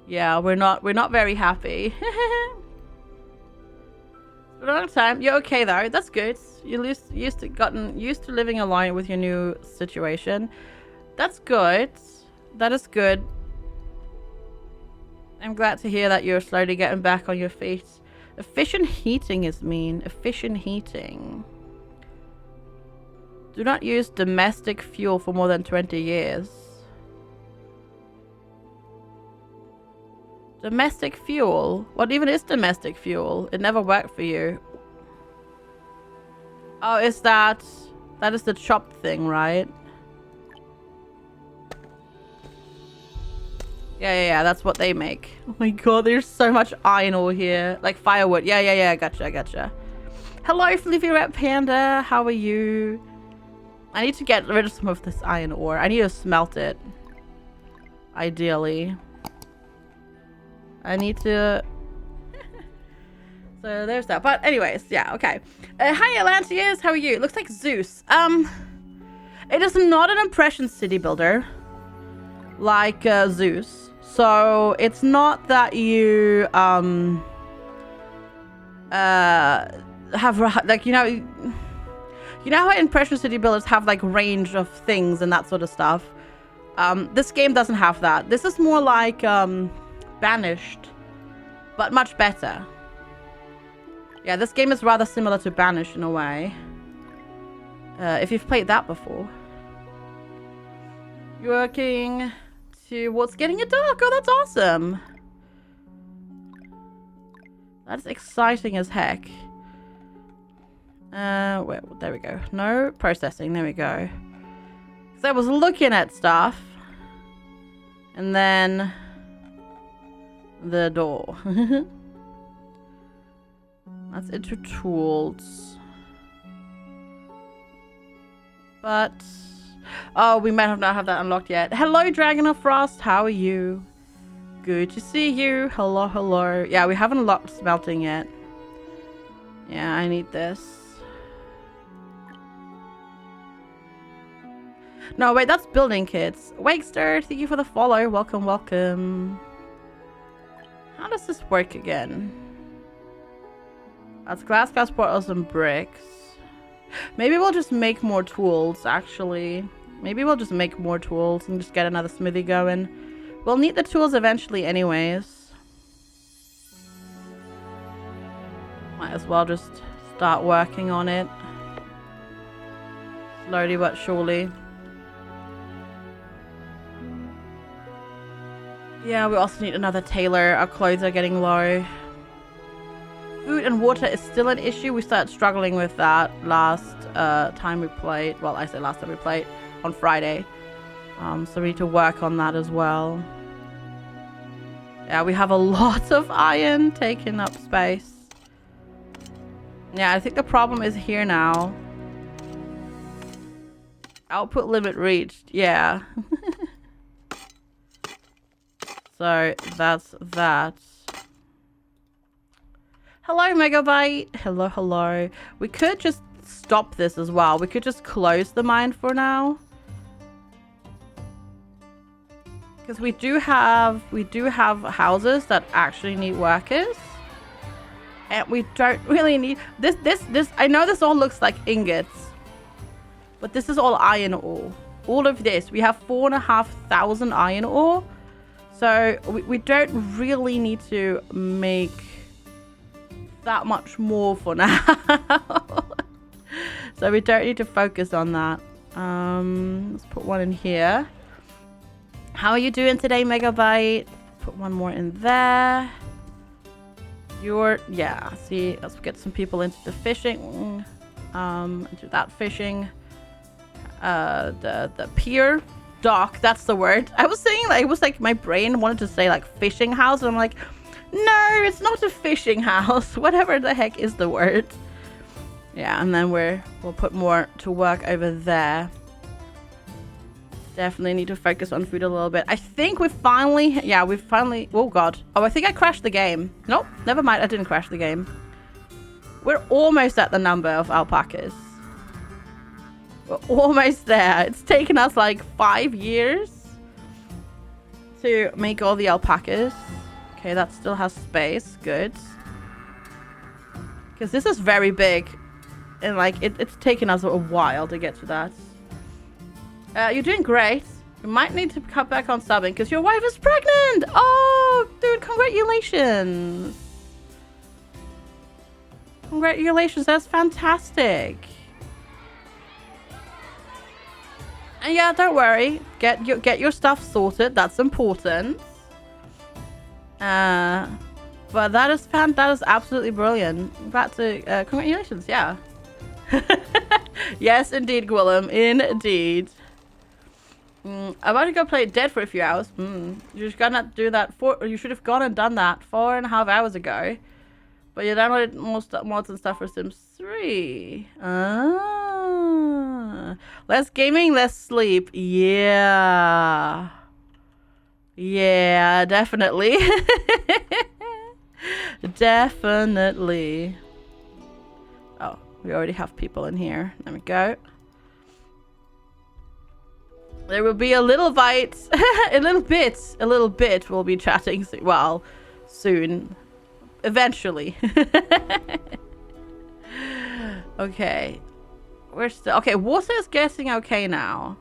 Yeah, we're not very happy. A long time. You're okay though. That's good. You gotten used to living alone with your new situation. That's good. That is good. I'm glad to hear that you're slowly getting back on your feet. Efficient heating is mean. Efficient heating. Do not use domestic fuel for more than 20 years. Domestic fuel? What even is domestic fuel? It never worked for you. Oh, is that... That is the chopped thing, right? Yeah, that's what they make. Oh my god, there's so much iron ore here. Like firewood. Yeah, gotcha. Hello, Fluffy Red Panda. How are you? I need to get rid of some of this iron ore. I need to smelt it. Ideally. I need to... So there's that. But anyways, yeah, okay. Hi, Atlanteans. How are you? It looks like Zeus. It is not an impression city builder. Like Zeus. So it's not that you have like you know how impression city builders have like range of things and that sort of stuff. This game doesn't have that. This is more like Banished, but much better. Yeah, this game is rather similar to Banished in a way. If you've played that before. You're working towards getting it dark. Oh, that's awesome. That's exciting as heck. Wait, there we go. No processing. There we go. So I was looking at stuff. And then... the door. That's into tools. But... oh, we might have not have that unlocked yet. Hello, Dragon of Frost. How are you? Good to see you. Hello. Yeah, we haven't unlocked smelting yet. Yeah, I need this. No, wait, that's building kits. Wakester, thank you for the follow. Welcome. How does this work again? That's glass bottles and bricks. Maybe we'll just make more tools, actually. Maybe we'll just make more tools and just get another smithy going. We'll need the tools eventually anyways. Might as well just start working on it. Slowly but surely. Yeah, we also need another tailor. Our clothes are getting low. Food and water is still an issue. We started struggling with that last time we played. Well, I say last time we played on Friday. So we need to work on that as well. Yeah, we have a lot of iron taking up space. Yeah, I think the problem is here now. Output limit reached. Yeah. So that's that. Hello, Megabyte. Hello. We could just stop this as well. We could just close the mine for now. Because we do have houses that actually need workers. And we don't really need this. I know this all looks like ingots. But this is all iron ore. All of this. We have 4,500 iron ore. So we don't really need to make that much more for now. So we don't need to focus on that. Let's put one in here. How are you doing today, Megabyte? Put one more in there. Yeah, see, let's get some people into the fishing. Into that fishing. The pier. Dock, that's the word. I was saying, like, it was like my brain wanted to say like fishing house, and I'm like, no, it's not a fishing house. Whatever the heck is the word. Yeah, and then we'll put more to work over there. Definitely need to focus on food a little bit. I think we finally, oh god. Oh, I think I crashed the game. Nope, never mind, I didn't crash the game. We're almost at the number of alpacas. We're almost there. It's taken us like 5 years to make all the alpacas. Okay, that still has space. Good. Because this is very big. And, like, it's taken us a while to get to that. You're doing great. You might need to cut back on subbing because your wife is pregnant! Oh, dude, congratulations. Congratulations, that's fantastic. And yeah, don't worry. Get your stuff sorted. That's important. But that is absolutely brilliant. Glad to congratulations, yeah. Yes, indeed, Gwillem. Indeed. I'm about to go play Dead for a few hours. You just gotta do that you should have gone and done that 4.5 hours ago. But you downloaded mods and stuff for Sims 3. Less gaming, less sleep. Yeah. Yeah, definitely. Definitely. Oh, we already have people in here. There we go. There will be a little bite. a little bit we'll be chatting. Well, soon. Eventually. Okay. We're still... Okay, water is getting okay now.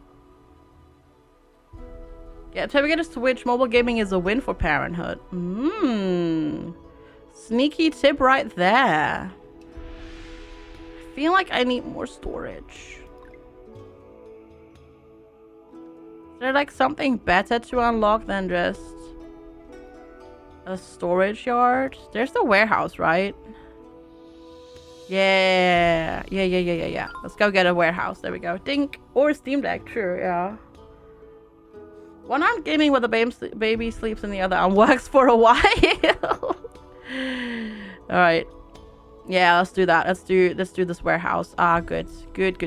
Yeah, time we get a Switch. Mobile gaming is a win for parenthood. Sneaky tip right there. I feel like I need more storage. Is there like something better to unlock than just a storage yard? There's the warehouse, right? Yeah. Let's go get a warehouse. There we go. Dink. Or a Steam Deck. True, yeah. One arm gaming where the baby sleeps and the other arm works for a while. Alright. Yeah, let's do that. Let's do this warehouse. Ah, good. Good.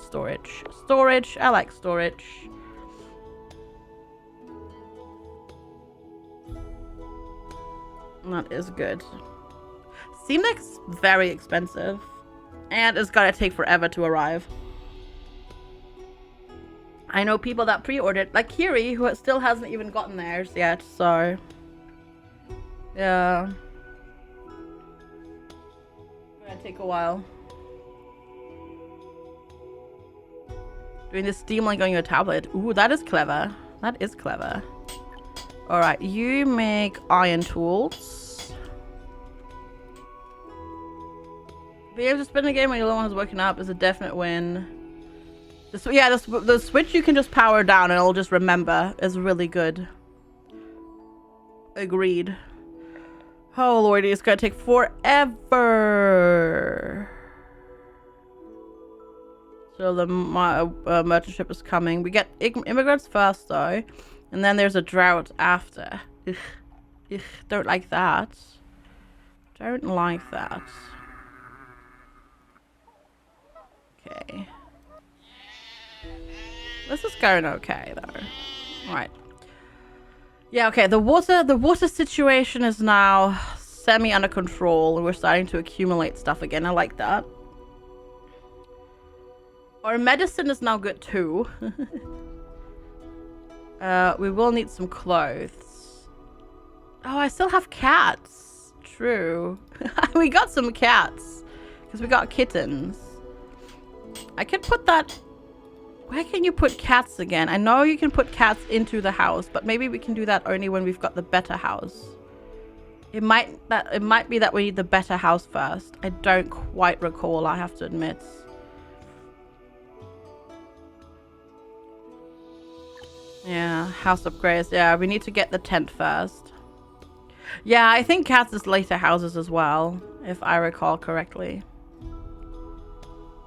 Storage. Storage. I like storage. That is good. Steam Deck's very expensive. And it's gonna take forever to arrive. I know people that pre-ordered, like Kiri, who still hasn't even gotten theirs yet, so... Yeah. It's gonna take a while. Doing the Steam Link on your tablet. Ooh, that is clever. That is clever. Alright, you make iron tools. Being able to spin a game when your little one is waking up is a definite win. The Switch you can just power down and it'll just remember is really good. Agreed. Oh lordy, it's gonna take forever. So the merchant ship is coming. We get immigrants first though. And then there's a drought after. Ugh. Don't like that. Don't like that. Okay. This is going okay though. Alright. Yeah, okay, the water situation is now semi under control and we're starting to accumulate stuff again. I like that. Our medicine is now good too. We will need some clothes. Oh, I still have cats. True. We got some cats because we got kittens. I could put that... Where can you put cats again? I know you can put cats into the house, but maybe we can do that only when we've got the better house. It might be that we need the better house first. I don't quite recall, I have to admit. Yeah, house upgrades. Yeah, we need to get the tent first. Yeah, I think cats is later houses as well, if I recall correctly.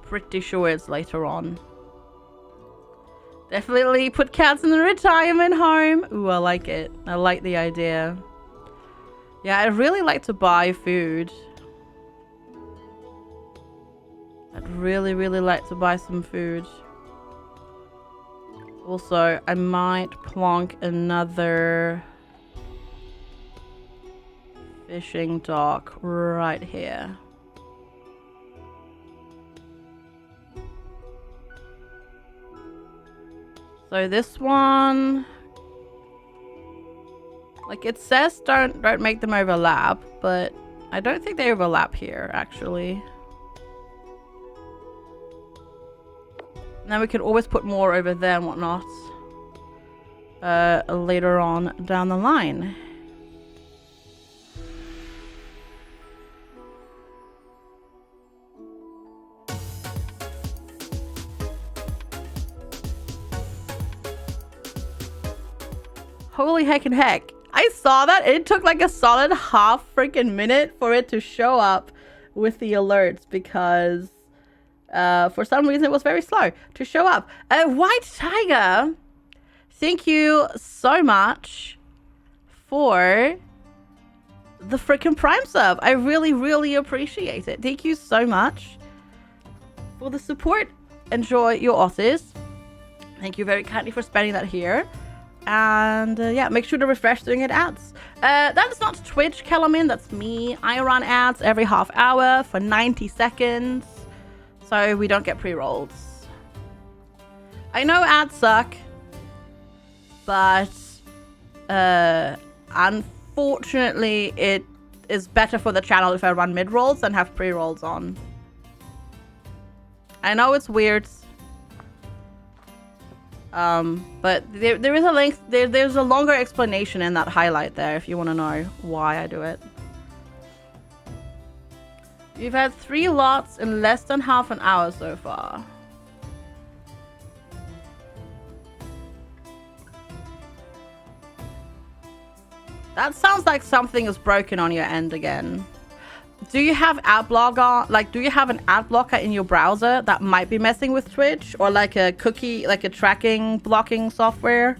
Pretty sure it's later on. Definitely put cats in the retirement home. Ooh, I like it. I like the idea. Yeah, I'd really like to buy food. I'd really like to buy some food. Also, I might plonk another fishing dock right here. So this one Like it says don't make them overlap, but I don't think they overlap here actually. And then we can always put more over there and whatnot later on down the line. Holy heck and heck. I saw that. It took like a solid half freaking minute for it to show up with the alerts because for some reason it was very slow to show up. White Tiger, thank you so much for the freaking Prime sub. I really, really appreciate it. Thank you so much for the support. Enjoy your Aussies. Thank you very kindly for spending that here. And yeah, make sure to refresh doing it ads. That's not Twitch, Kellerman, that's me. I run ads every half hour for 90 seconds. So we don't get pre-rolls. I know ads suck. But unfortunately, it is better for the channel if I run mid-rolls than have pre-rolls on. I know it's weird. But there is a link, there's a longer explanation in that highlight there if you want to know why I do it. You've had 3 lots in less than half an hour so far. That sounds like something is broken on your end again. Do you have ad blocker? Like, do you have an ad blocker in your browser that might be messing with Twitch, or like a cookie, like a tracking blocking software?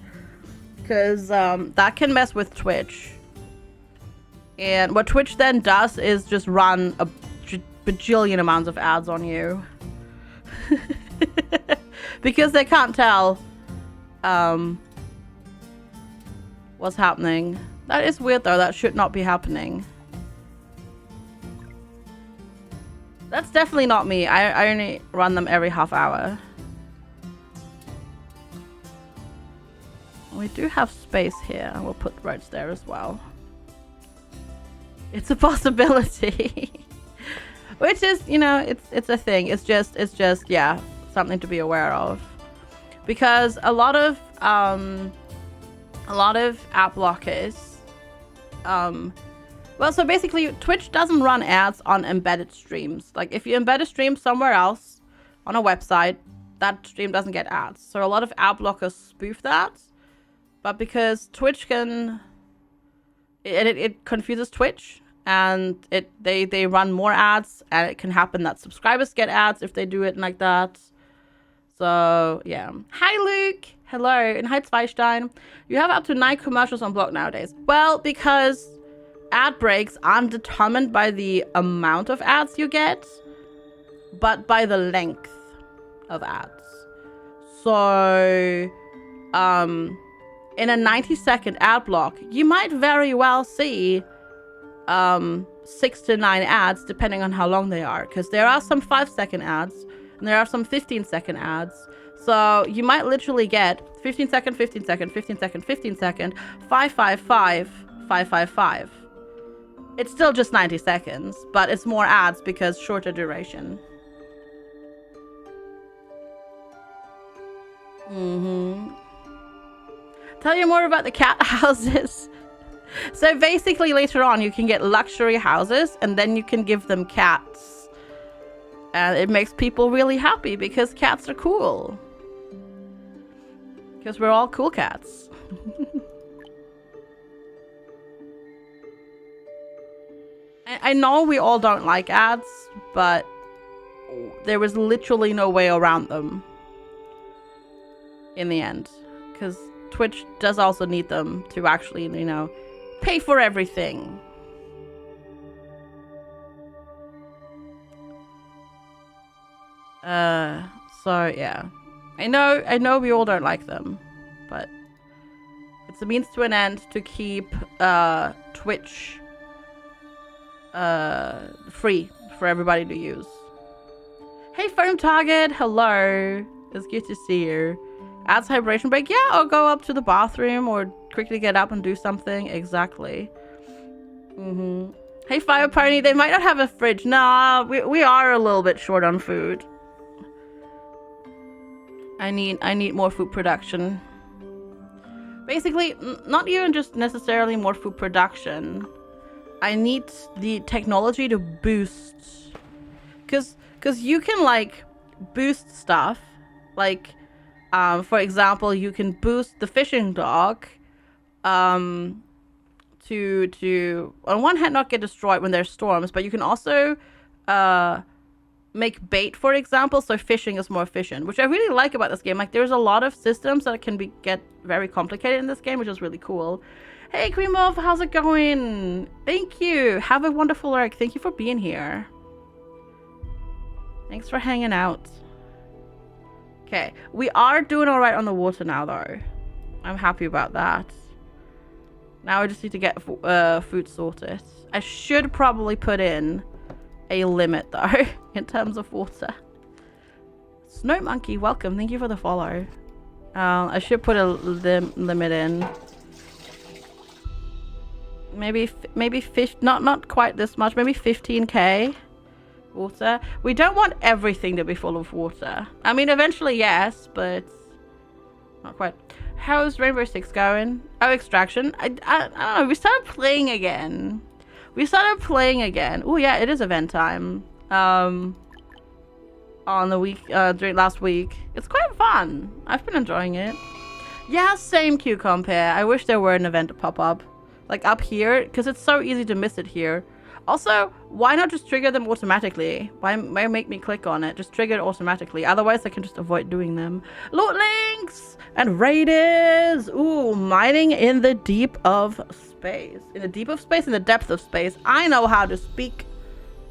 Because that can mess with Twitch. And what Twitch then does is just run a bajillion amounts of ads on you. Because they can't tell what's happening. That is weird though. That should not be happening. That's definitely not me. I only run them every half hour. We do have space here. We'll put roads there as well. It's a possibility. Which is, you know, it's a thing. It's just yeah, something to be aware of. Because a lot of app blockers well, so basically, Twitch doesn't run ads on embedded streams. Like, if you embed a stream somewhere else on a website, that stream doesn't get ads. So a lot of ad blockers spoof that. But because Twitch can... It confuses Twitch. And they run more ads. And it can happen that subscribers get ads if they do it like that. So, yeah. Hi, Luke! Hello. And hi, Zweistein. You have up to 9 commercials on block nowadays. Well, because... ad breaks aren't determined by the amount of ads you get, but by the length of ads. So, in a 90-second ad block, you might very well see 6 to 9 ads, depending on how long they are. Because there are some 5-second ads, and there are some 15-second ads. So, you might literally get 15 second, 15 second, 15 second, 15 second, 555, 555. It's still just 90 seconds, but it's more ads because shorter duration. Tell you more about the cat houses. So basically later on you can get luxury houses and then you can give them cats. And it makes people really happy because cats are cool. Because we're all cool cats. I know we all don't like ads, but there was literally no way around them in the end. Because Twitch does also need them to actually, you know, pay for everything. So yeah. I know we all don't like them, but it's a means to an end to keep Twitch free for everybody to use. Hey, Firm Target, hello. It's good to see you. Adds hibernation break. Yeah, or go up to the bathroom or quickly get up and do something. Exactly. Hey, Fire Pony, they might not have a fridge. Nah, we are a little bit short on food. I need more food production. Basically, not even just necessarily more food production. I need the technology to boost. Cause you can like boost stuff. Like, for example, you can boost the fishing dock to on one hand not get destroyed when there's storms, but you can also make bait, for example, so fishing is more efficient, which I really like about this game. Like, there's a lot of systems that can get very complicated in this game, which is really cool. Hey, Creamov, how's it going? Thank you. Have a wonderful work. Thank you for being here. Thanks for hanging out. Okay, we are doing all right on the water now, though. I'm happy about that. Now I just need to get food sorted. I should probably put in a limit, though, in terms of water. Snow Monkey, welcome. Thank you for the follow. I should put a limit in. Maybe not quite this much. Maybe 15k water. We don't want everything to be full of water. I mean, eventually, yes, but not quite. How's Rainbow Six going? Oh, Extraction. I don't know. We started playing again. Oh yeah, it is event time. On the week during last week. It's quite fun. I've been enjoying it. Yeah, same Q-Compare. I wish there were an event to pop up. Like up here, because it's so easy to miss it here. Also, why not just trigger them automatically? Why make me click on it? Just trigger it automatically. Otherwise, I can just avoid doing them. Loot links and raiders. Ooh, mining in the deep of space. In the deep of space, in the depth of space. I know how to speak.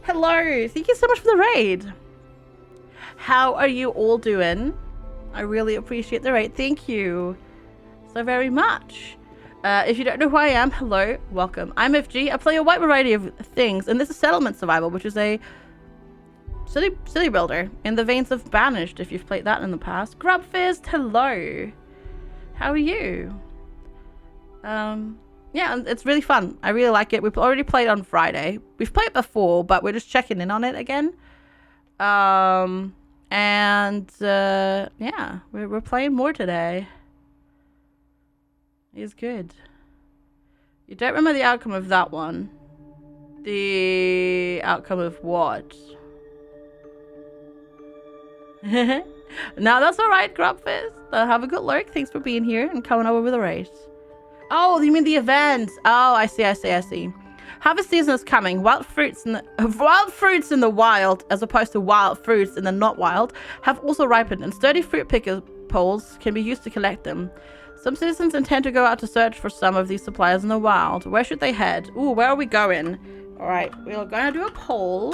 Hello. Thank you so much for the raid. How are you all doing? I really appreciate the raid. Thank you so very much. If you don't know who I am, hello, welcome. I'm FG. I play a wide variety of things, and this is Settlement Survival, which is a city builder in the veins of Banished, if you've played that in the past. Grubfist, hello. How are you? Yeah, it's really fun. I really like it. We've already played on Friday. We've played it before, but we're just checking in on it again. Yeah, we're playing more today. Is good. You don't remember the outcome of that one? The outcome of what? No, that's alright, Grubfist. Have a good lurk. Thanks for being here and coming over with the race. Oh, you mean the event? Oh, I see. Harvest season is coming. Wild fruits in the wild, as opposed to wild fruits in the not wild, have also ripened, and sturdy fruit picker poles can be used to collect them. Some citizens intend to go out to search for some of these supplies in the wild. Where should they head? Ooh, where are we going? All right, we're going to do a poll.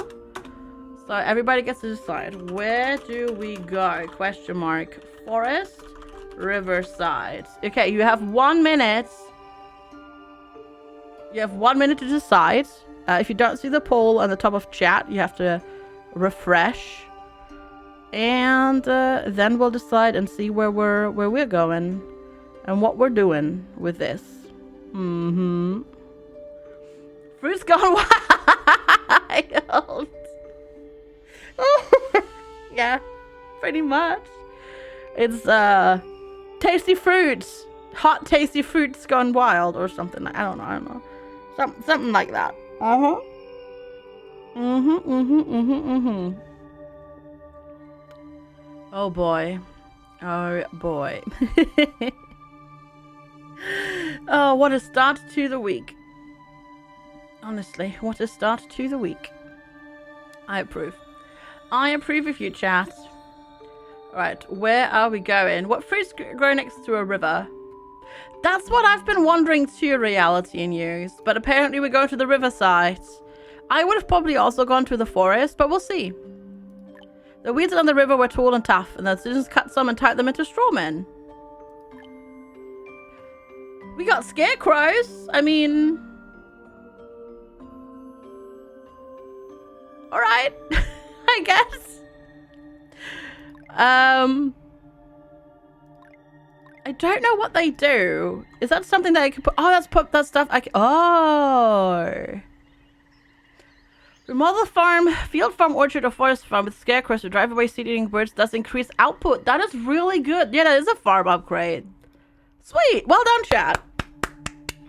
So everybody gets to decide. Where do we go? Question mark. Forest, riverside. Okay, you have 1 minute. You have 1 minute to decide. If you don't see the poll on the top of chat, you have to refresh. And then we'll decide and see where we're going. And what we're doing with this. Fruit's gone wild. Yeah, pretty much. It's tasty fruits. Hot tasty fruits gone wild or something. I don't know. Something like that. Oh boy. Oh, what a start to the week. Honestly, what a start to the week. I approve. I approve of you, chat. Right, where are we going? What fruits grow next to a river? That's what I've been wondering too, Reality News. But apparently we're going to the riverside. I would have probably also gone to the forest, but we'll see. The weeds on the river were tall and tough, and the citizens cut some and tied them into strawmen. We got scarecrows. I mean... Alright. I guess. I don't know what they do. Is that something that I could put? Oh, that's put that stuff. Oh. Remodel farm, field farm, orchard, or forest farm with scarecrows to drive away seed-eating birds does increase output. That is really good. Yeah, that is a farm upgrade. Sweet. Well done, chat.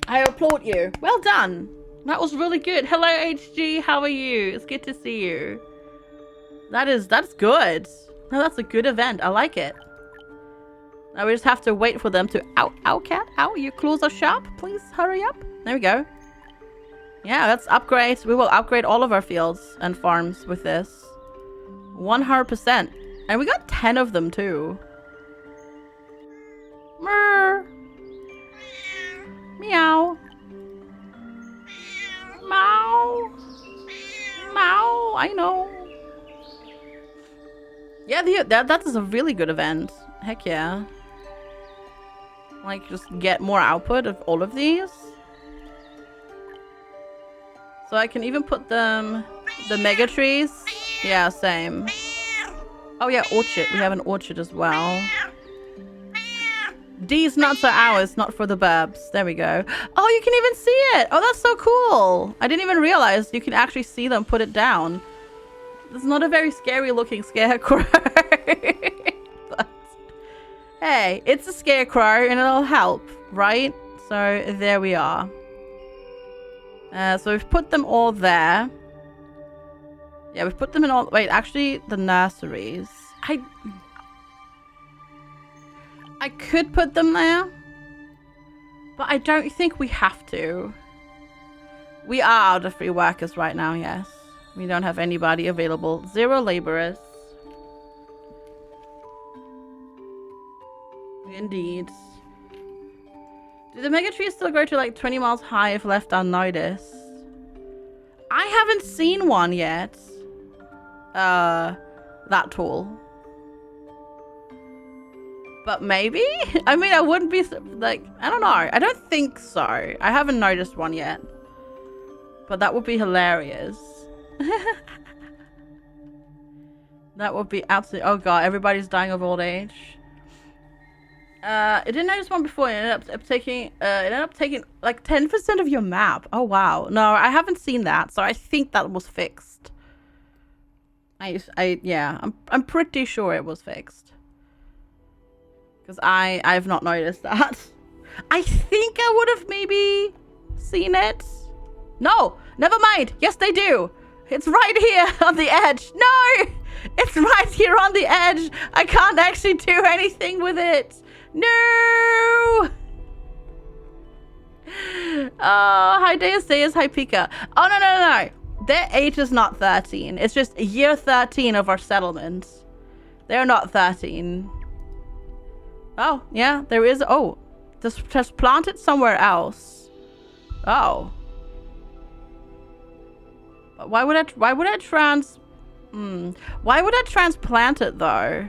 I applaud you. Well done. That was really good. Hello, HG. How are you? It's good to see you. That's good. No, that's a good event. I like it. Now we just have to wait for them to... Ow, cat. Ow, your claws are sharp. Please hurry up. There we go. Yeah, let's upgrade. We will upgrade all of our fields and farms with this. 100%. And we got 10 of them too. Murr. Meow. Meow. Meow. I know. Yeah, that is a really good event. Heck yeah. Like, just get more output of all of these. So I can even put them... The mega trees. Yeah, same. Oh yeah, orchard. We have an orchard as well. These nuts are ours, not for the burbs. There we go. Oh, you can even see it. Oh, that's so cool. I didn't even realize you can actually see them put it down. It's not a very scary looking scarecrow. But, hey, it's a scarecrow and it'll help, right? So there we are. So we've put them all there. Yeah, we've put them in all... Wait, actually, the nurseries. I could put them there. But I don't think we have to. We are out of free workers right now, yes. We don't have anybody available. 0 laborers. Indeed. Do the mega trees still grow to like 20 miles high if left unnoticed? I haven't seen one yet. That tall. But maybe? I mean, I wouldn't be like, I don't know. I don't think so. I haven't noticed one yet. But that would be hilarious. That would be absolutely... Oh god, everybody's dying of old age. I didn't notice one before. It ended up taking like 10% of your map. Oh wow. No, I haven't seen that. So I think that was fixed. Yeah, I'm pretty sure it was fixed. Because I've not noticed that. I think I would have maybe seen it. No, never mind. Yes, they do. It's right here on the edge. No, it's right here on the edge. I can't actually do anything with it. No. Oh, hi Deus, hi Pika. Oh, no. Their age is not 13. It's just year 13 of our settlement. They're not 13. Oh, yeah, there is. Oh, just plant it somewhere else. Oh. Why would I transplant it though?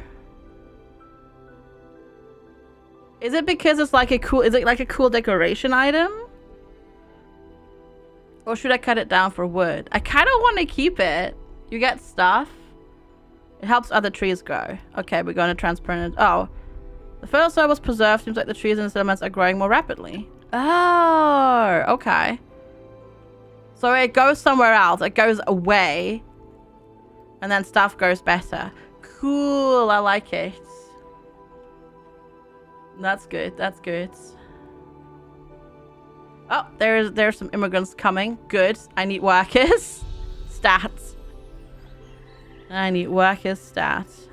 Is it because it's like is it like a cool decoration item? Or should I cut it down for wood? I kind of want to keep it. You get stuff. It helps other trees grow. Okay, we're going to transplant it. Oh. The fertile soil was preserved. Seems like the trees in the settlements are growing more rapidly. Oh, okay. So it goes somewhere else. It goes away. And then stuff goes better. Cool, I like it. That's good, that's good. Oh, there's some immigrants coming. Good. I need workers. Stats. I need workers stats.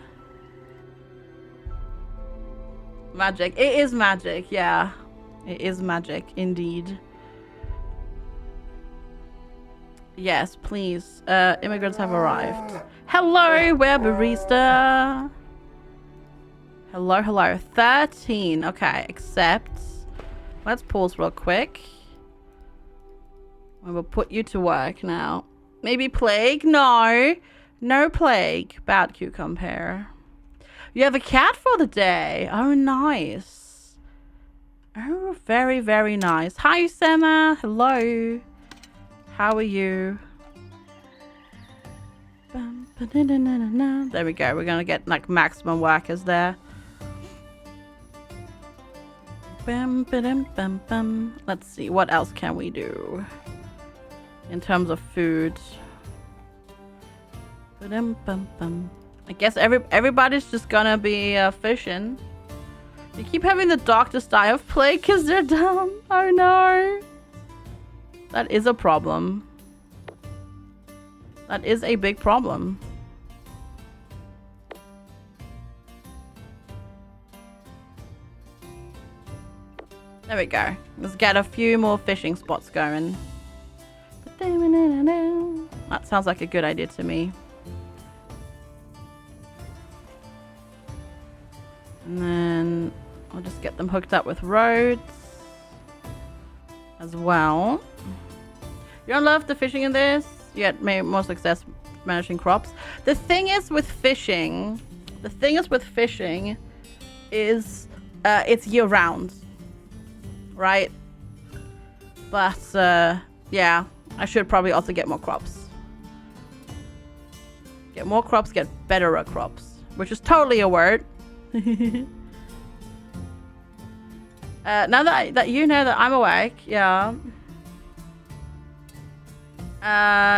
Magic. It is magic, yeah. It is magic, indeed. Yes, please. Immigrants have arrived. Hello, we're barista. Hello. 13. Okay, accept. Let's pause real quick. We will put you to work now. Maybe plague? No. No plague. Bad cucumber. You have a cat for the day. Oh, nice. Oh, very, very nice. Hi, Sema. Hello. How are you? There we go. We're going to get like maximum workers there. Bam, ba-dum, bam, bam. Let's see, what else can we do in terms of food? Ba-dum, bam, bam. I guess everybody's just gonna be fishing. You keep having the doctors die of plague because they're dumb. Oh no. That is a problem. That is a big problem. There we go. Let's get a few more fishing spots going. That sounds like a good idea to me. And then I'll just get them hooked up with roads as well. You don't love the fishing in this? You get more success managing crops. The thing is with fishing is it's year round. Right? But yeah, I should probably also get more crops. Get more crops, get better crops, which is totally a word. Now that you know that I'm awake, yeah.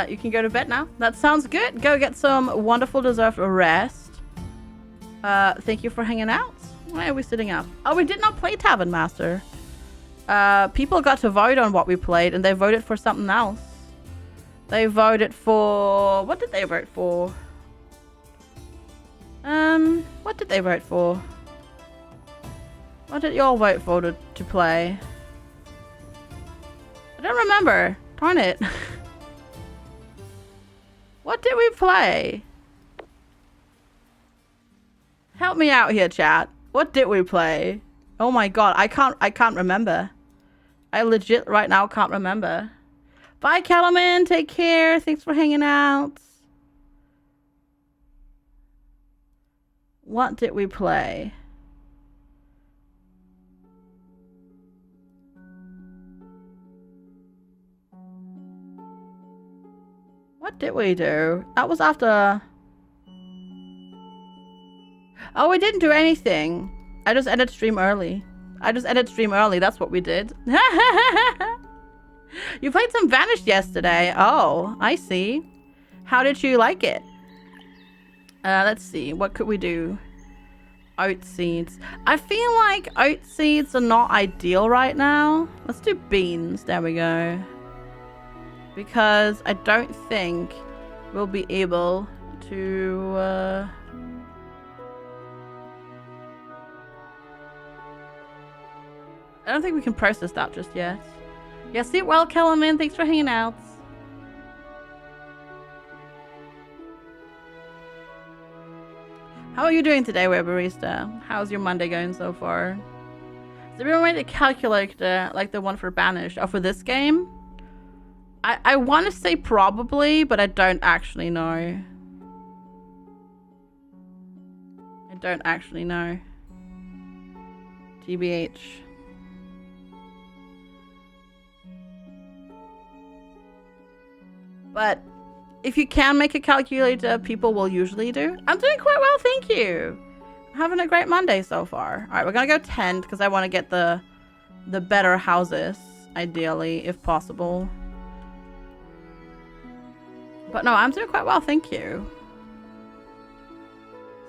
You can go to bed now. That sounds good. Go get some wonderful deserved rest. Thank you for hanging out. Why are we sitting up? Oh, we did not play Tavern Master. People got to vote on what we played, and they voted for something else. They voted for... What did they vote for? What did they vote for? What did y'all vote for to play? I don't remember. Darn it. What did we play? Help me out here, chat. What did we play? Oh my god, I can't remember. I legit right now can't remember. Bye, Kellerman. Take care. Thanks for hanging out. What did we play? What did we do? That was after... Oh, we didn't do anything. I just ended stream early. That's what we did. You played some Vanished yesterday. Oh, I see. How did you like it? Let's see. What could we do? Oat seeds. I feel like oat seeds are not ideal right now. Let's do beans. There we go. Because I don't think we'll be able to... I don't think we can process that just yet. Yeah, sleep well, Kellerman. Thanks for hanging out. How are you doing today, Web Barista? How's your Monday going so far? Has there been a way to calculate like the one for Banished? Oh, for this game? I want to say probably, but I don't actually know. I don't actually know. TBH. But if you can make a calculator, people will usually do. I'm doing quite well, thank you. Having a great Monday so far. All right, we're gonna go tent because I want to get the better houses, ideally, if possible. But no, I'm doing quite well, thank you.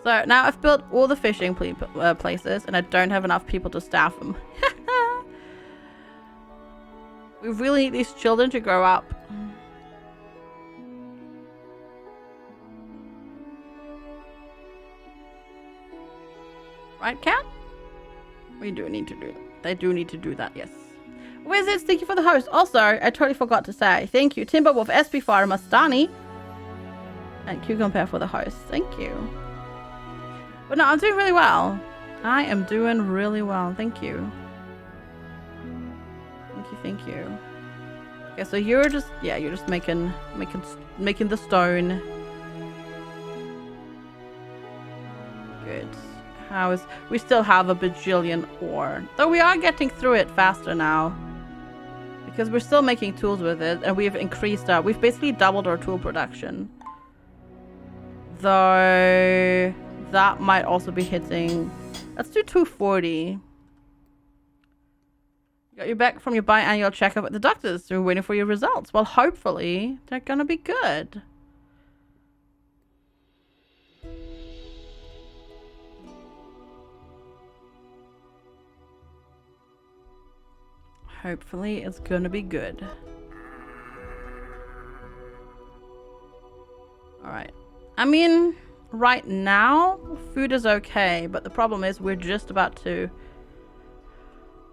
So now I've built all the fishing places, and I don't have enough people to staff them. We really need these children to grow up. Right, Cat? We do need to do it. They do need to do that, yes. Wizards, thank you for the host. Also, I totally forgot to say thank you, Timberwolf, SP Farmer, Stani, and Cucumber for the host. Thank you. But no, I'm doing really well. I am doing really well. Thank you. Thank you. Okay, so you're just making the stone. Good. We still have a bajillion ore. Though we are getting through it faster now. Because we're still making tools with it, and we've basically doubled our tool production. Though that might also be hitting. Let's do 240. Got you back from your biannual checkup at the doctor's. We're waiting for your results. Well, hopefully they're gonna be good. Hopefully it's gonna be good. Alright. I mean, right now, food is okay, but the problem is we're just about to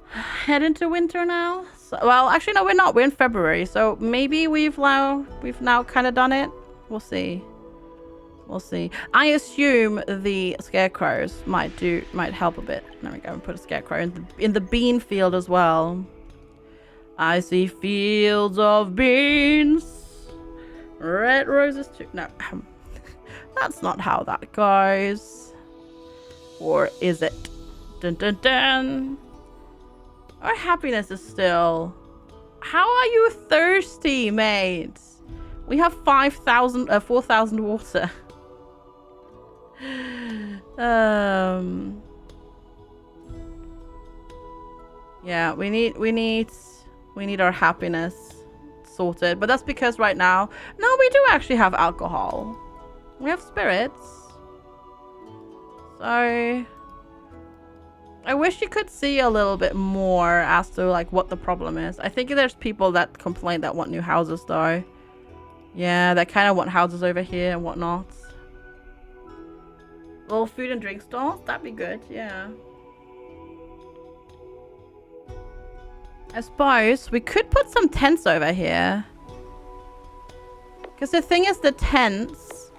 head into winter now. So, well, actually, no, we're not. We're in February, so maybe we've now kind of done it. We'll see. We'll see. I assume the scarecrows might help a bit. There we go. And put a scarecrow in the bean field as well. I see fields of beans. Red roses too. No, that's not how that goes. Or is it? Dun dun dun. Our happiness is still. How are you thirsty, mate? We have 4,000 water. Yeah, we need our happiness sorted, but that's because right now, no, we do actually have alcohol. We have spirits. So I wish you could see a little bit more as to like what the problem is. I think there's people that complain that want new houses though. Yeah, they kind of want houses over here and whatnot. Little food and drink stalls, that'd be good, yeah. I suppose we could put some tents over here. Because the thing is, the tents,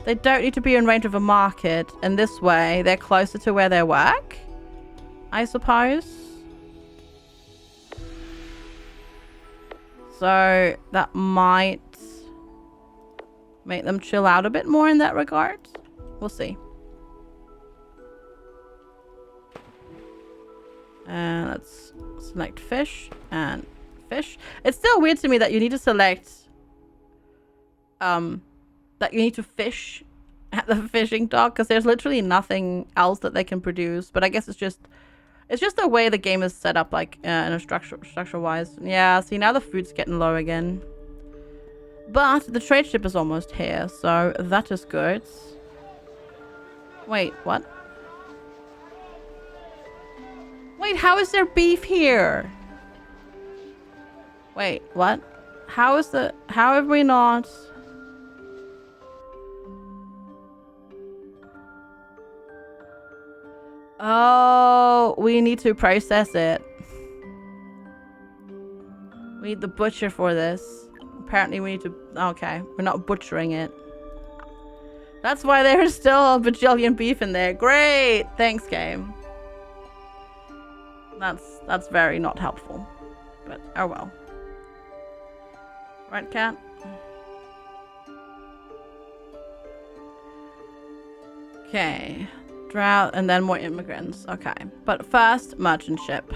they don't need to be in range of a market. And this way, they're closer to where they work, I suppose. So that might make them chill out a bit more in that regard. We'll see. And let's select fish and fish. It's still weird to me that you need to select that you need to fish at the fishing dock because there's literally nothing else that they can produce. But I guess it's just the way the game is set up, like in a structure wise. Yeah, see, now the food's getting low again. But the trade ship is almost here, so that is good. Wait, what? Wait, how is there beef here? Wait, what? How have we not? Oh, we need to process it. We need the butcher for this. Apparently we need to... Okay, we're not butchering it. That's why there's still a bajillion beef in there. Great! Thanks, game. That's very not helpful. But, oh well. Right, cat? Okay. Drought and then more immigrants. Okay. But first, merchant ship.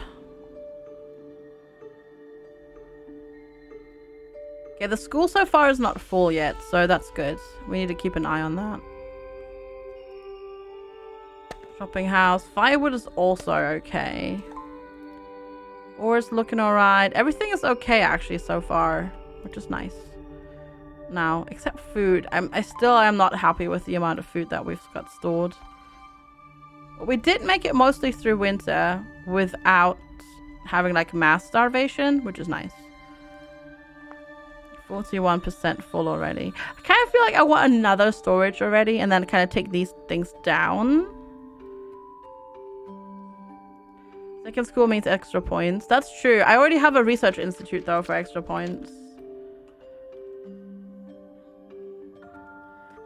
Okay, the school so far is not full yet, so that's good. We need to keep an eye on that. Shopping house. Firewood is also okay. Ore is looking alright. Everything is okay actually so far, which is nice. Now, except food. I still am not happy with the amount of food that we've got stored. But we did make it mostly through winter without having like mass starvation, which is nice. 41% full already. I kind of feel like I want another storage already and then kind of take these things down. Second school means extra points. That's true. I already have a research institute though for extra points.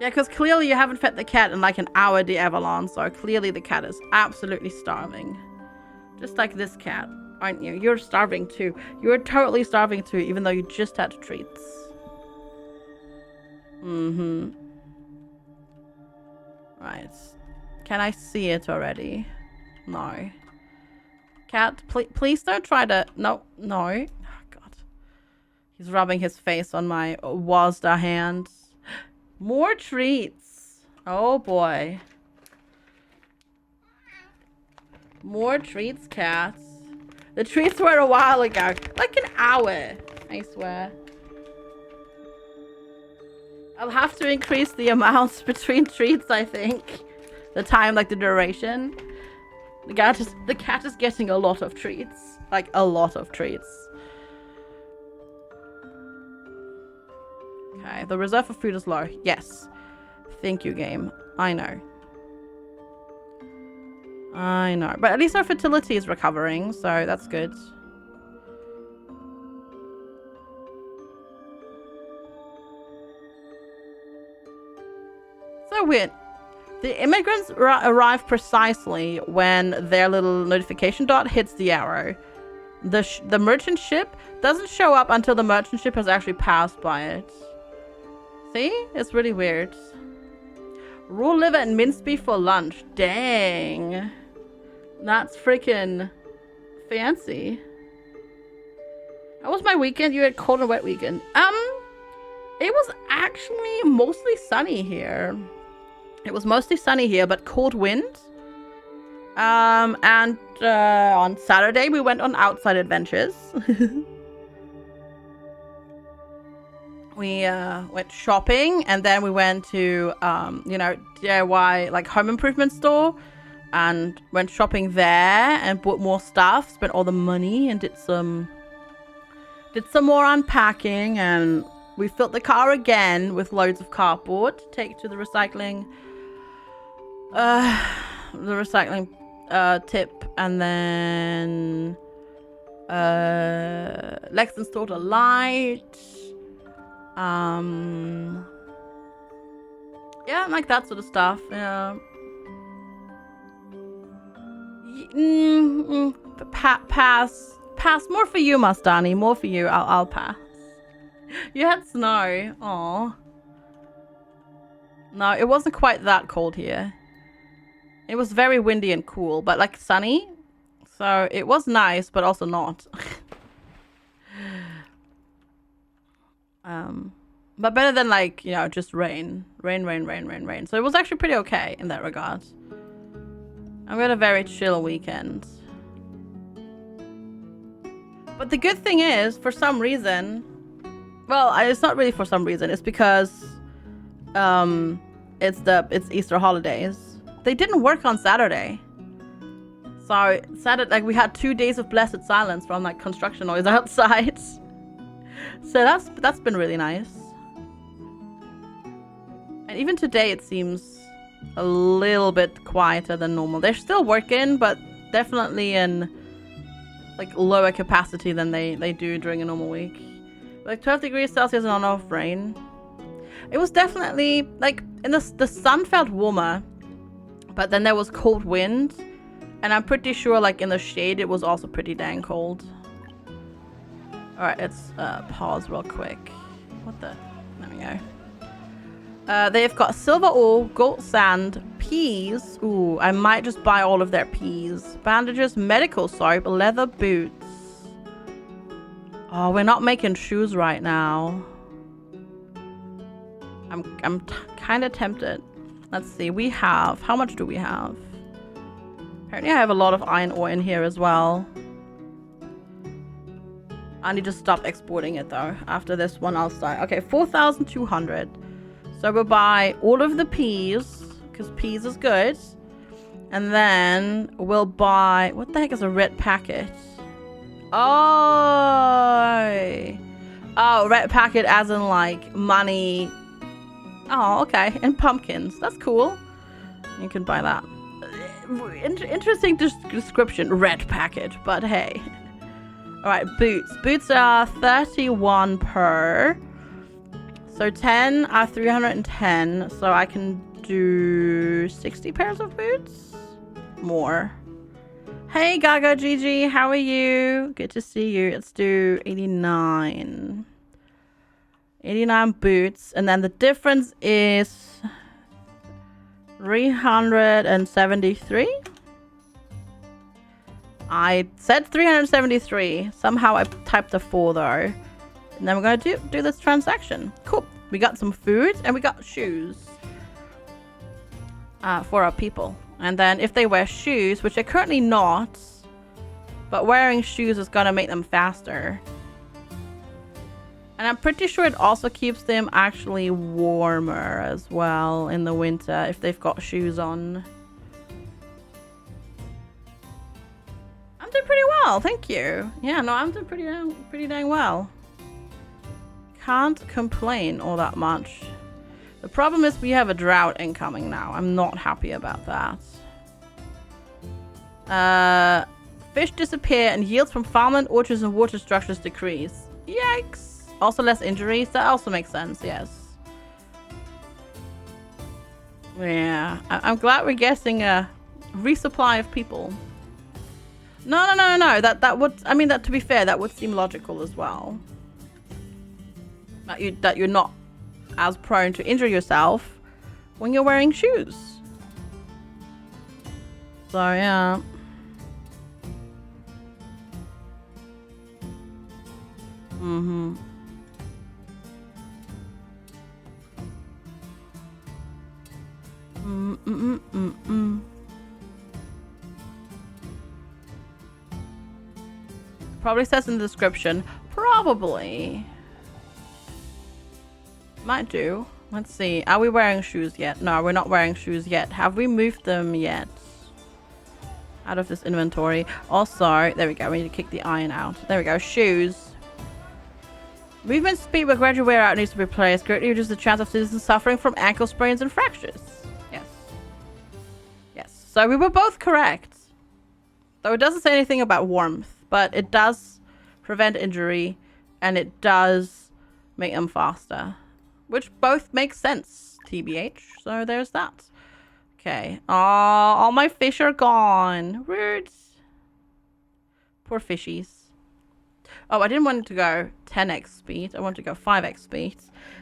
Yeah, because clearly you haven't fed the cat in like an hour, D'Avalon, so clearly the cat is absolutely starving. Just like this cat, aren't you? You're starving too. You're totally starving too, even though you just had treats. Mm-hmm. Right. Can I see it already? No. Cat, please don't try to... No, no. Oh, God. He's rubbing his face on my Wazda hand. More treats. Oh, boy. More treats, cats. The treats were a while ago. Like an hour, I swear. I'll have to increase the amounts between treats, I think. The time, like the duration. The cat is getting a lot of treats. Like a lot of treats. Okay, the reserve for food is low. Yes. Thank you, game. I know. I know. But at least our fertility is recovering, so that's good. So weird. The immigrants arrive precisely when their little notification dot hits the arrow. The merchant ship doesn't show up until the merchant ship has actually passed by it. See? It's really weird. Raw liver and minced beef for lunch. Dang. That's freaking fancy. How was my weekend? You had cold and wet weekend. It was actually mostly sunny here. It was mostly sunny here, but cold wind. And on Saturday we went on outside adventures. We went shopping, and then we went to you know, DIY like home improvement store, and went shopping there and bought more stuff, spent all the money, and did some more unpacking, and we filled the car again with loads of cardboard to take to the recycling tip. And then Lex installed a light. Yeah, like that sort of stuff. Yeah. Pass. More for you, Mastani. More for you. I'll pass. You had snow. Aw. No, it wasn't quite that cold here. It was very windy and cool, but like sunny. So it was nice, but also not. But better than like, you know, just rain. Rain. So it was actually pretty okay in that regard. And we had a very chill weekend. But the good thing is, for some reason, well, it's not really for some reason. It's because it's Easter holidays. They didn't work on Saturday. So Saturday, like we had 2 days of blessed silence from like construction noise outside. So that's been really nice. And even today it seems a little bit quieter than normal. They're still working, but definitely in like lower capacity than they do during a normal week. Like 12 degrees Celsius and on off rain. It was definitely like the sun felt warmer, but then there was cold wind, and I'm pretty sure like in the shade it was also pretty dang cold. All right, let's pause real quick. What the? There we go. They've got silver ore, gold sand, peas. Ooh, I might just buy all of their peas. Bandages, medical soap, leather boots. Oh, we're not making shoes right now. I'm kind of tempted. Let's see. We have, how much do we have? Apparently I have a lot of iron ore in here as well. I need to stop exporting it though. After this one, I'll start. Okay, 4,200. So we'll buy all of the peas, because peas is good. And then we'll buy, what the heck is a red packet? Oh, red packet as in like money. Oh, okay. And pumpkins. That's cool. You can buy that. Interesting description, red packet, but hey. All right, boots. Boots are 31 per. So 10 are 310. So I can do 60 pairs of boots? More. Hey, Gaga Gigi, how are you? Good to see you. Let's do 89. 89 boots. And then the difference is 373. I said 373. Somehow I typed a 4 though. And then we're going to do this transaction. Cool. We got some food and we got shoes for our people. And then if they wear shoes, which they're currently not, But wearing shoes is gonna make them faster. And I'm pretty sure it also keeps them actually warmer as well in the winter if they've got shoes on. I'm doing pretty well, thank you. Yeah, no, I'm doing pretty dang well. Can't complain all that much. The problem is we have a drought incoming now. I'm not happy about that. Fish disappear and yields from farmland, orchards, and water structures decrease. Yikes. Also less injuries. That also makes sense, yes. Yeah. I'm glad we're getting a resupply of people. No. That would, I mean, that to be fair, that would seem logical as well. That you're not as prone to injure yourself when you're wearing shoes. So, yeah. Mm-hmm. Probably says in the description. Probably. Might do. Let's see. Are we wearing shoes yet? No, we're not wearing shoes yet. Have we moved them yet? Out of this inventory. Also, there we go. We need to kick the iron out. There we go. Shoes. Movement speed with gradual wear out needs to be replaced. Greatly reduces the chance of citizens suffering from ankle sprains and fractures. Yes. Yes. So we were both correct. Though it doesn't say anything about warmth, but it does prevent injury and it does make them faster. Which both make sense, TBH. So there's that. Okay. Oh, all my fish are gone. Rude. Poor fishies. Oh, I didn't want to go 10x speed. I wanted to go 5x speed.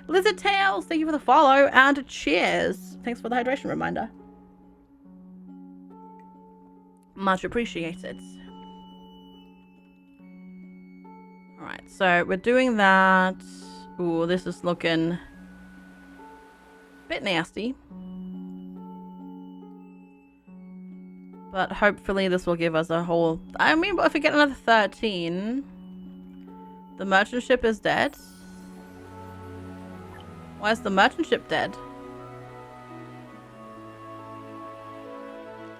Lizard Tails, thank you for the follow and cheers. Thanks for the hydration reminder. Much appreciated. Alright, so we're doing that. Ooh, this is looking a bit nasty. But hopefully this will give us a whole... I mean, if we get another 13... The merchant ship is dead. Why is the merchant ship dead?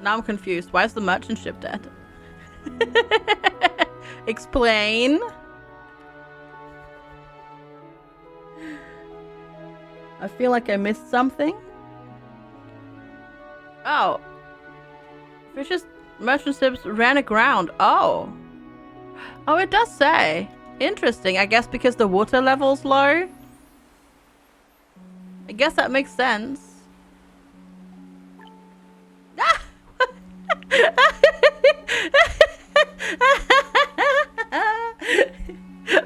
Now I'm confused. Why is the merchant ship dead? Explain. I feel like I missed something. Oh. Fish's merchant ships ran aground. Oh. Oh, it does say. Interesting. I guess because the water level's low. I guess that makes sense.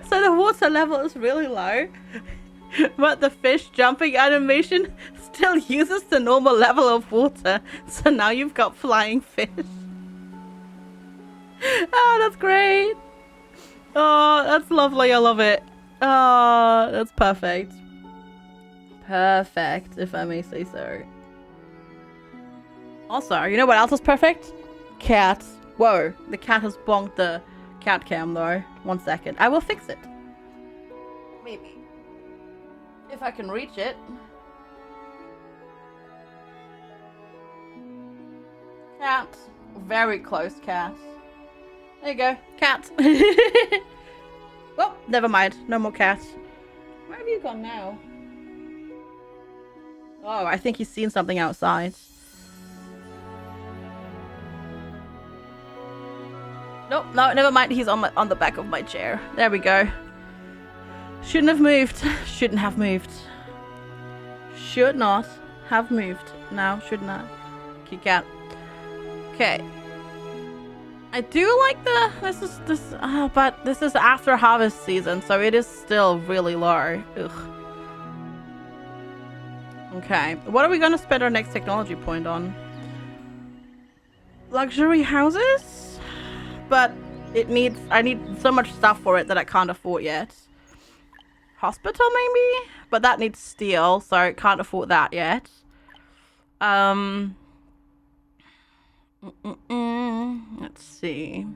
So the water level is really low, but the fish jumping animation still uses the normal level of water. So now you've got flying fish. Oh, that's great. Oh, that's lovely. I love it. Oh, that's perfect. Perfect, if I may say so. Also, you know what else is perfect? Cat. Whoa, the cat has bonked the cat cam though. 1 second. I will fix it. Maybe. If I can reach it. Cat. Very close, cat. There you go. Cat. Well, never mind. No more cat. Where have you gone now? Oh, I think he's seen something outside. Nope, no, never mind. He's on the back of my chair. There we go. Shouldn't have moved. Shouldn't have moved. Should not have moved. No, should not. Kick out. Okay. I do like but this is after harvest season, so it is still really low. Ugh. Okay, what are we going to spend our next technology point on? Luxury houses? But I need so much stuff for it that I can't afford yet. Hospital maybe? But that needs steel, so I can't afford that yet. Let's see.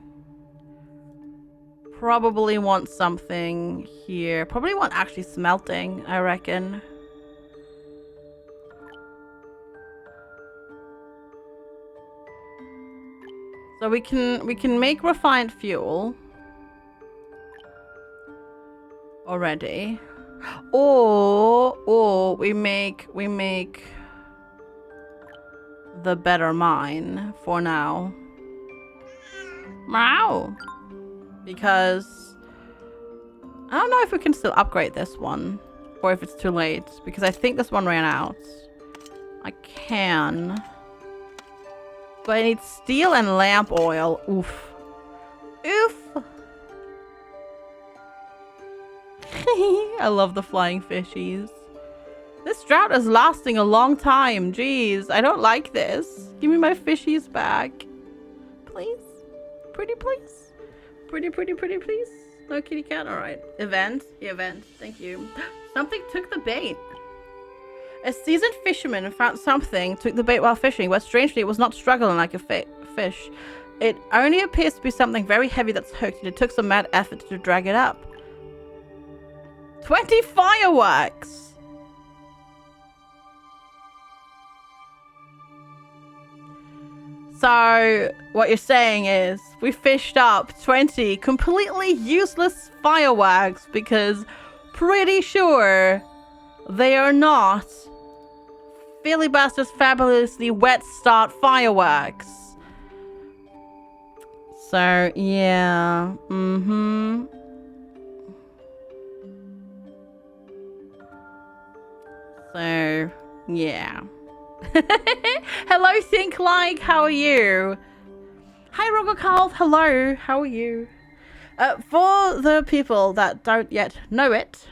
Probably want something here. Probably want actually smelting, I reckon. So we can make refined fuel already. Or we make the better mine for now. Wow. Because I don't know if we can still upgrade this one or if it's too late, because I think this one ran out. I can. But I need steel and lamp oil. Oof. Oof. I love the flying fishies. This drought is lasting a long time. Jeez, I don't like this. Give me my fishies back. Please. Pretty please. Pretty please. No kitty cat. Alright. Event. The event. Thank you. Something took the bait. A seasoned fisherman found something, took the bait while fishing, but strangely it was not struggling like a fish. It only appears to be something very heavy that's hooked, and it took some mad effort to drag it up. 20 fireworks! So, what you're saying is, we fished up 20 completely useless fireworks because pretty sure they are not Filibuster's fabulously wet start fireworks. So, yeah. So, yeah. Hello, Think Like. How are you? Hi, Rogokalv. Hello. How are you? For the people that don't yet know it,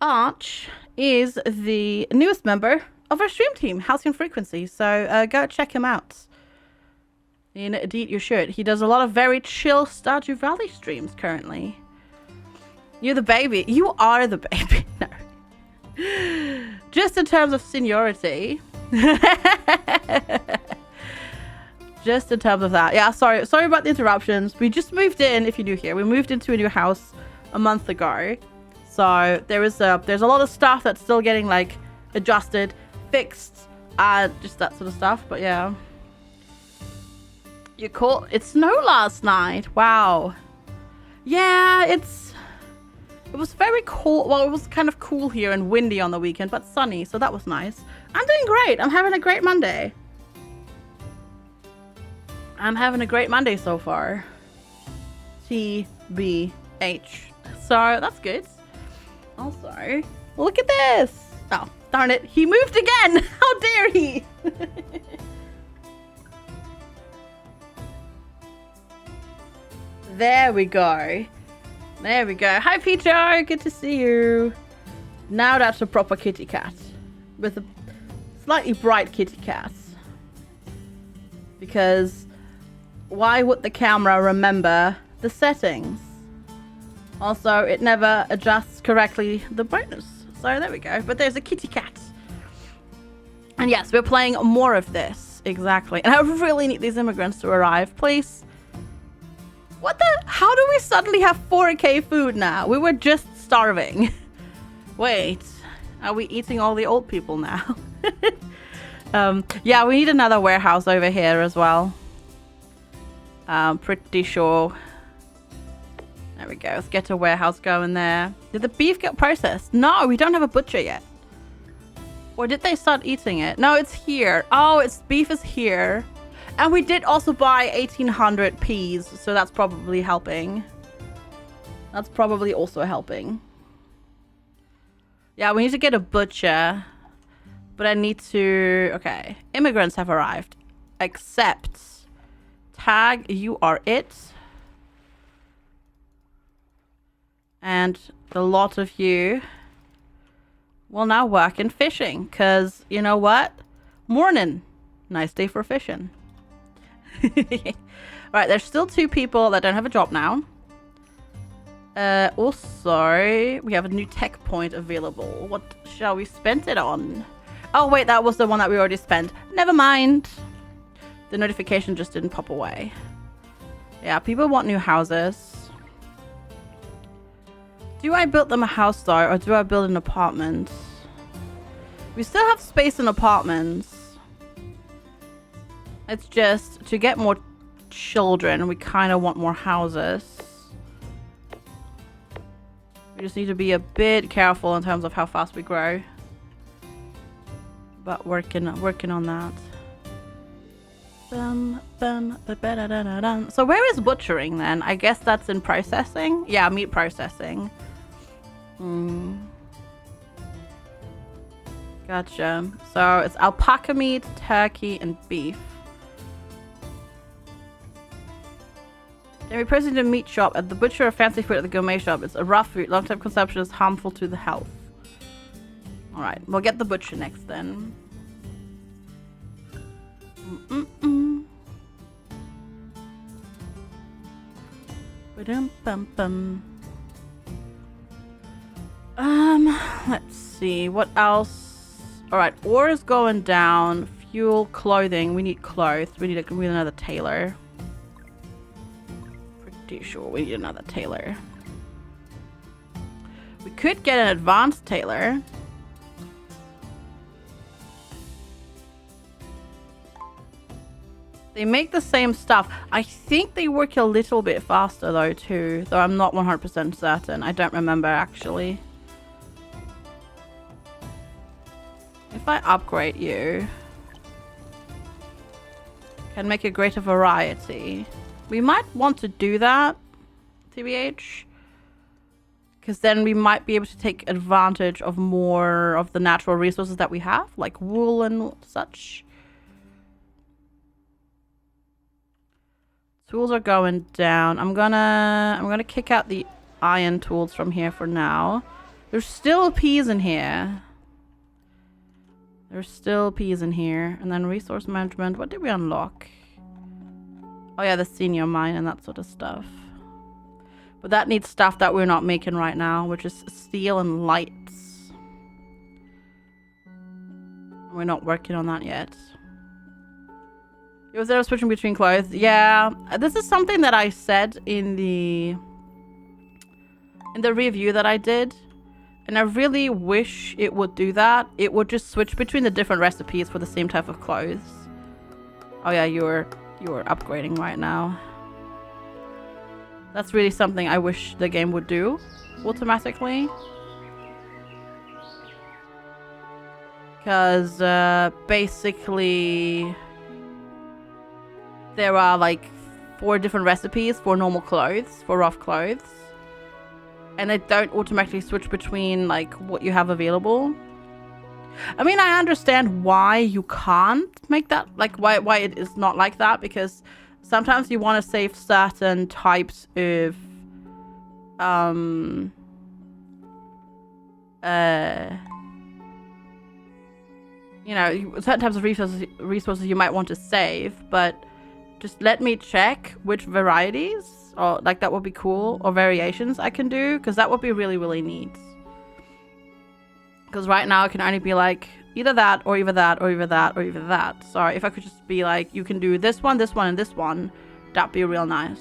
Arch is the newest member of our stream team, Halcyon Frequency. So go check him out. Indeed, you should. He does a lot of very chill Stardew Valley streams currently. You're the baby. You are the baby. No. Just in terms of seniority. Just in terms of that. Yeah, sorry about the interruptions. We just moved in, if you're new here. We moved into a new house a month ago. So there's a lot of stuff that's still getting like adjusted, fixed, just that sort of stuff. But yeah. It snowed last night. Wow. Yeah, it was very cool. Well, it was kind of cool here and windy on the weekend, but sunny, so that was nice. I'm doing great. I'm having a great Monday. I'm having a great Monday so far. TBH. So that's good. Also, look at this. Oh, darn it. He moved again. How dare he? There we go. There we go. Hi, Peter. Good to see you. Now that's a proper kitty cat. With a slightly bright kitty cat. Because why would the camera remember the settings? Also, it never adjusts correctly the brightness. So there we go. But there's a kitty cat. And yes, we're playing more of this. Exactly. And I really need these immigrants to arrive, please. What the? How do we suddenly have 4K food now? We were just starving. Wait. Are we eating all the old people now? Yeah, we need another warehouse over here as well. Pretty sure. There we go. Let's get a warehouse going there. Did the beef get processed? No, we don't have a butcher yet. Or did they start eating it? No, it's here. Oh, beef is here. And we did also buy 1,800 peas, so that's probably helping. That's probably also helping. Yeah, we need to get a butcher. But I need to... Okay. Immigrants have arrived. Except... Tag, you are it. And the lot of you will now work in fishing. Because, you know what? Morning. Nice day for fishing. Right, there's still 2 people that don't have a job now. Also, we have a new tech point available. What shall we spend it on? Oh, wait, that was the one that we already spent. Never mind. The notification just didn't pop away. Yeah, people want new houses. Do I build them a house though, or do I build an apartment? We still have space in apartments. It's just to get more children, we kind of want more houses. We just need to be a bit careful in terms of how fast we grow. But working on that. So where is butchering then? I guess that's in processing. Yeah, meat processing. Gotcha. So it's alpaca meat, turkey, and beef. Can be processed in a meat shop at the butcher or fancy food at the gourmet shop. It's a rough food. Long-term consumption is harmful to the health. Alright, we'll get the butcher next then. Let's see. What else? Alright, ore is going down. Fuel, clothing. We need clothes. We need another tailor. Pretty sure we need another tailor. We could get an advanced tailor. They make the same stuff. I think they work a little bit faster though too. Though I'm not 100% certain. I don't remember actually. If I upgrade you, can make a greater variety. We might want to do that, TBH. Because then we might be able to take advantage of more of the natural resources that we have, like wool and such. Tools are going down. I'm gonna kick out the iron tools from here for now. There's still peas in here. There's still peas in here. And then resource management. What did we unlock? Oh yeah, the senior mine and that sort of stuff. But that needs stuff that we're not making right now, which is steel and lights. We're not working on that yet. Was there a switching between clothes? Yeah, this is something that I said in the review that I did, and I really wish it would do that. It would just switch between the different recipes for the same type of clothes. Oh yeah, you're upgrading right now. That's really something I wish the game would do automatically. Because basically there are like 4 different recipes for normal clothes, for rough clothes. And they don't automatically switch between like what you have available. I mean, I understand why you can't make that, like why it is not like that, because sometimes you want to save certain types of you know, certain types of resources you might want to save, but just let me check which varieties, or like that would be cool, or variations I can do, because that would be really, really neat. Because right now it can only be like either that, or either that, or either that, or either that. So if I could just be like, you can do this one, and this one, that'd be real nice.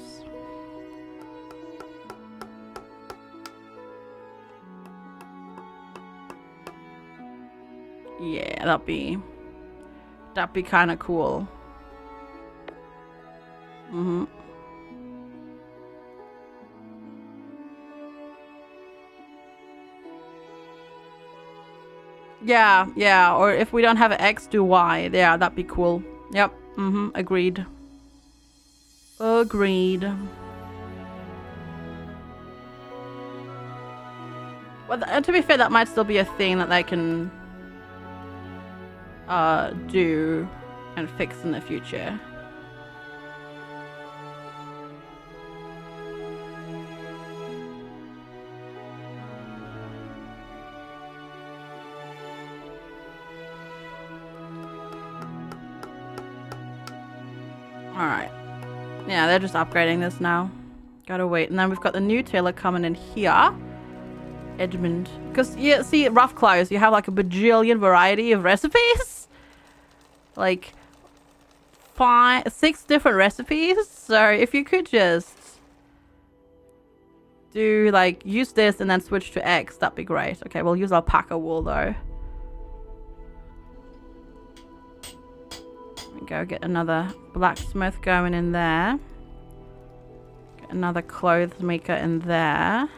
Yeah, that'd be kind of cool. Yeah, or if we don't have an X, do Y. Yeah, that'd be cool. Yep, agreed. Agreed. Well, to be fair, that might still be a thing that they can do and fix in the future. Alright. Yeah, they're just upgrading this now. Gotta wait. And then we've got the new tailor coming in here. Edmund. Because, yeah, see, rough clothes, you have like a bajillion variety of recipes. Like 6 different recipes. So if you could just do like use this and then switch to X, that'd be great. Okay, we'll use alpaca wool though. There we go, get another blacksmith going in there. Get another clothes maker in there.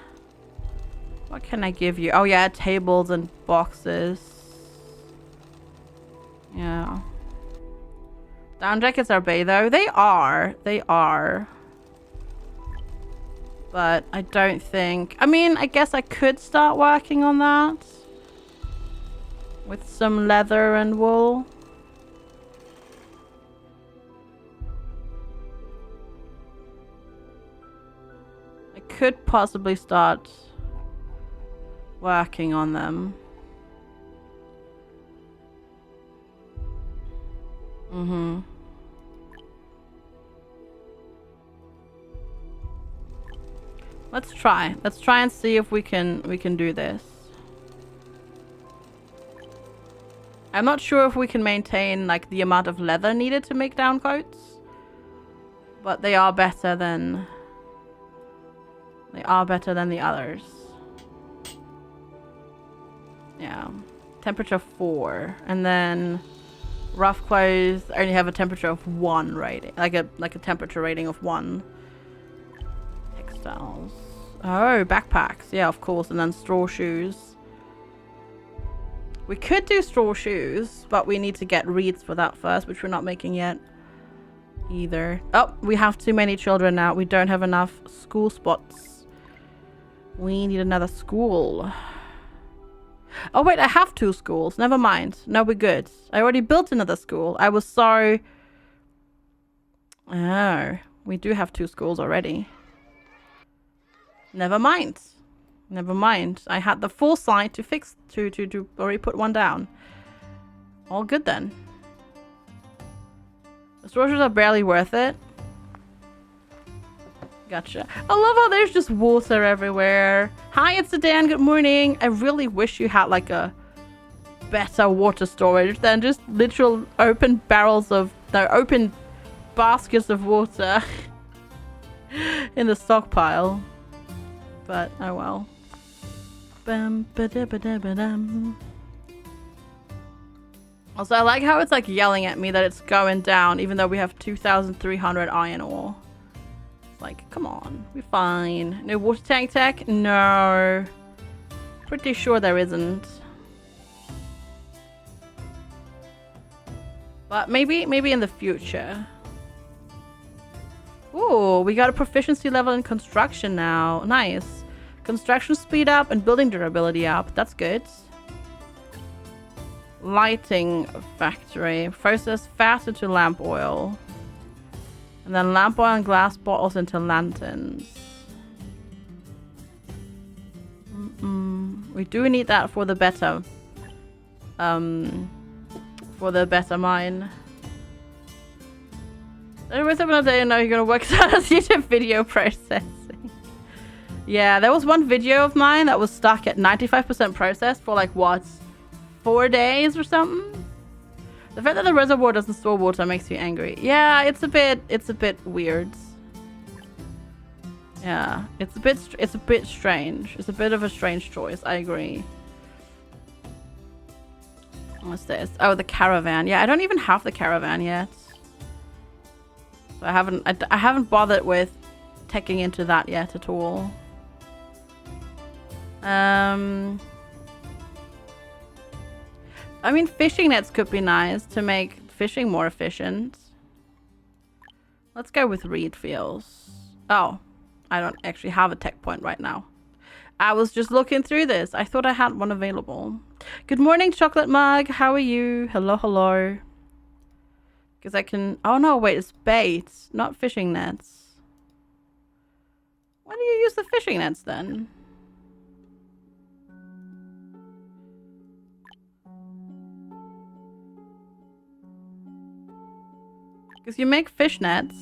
What can I give you? Oh yeah, tables and boxes. Yeah. Down jackets are bay though. They are. They are. But I don't think... I mean, I guess I could start working on that. With some leather and wool. I could possibly start working on them. Mm-hmm. Let's try. Let's try and see if we can do this. I'm not sure if we can maintain like the amount of leather needed to make down coats, but they are better than the others. Yeah. Temperature 4, and then rough clothes only have a temperature of 1 rating, like a temperature rating of 1. Textiles. Oh, backpacks. Yeah, of course. And then straw shoes. We could do straw shoes, but we need to get reeds for that first, which we're not making yet either. Oh, we have too many children now. We don't have enough school spots. We need another school. Oh, wait, I have 2 schools. Never mind. No, we're good. I already built another school. I was sorry. Oh, we do have 2 schools already. Never mind. Never mind. I had the foresight to fix to already put 1 down. All good then. The storage are barely worth it. Gotcha. I love how there's just water everywhere. Hi, it's Dan. Good morning. I really wish you had like a better water storage than just literal open open baskets of water in the stockpile. But oh well. Also, I like how it's like yelling at me that it's going down even though we have 2,300 iron ore. It's like, come on, we're fine. No water tank tech? No. Pretty sure there isn't. But maybe in the future. Ooh, we got a proficiency level in construction now. Nice. Construction speed up and building durability up. That's good. Lighting factory. Process fat into lamp oil. And then lamp oil and glass bottles into lanterns. We do need that for the better. For the better mine. Every time I know you're gonna work as YouTube video processing. Yeah, there was one video of mine that was stuck at 95% processed for like what, 4 days or something. The fact that the reservoir doesn't store water makes me angry. Yeah, it's a bit weird. Yeah, it's a bit strange. It's a bit of a strange choice. I agree. What's this? Oh, the caravan. Yeah, I don't even have the caravan yet. So I haven't bothered with teching into that yet at all. I mean, fishing nets could be nice to make fishing more efficient. Let's go with reed fields. Oh, I don't actually have a tech point right now. I was just looking through this. I thought I had one available. Good morning, chocolate mug. How are you? Hello, hello. Because I can... Oh, no, wait. It's bait, not fishing nets. Why do you use the fishing nets then? Because you make fish nets.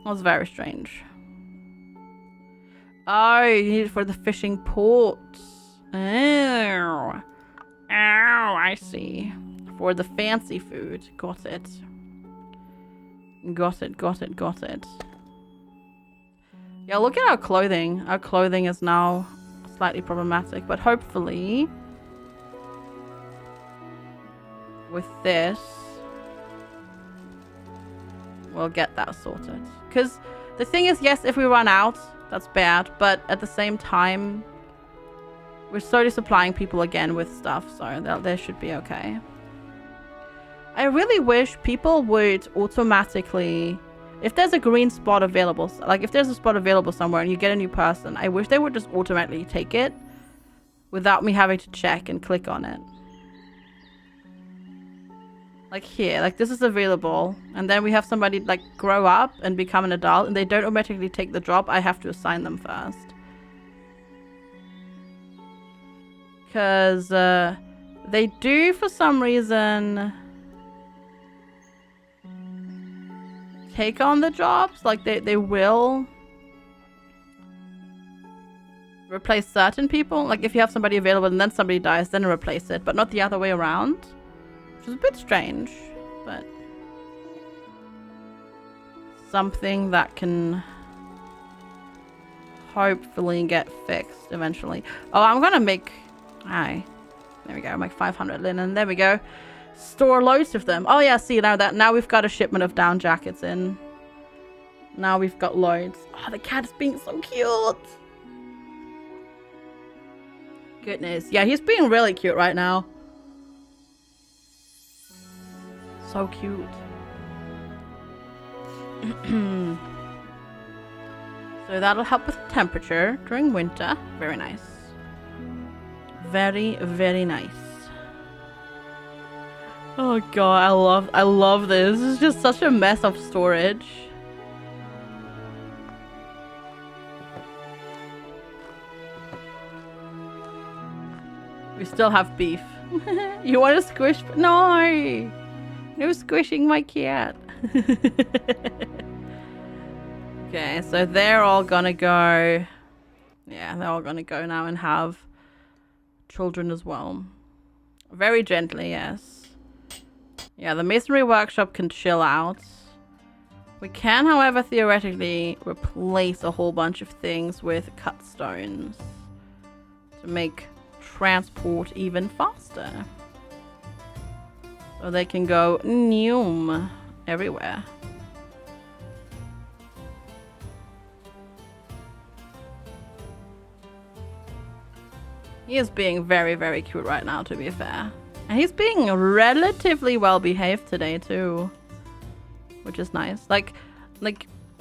That was very strange. Oh, you need it for the fishing ports. Oh. Oh, I see. For the fancy food. Got it. Got it. Yeah, look at our clothing. Our clothing is now slightly problematic, but hopefully with this we'll get that sorted. Because the thing is, yes, if we run out, that's bad, but at the same time we're slowly supplying people again with stuff, so they should be okay. I really wish people would automatically, if there's a green spot available, like if there's a spot available somewhere and you get a new person, I wish they would just automatically take it without me having to check and click on it. Like here, like this is available, and then we have somebody like grow up and become an adult and they don't automatically take the job. I have to assign them first. Because they do, for some reason, take on the jobs. Like they will replace certain people. Like if you have somebody available and then somebody dies, then replace it, but not the other way around. Which is a bit strange, but something that can hopefully get fixed eventually. Oh, I'm gonna make... Hi. There we go. Make 500 linen. There we go. Store loads of them. Oh yeah, see now we've got a shipment of down jackets in. Now we've got loads. Oh, the cat's being so cute. Goodness. Yeah, he's being really cute right now. So cute. So that'll help with temperature during winter. Very nice. Very, very nice. Oh god, I love this. This is just such a mess of storage. We still have beef. You want to squish? No! No squishing my cat. Okay, so they're all gonna go. Yeah, they're all gonna go now and have children as well. Very gently, yes. Yeah, the masonry workshop can chill out. We can, however, theoretically replace a whole bunch of things with cut stones to make transport even faster. So they can go noom everywhere. He is being very, very cute right now, to be fair. And he's being relatively well behaved today too. Which is nice. Like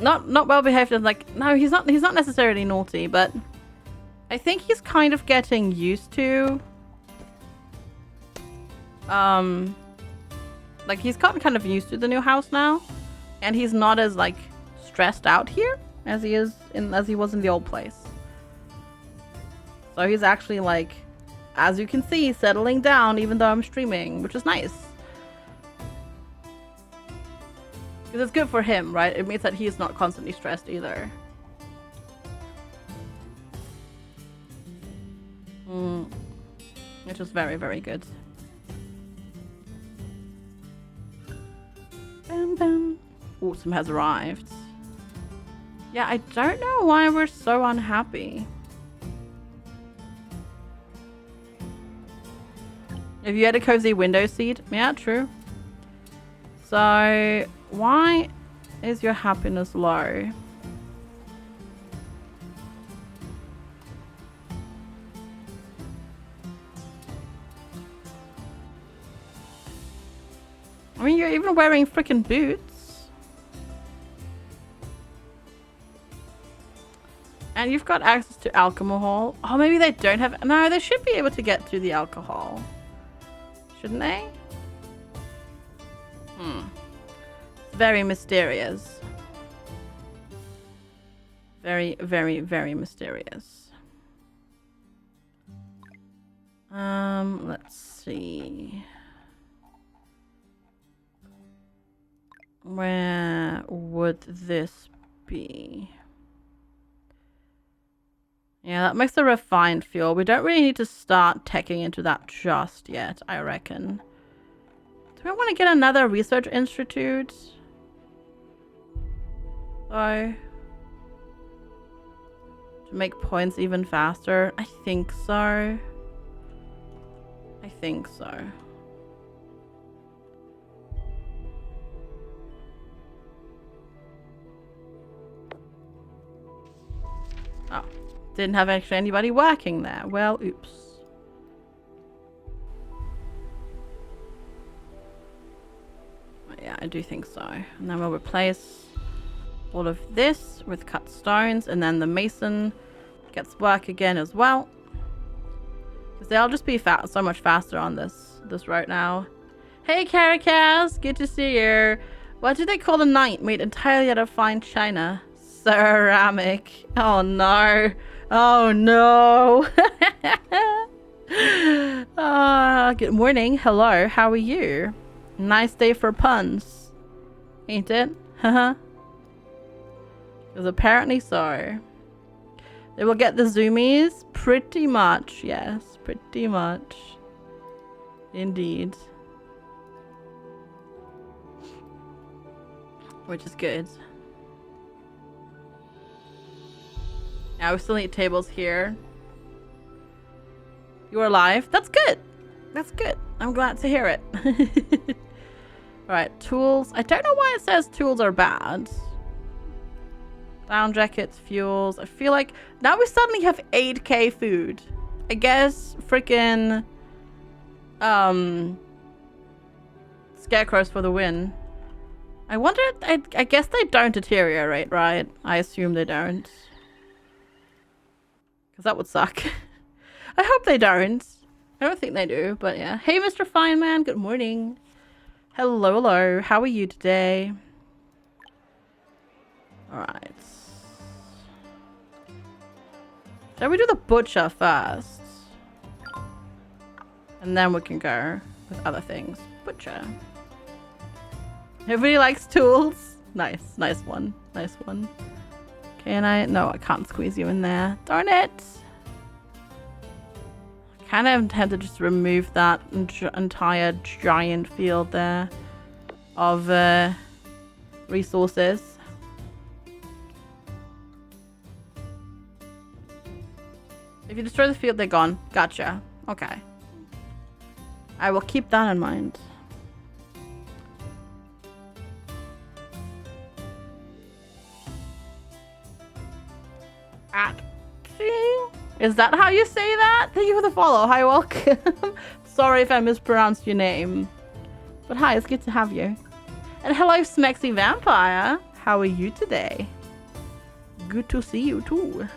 not well behaved as like, no, he's not necessarily naughty, but I think he's kind of getting used to like he's gotten kind of used to the new house now, and he's not as like stressed out here as he was in the old place. So he's actually like, as you can see, settling down even though I'm streaming, which is nice. Because it's good for him, right? It means that he's not constantly stressed either. Which is very, very good. Bam, bam. Autumn has arrived. Yeah, I don't know why we're so unhappy. If you had a cozy window seat, yeah, true. So, why is your happiness low? I mean, you're even wearing freaking boots. And you've got access to alcohol. Oh, maybe they don't have... No, they should be able to get to the alcohol. Shouldn't they? Very mysterious. Very, very, very mysterious. Let's see. Where would this be? Yeah, that makes a refined fuel. We don't really need to start teching into that just yet, I reckon. Do I want to get another research institute? Oh. To make points even faster? I think so. I think so. Oh, didn't have actually anybody working there. Well, oops. Yeah, I do think so. And then we'll replace all of this with cut stones, and then the mason gets work again as well. Because they'll just be so much faster on this route now. Hey, Caracas, good to see you. What do they call the knight made entirely out of fine china? Ceramic. Oh no. Oh no. Good morning. Hello. How are you? Nice day for puns. Ain't it? Haha. Because apparently so. They will get the zoomies? Pretty much. Yes. Pretty much. Indeed. Which is good. Yeah, we still need tables here. You're alive? That's good. That's good. I'm glad to hear it. Alright, tools. I don't know why it says tools are bad. Down jackets, fuels. I feel like now we suddenly have 8k food. I guess freaking scarecrows for the win. I wonder, I guess they don't deteriorate, right? I assume they don't. Because that would suck. I hope they don't. I don't think they do, but yeah. Hey, Mr. Fineman, good morning. Hello, hello. How are you today? Alright. Shall we do the butcher first? And then we can go with other things. Butcher. Everybody likes tools. Nice. Nice one. Nice one. Can I? No, I can't squeeze you in there. Darn it. I kind of intend to just remove that entire giant field there of resources. If you destroy the field, they're gone. Gotcha. Okay. I will keep that in mind. Is that how you say that? Thank you for the follow. Hi, welcome. Sorry if I mispronounced your name. But hi, it's good to have you. And hello, Smexy Vampire. How are you today? Good to see you too.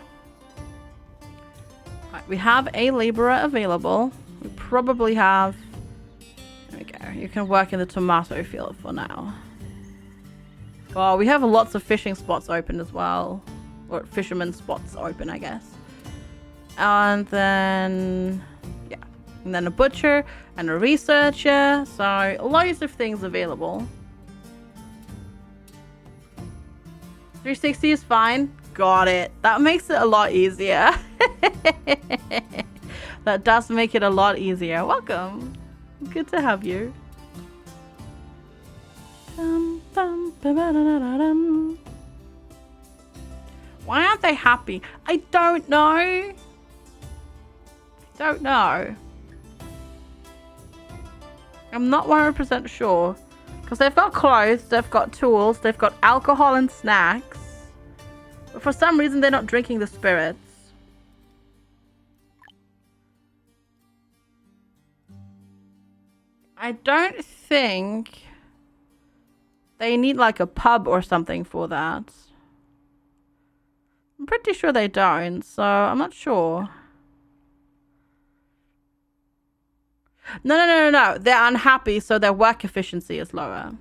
Right, we have a laborer available. We probably have... There we go. You can work in the tomato field for now. Well, we have lots of fishing spots open as well. Or fisherman spots open, I guess. And then... Yeah. And then a butcher and a researcher. So, loads of things available. 360 is fine. Got it. That makes it a lot easier. That does make it a lot easier. Welcome. Good to have you. Why aren't they happy? I don't know. Don't know. I'm not 100% sure. Because they've got clothes, they've got tools, they've got alcohol and snacks. But for some reason, they're not drinking the spirits. I don't think they need like a pub or something for that. I'm pretty sure they don't, so I'm not sure. No. They're unhappy, so their work efficiency is lower.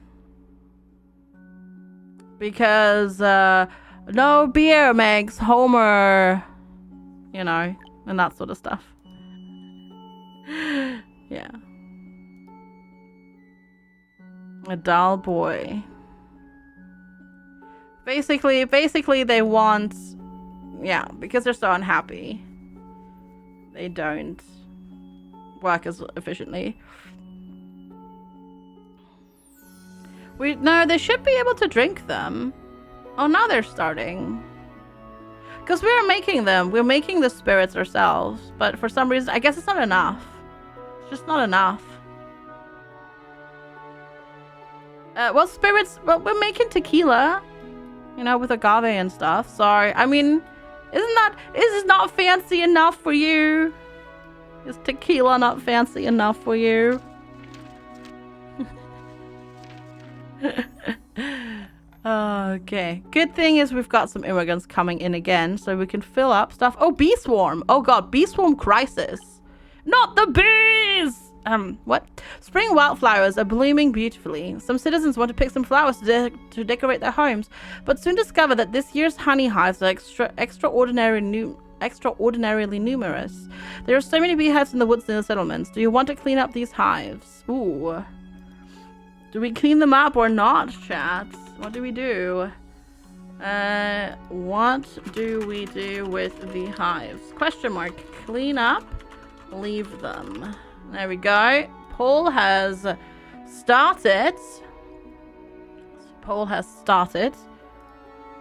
Because, no beer makes Homer, you know, and that sort of stuff. Yeah. A dull boy. Basically they want... Yeah, because they're so unhappy. They don't work as efficiently. No, they should be able to drink them. Oh, now they're starting. Because we are making them. We're making the spirits ourselves. But for some reason, I guess it's not enough. It's just not enough. Well, spirits, well, we're making tequila. You know, with agave and stuff. So, I mean, is this not fancy enough for you? Is tequila not fancy enough for you? Okay. Good thing is we've got some immigrants coming in again, so we can fill up stuff. Oh, bee swarm. Oh god, bee swarm crisis. Not the bees! What? Spring wildflowers are blooming beautifully. Some citizens want to pick some flowers to decorate their homes, but soon discover that this year's honey hives are extraordinarily numerous. There are so many beehives in the woods near the settlements. Do you want to clean up these hives? Ooh. Do we clean them up or not, chat? What do we do? What do we do with the hives? Question mark. Clean up. Leave them. There we go. Poll has started. Poll has started.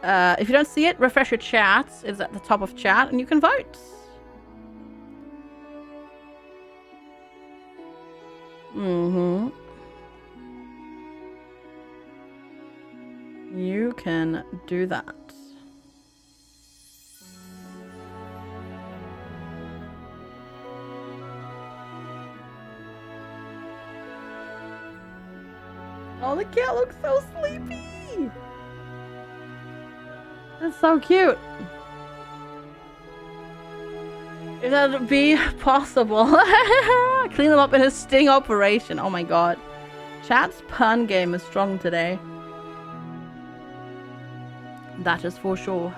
If you don't see it, refresh your chat. It's at the top of chat and you can vote. You can do that. Oh, the cat looks so sleepy. That's so cute. If that would be possible. Clean them up in a sting operation. Oh my god. Chat's pun game is strong today. That is for sure.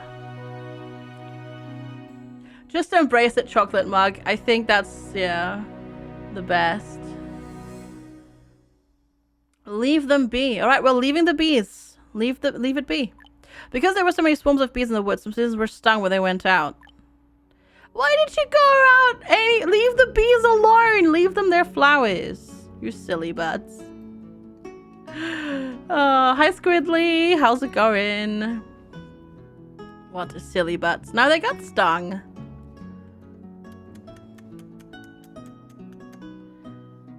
Just embrace it, chocolate mug. I think that's, yeah, the best. Leave them be. Alright, well, leaving the bees. Leave it be. Because there were so many swarms of bees in the woods, some citizens were stung when they went out. Why did you go out? Hey, leave the bees alone. Leave them their flowers. You silly butts. Hi, Squidly. How's it going? What silly butts. Now they got stung.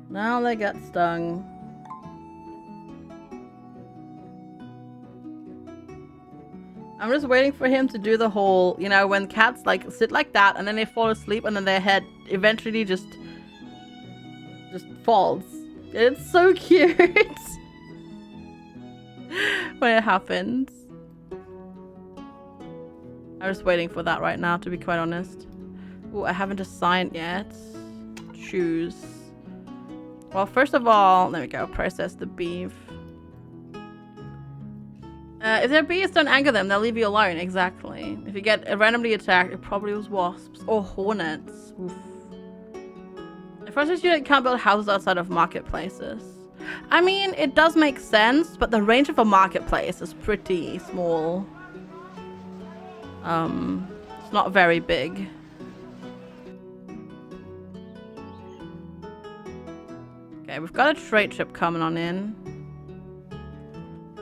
Now they got stung. I'm just waiting for him to do the whole, you know, when cats like sit like that and then they fall asleep and then their head eventually just falls. It's so cute when it happens. I'm just waiting for that right now, to be quite honest. Oh, I haven't assigned yet. Choose. Well, first of all, there we go. Process the beef. If they're bees, don't anger them. They'll leave you alone. Exactly. If you get randomly attacked, it probably was wasps or hornets. Oof. The first unit can't build houses outside of marketplaces. I mean, it does make sense, but the range of a marketplace is pretty small. It's not very big. Okay, we've got a trade ship coming on in.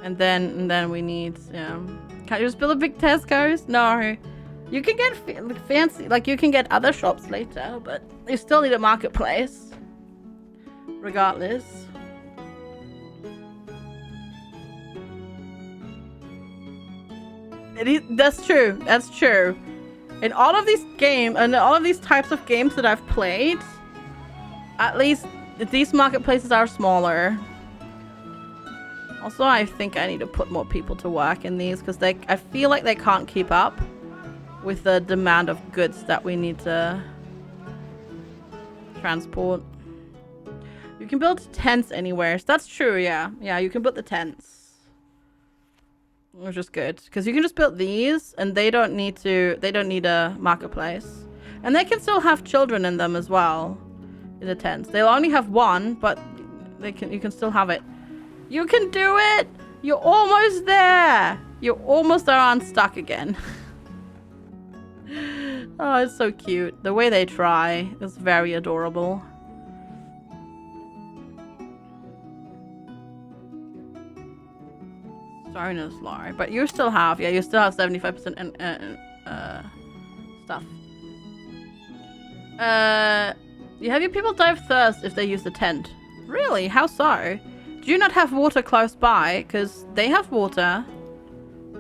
And then we need, can't you just build a big Tesco's? No. You can get fancy, like you can get other shops later, but you still need a marketplace. Regardless. That's true. That's true. In all of these games, and all of these types of games that I've played, at least these marketplaces are smaller. Also, I think I need to put more people to work in these because I feel like they can't keep up with the demand of goods that we need to transport. You can build tents anywhere. So that's true, yeah. Yeah, you can build the tents. Which is good because you can just build these and they don't need a marketplace. And they can still have children in them as well in the tents. They'll only have one, but you can still have it. You can do it! You're almost there! You almost are unstuck again. Oh, it's so cute. The way they try is very adorable. Stone is low, but you still have 75% stuff. You have your people die of thirst if they use the tent. Really? How so? Do you not have water close by? Because they have water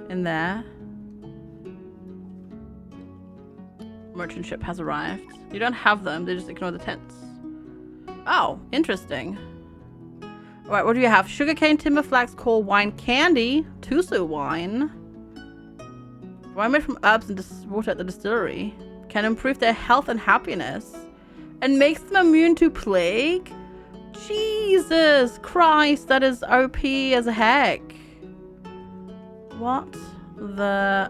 in there. Merchant ship has arrived. You don't have them, they just ignore the tents. Oh, interesting. Alright, what do you have? Sugarcane, timber, flax, coal, wine, candy, Tusu wine. Wine made from herbs and water at the distillery. Can improve their health and happiness. And makes them immune to plague? Jesus Christ, that is OP as heck. What the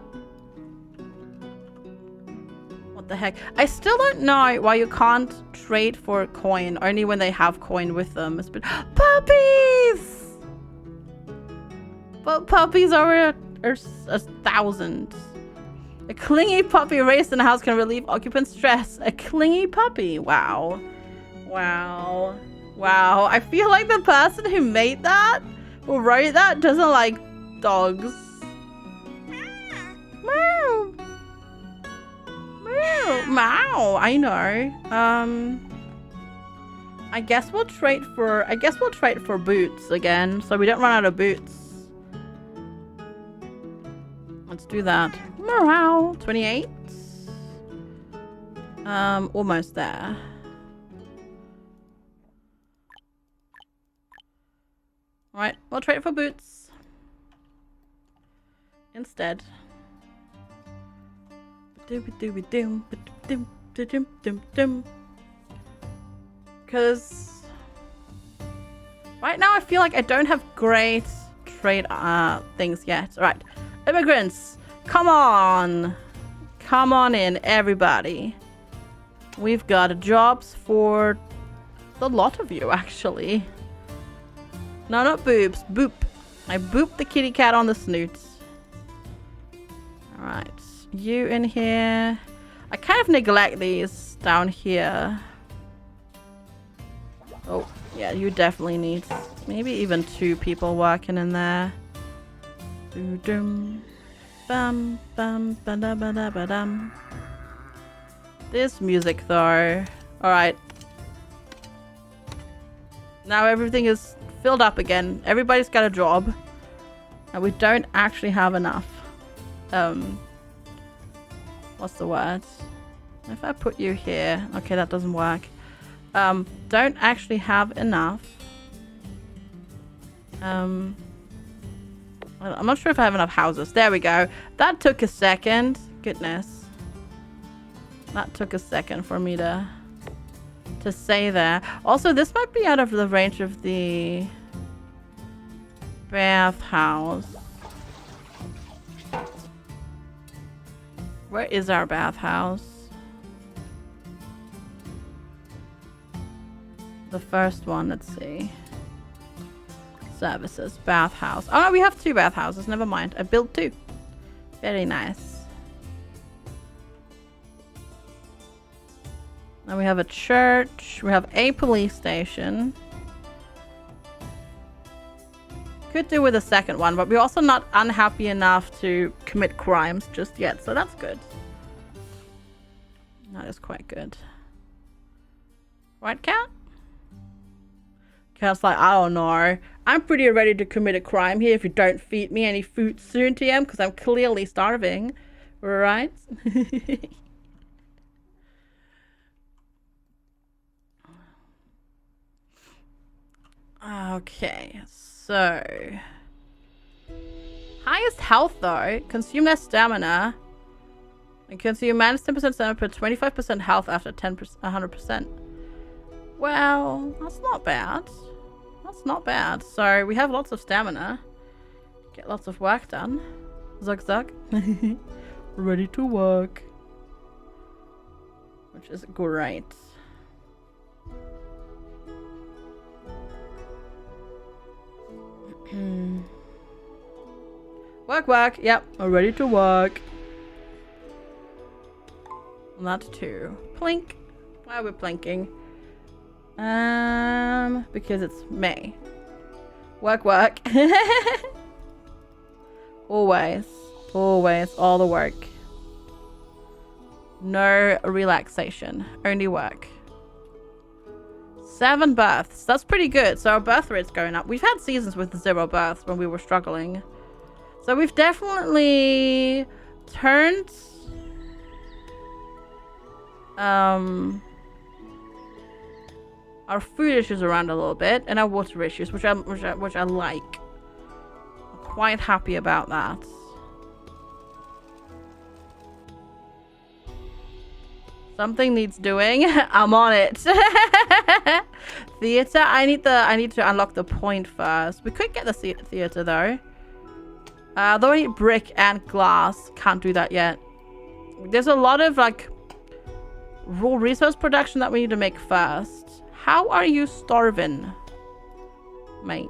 heck? I still don't know why you can't trade for coin, only when they have coin with them. It's been puppies! But puppies are 1,000. A clingy puppy raised in a house can relieve occupant stress. A clingy puppy. Wow. Wow. Wow. I feel like the person who made that or wrote that doesn't like dogs. Meow. Meow. Meow. I know. I guess we'll trade for boots again, so we don't run out of boots. Let's do that. Morale. 28. Almost there. Right, we'll trade for boots instead. Because right now I feel like I don't have great trade things yet. Alright, immigrants, come on. Come on in, everybody. We've got jobs for a lot of you, actually. No, not boobs. Boop. I booped the kitty cat on the snoot. Alright. You in here. I kind of neglect these down here. Oh, yeah, you definitely need maybe even 2 people working in there. Doo-dum. Bum, bum, ba-da-ba-da-ba-dum. This music, though. Alright. Now everything is filled up again. Everybody's got a job. And we don't actually have enough. What's the word? If I put you here. Okay, that doesn't work. Don't actually have enough. I'm not sure if I have enough houses. There we go. That took a second. Goodness. That took a second for me to say there. Also, this might be out of the range of the bathhouse. Where is our bathhouse? The first one, let's see. Services, bathhouse. Oh no, we have 2 bathhouses. Never mind. I built 2. Very nice. Now we have a church. We have a police station. Could do with a second one, but we're also not unhappy enough to commit crimes just yet, so that's good. That is quite good. Right, Cat? Cat's like, I don't know. I'm pretty ready to commit a crime here if you don't feed me any food soon, TM, because I'm clearly starving. Right? Okay, so highest health though, consume less stamina and consume minus 10% stamina per 25% health after 100%. Well, that's not bad. That's not bad. So we have lots of stamina. Get lots of work done. Zug zug. Ready to work. Which is great. Work, work. Yep, I'm ready to work. That too. Plink. Why are we plinking? Because it's May. Work, work. Always. Always. All the work. No relaxation. Only work. 7 births. That's pretty good. So our birth rate's going up. We've had seasons with 0 births when we were struggling. So we've definitely turned our food issues around a little bit, and our water issues, which I like. I'm quite happy about that. Something needs doing. I'm on it. Theater. I need to unlock the point first. We could get the theater though. Though I need brick and glass. Can't do that yet. There's a lot of like raw resource production that we need to make first. How are you starving, mate?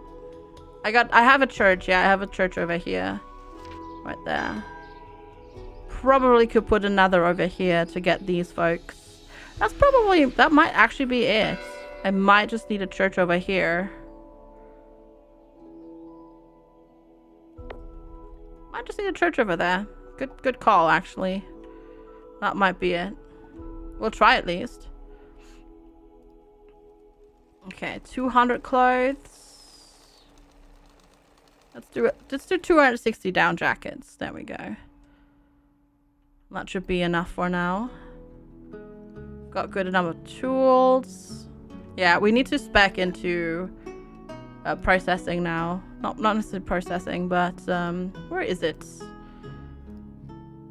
I have a church. Yeah, I have a church over here, right there. Probably could put another over here to get these folks. That might actually be it. I might just need a church over here. Might just need a church over there. Good call, actually. That might be it. We'll try at least. Okay, 200 clothes. Let's do it. Let's do 260 down jackets. There we go. That should be enough for now. Got good number of tools. Yeah, we need to spec into processing now. Not necessarily processing, but where is it?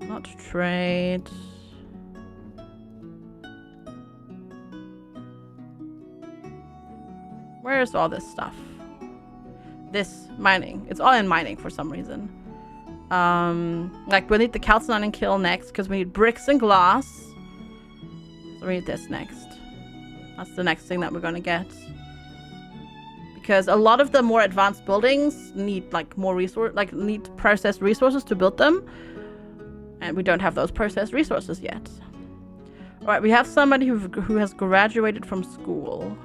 Not trade. Where's all this stuff? This mining. It's all in mining for some reason. Like we need the calcining kiln next because we need bricks and glass. So we need this next. That's the next thing that we're gonna get. Because a lot of the more advanced buildings need like more need processed resources to build them. And we don't have those processed resources yet. Alright, we have somebody who has graduated from school.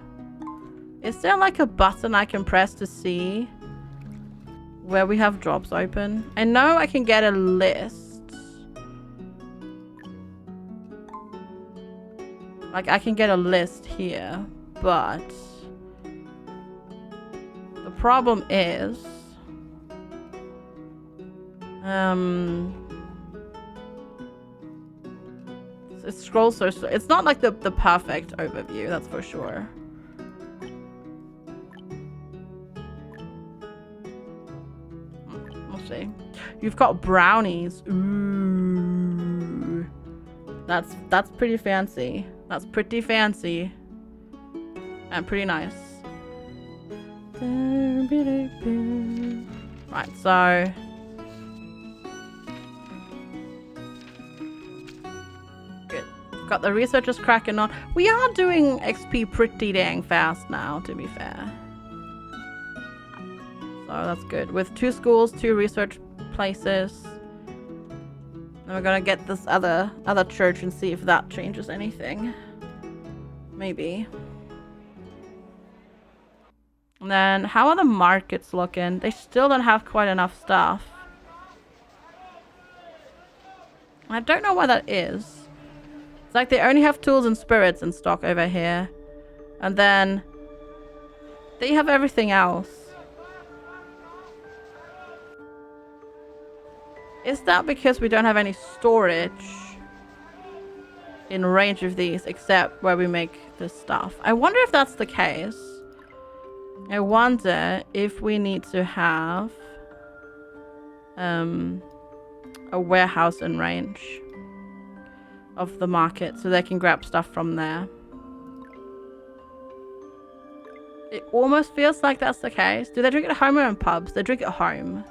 Is there like a button I can press to see where we have jobs open? I know I can get a list. Like I can get a list here, but the problem is it scrolls so slow. It's not like the perfect overview, that's for sure. You've got brownies. Ooh. That's pretty fancy. That's pretty fancy. And pretty nice. Right, so good. Got the researchers cracking on. We are doing XP pretty dang fast now, to be fair. So that's good. With 2 schools, 2 research places. And we're gonna get this other church and see if that changes anything. Maybe. And then how are the markets looking? They still don't have quite enough stuff. I don't know why that is. It's like they only have tools and spirits in stock over here. And then they have everything else. Is that because we don't have any storage in range of these except where we make this stuff? I wonder if that's the case. I wonder if we need to have a warehouse in range of the market so they can grab stuff from there. It almost feels like that's the case. Do they drink at home or in pubs? They drink at home.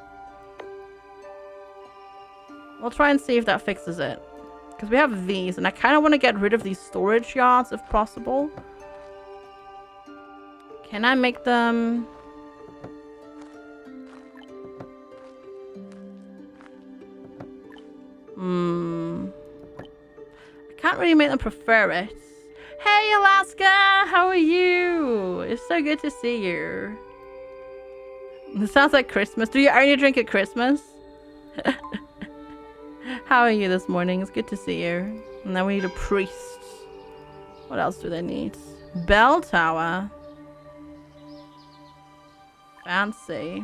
We'll try and see if that fixes it. Because we have these, and I kind of want to get rid of these storage yards if possible. Can I make them... I can't really make them prefer it. Hey, Alaska! How are you? It's so good to see you. This sounds like Christmas. Do you only drink at Christmas? How are you this morning? It's good to see you. And then we need a priest. What else do they need? Bell tower. Fancy.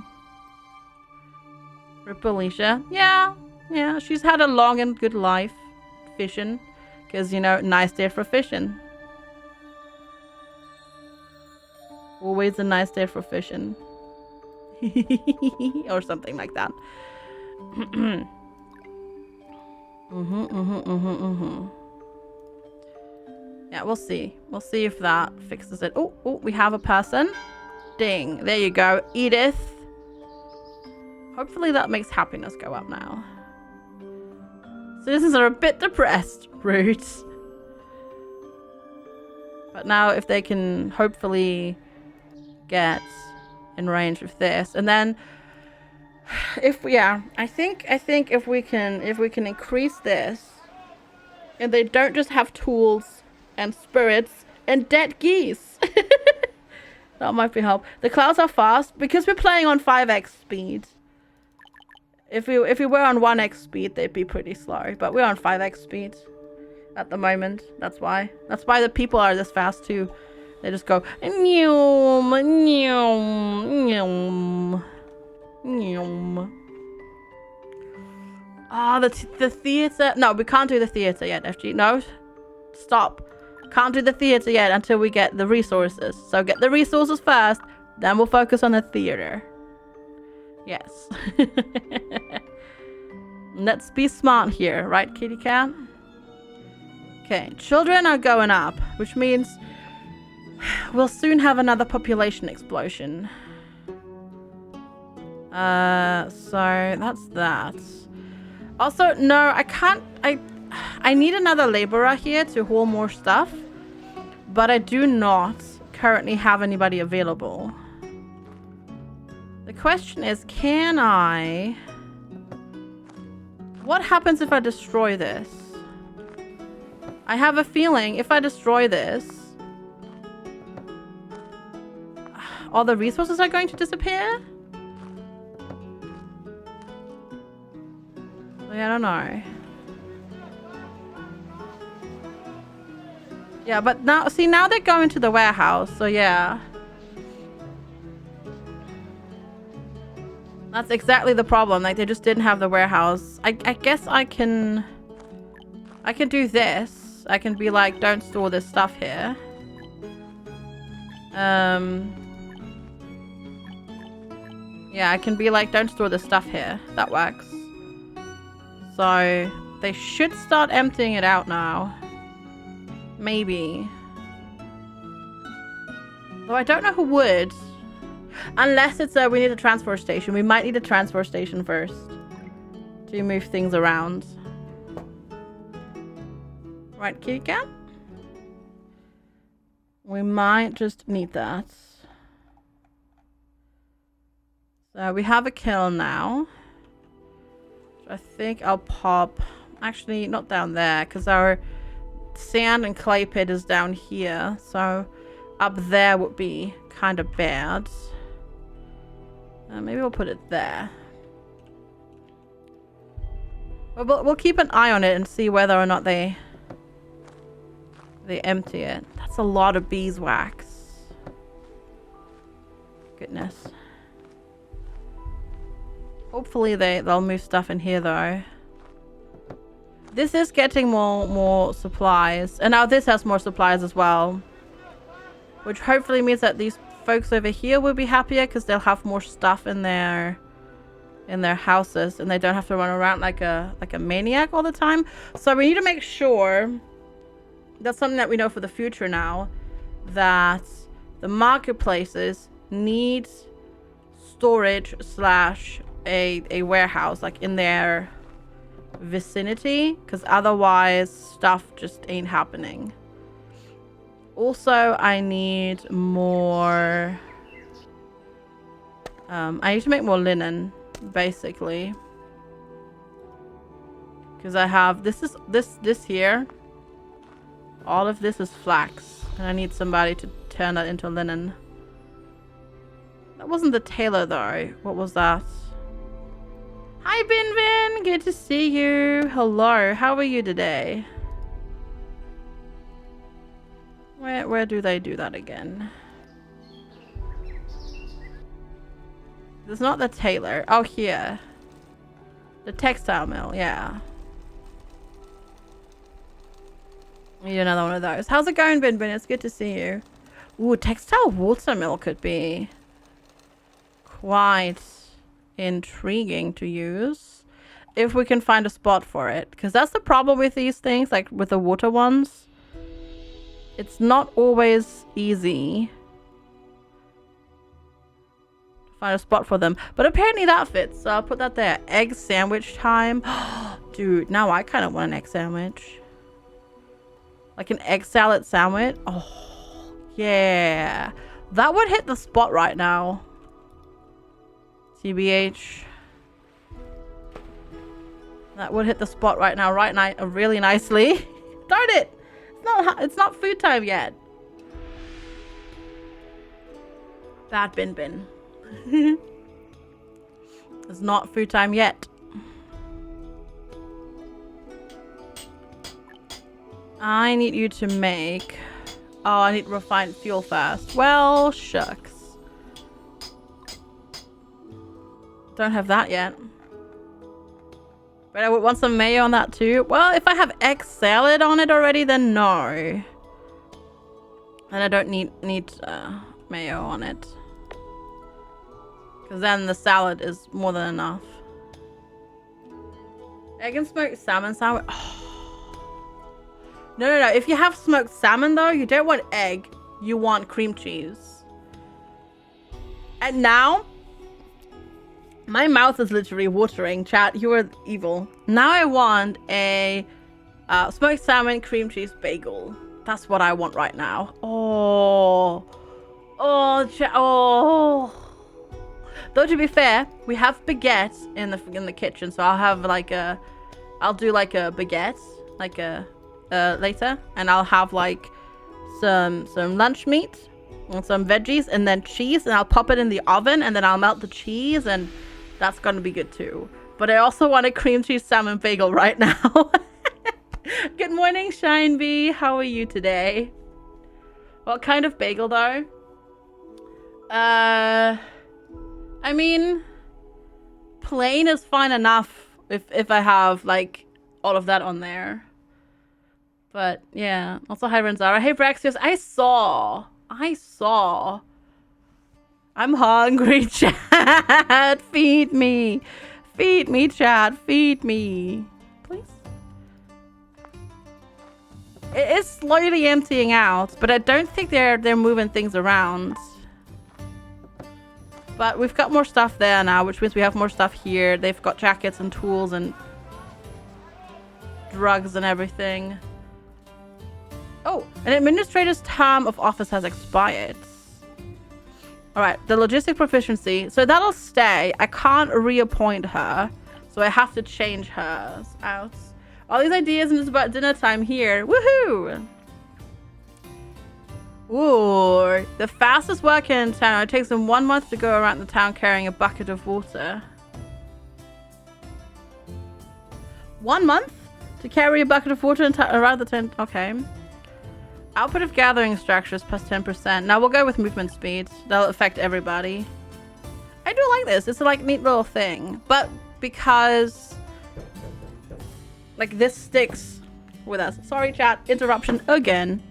Rip Alicia. Yeah. Yeah. She's had a long and good life. Fishing. Because, you know, nice day for fishing. Always a nice day for fishing. Or something like that. Yeah, we'll see. We'll see if that fixes it. Oh, we have a person. Ding. There you go. Edith. Hopefully that makes happiness go up now. Citizens are a bit depressed. Rude. But now if they can hopefully get in range with this. And then I think if we can increase this and they don't just have tools and spirits and dead geese. That might be help. The clouds are fast because we're playing on 5x speed. If we were on 1x speed, they'd be pretty slow, but we're on 5x speed at the moment. That's why the people are this fast too. They just go nyum, nyum, nyum, nyum. Ah, the theater. No, we can't do the theater yet, FG. No, stop. Can't do the theater yet until we get the resources. So get the resources first, then we'll focus on the theater. Yes. Let's be smart here, right, kitty cat? Okay, children are going up, which means we'll soon have another population explosion. So that's that. Also, no, I can't. I need another laborer here to haul more stuff, but I do not currently have anybody available. The question is, can I... What happens if I destroy this? I have a feeling if I destroy this, all the resources are going to disappear? I don't know. Yeah, but now, see, now they're going to the warehouse, so yeah. That's exactly the problem. Like, they just didn't have the warehouse. I guess I can do this. I can be like, don't store this stuff here. Yeah, I can be like, don't store this stuff here. That works. So, they should start emptying it out now. Maybe. Though I don't know who would. Unless it's we need a transfer station. We might need a transfer station first. To move things around. Right, kitty cat? We might just need that. So we have a kiln now. I think I'll pop... Actually, not down there. Because our sand and clay pit is down here. So up there would be kind of bad. Maybe we'll put it there. We'll keep an eye on it and see whether or not they empty it. That's a lot of beeswax. Goodness. Hopefully they'll move stuff in here though. This is getting more supplies. And now this has more supplies as well. Which hopefully means that these folks over here will be happier because they'll have more stuff in their houses and they don't have to run around like a maniac all the time. So we need to make sure, that's something that we know for the future now, that the marketplaces need storage / a warehouse like in their vicinity, because otherwise stuff just ain't happening. Also, I need more... I need to make more linen, basically. Because I have... This here. All of this is flax. And I need somebody to turn that into linen. That wasn't the tailor, though. What was that? Hi, Binvin! Good to see you. Hello. How are you today? Where do they do that again? It's not the tailor. Oh, here. The textile mill, yeah. Need another one of those. How's it going, Bin Bin? It's good to see you. Ooh, textile water mill could be quite intriguing to use if we can find a spot for it, because that's the problem with these things, like with the water ones. It's not always easy to find a spot for them, but apparently that fits, so I'll put that there. Egg sandwich time. Dude, now I kind of want an egg sandwich, like an egg salad sandwich. Oh yeah, that would hit the spot right now. TBH. That would hit the spot right now, really nicely. Darn it! It's not food time yet. Bad Bin Bin. It's not food time yet. I need you to make... Oh, I need refined fuel first. Well, shucks. Don't have that yet. But I would want some mayo on that too. Well, if I have egg salad on it already, then no. And I don't need mayo on it. Because then the salad is more than enough. Egg and smoked salmon sandwich. Oh. No. If you have smoked salmon though, you don't want egg. You want cream cheese. And now... my mouth is literally watering. Chat, you are evil. Now I want a smoked salmon cream cheese bagel. That's what I want right now. Oh. Though to be fair, we have baguette in the kitchen, so I'll do like a baguette, like later, and I'll have like some lunch meat and some veggies and then cheese, and I'll pop it in the oven, and then I'll melt the cheese, and that's gonna be good too. But I also want a cream cheese salmon bagel right now. Good morning, Shine Bee. How are you today? What kind of bagel though? I mean, plain is fine enough if I have like all of that on there. But yeah. Also, hi Renzara. Hey Braxios. I saw. I'm hungry, chat. Feed me. Feed me, chat. Feed me. Please. It is slowly emptying out, but I don't think they're moving things around. But we've got more stuff there now, which means we have more stuff here. They've got jackets and tools and drugs and everything. Oh, an administrator's term of office has expired. Alright, the logistic proficiency. So that'll stay. I can't reappoint her. So I have to change hers out. All these ideas and it's about dinner time here. Woohoo! Ooh, the fastest worker in town. It takes him 1 month to go around the town carrying a bucket of water. 1 month to carry a bucket of water around the tent. Okay. Output of gathering structures plus 10%. Now we'll go with movement speed. That'll affect everybody. I do like this. It's a like neat little thing. But because like this sticks with us. Sorry chat, interruption again.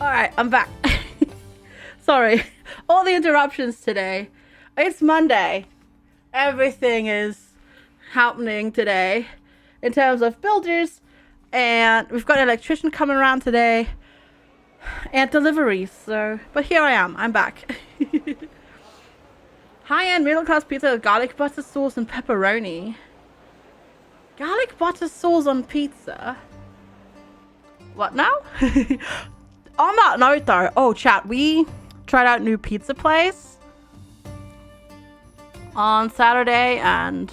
Alright, I'm back. Sorry. All the interruptions today. It's Monday. Everything is happening today. in terms of builders. And we've got an electrician coming around today. And deliveries. So, but here I am. I'm back. High-end middle-class pizza with garlic butter sauce and pepperoni. Garlic butter sauce on pizza? What now? On that note though, oh chat, we tried out a new pizza place on Saturday and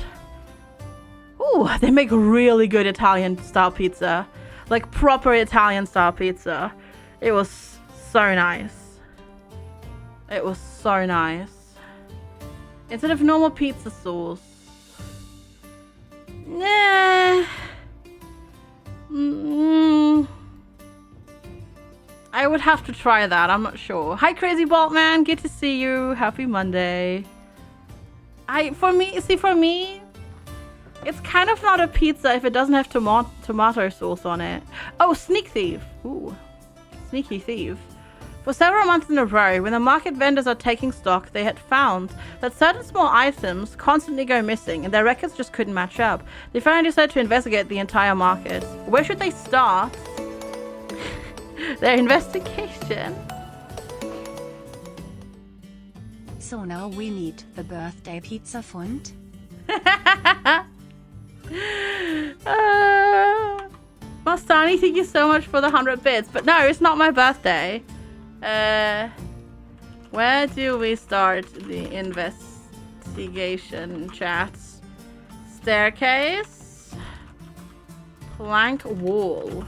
ooh, they make really good Italian style pizza. Like proper Italian style pizza. It was so nice. It was so nice. Instead of normal pizza sauce. Nah. I would have to try that. I'm not sure. Hi, Crazy Bolt Man. Good to see you. Happy Monday. For me, it's kind of not a pizza if it doesn't have tomato sauce on it. Oh, Sneak Thief. Ooh, sneaky thief. For several months in a row, when the market vendors are taking stock, they had found that certain small items constantly go missing and their records just couldn't match up. They finally decided to investigate the entire market. Where should they start their investigation? So now we need the birthday pizza fund. Mastani, thank you so much for the 100 bits. But no, it's not my birthday. Where do we start the investigation, chat? Staircase. Plank wall.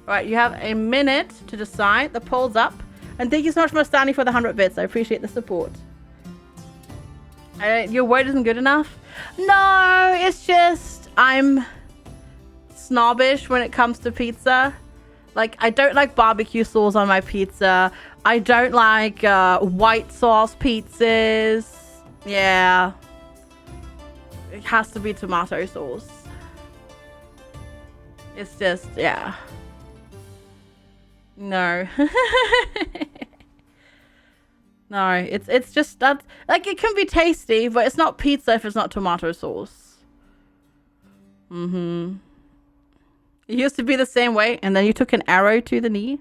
Alright, you have a minute to decide. The poll's up. And thank you so much, Mastani, for the 100 bits. I appreciate the support. Your word isn't good enough? No, it's just I'm snobbish when it comes to pizza. Like, I don't like barbecue sauce on my pizza. I don't like white sauce pizzas. Yeah. It has to be tomato sauce. It's just, yeah. No. No, it's just that, like, it can be tasty, but it's not pizza if it's not tomato sauce. It used to be the same way, and then you took an arrow to the knee.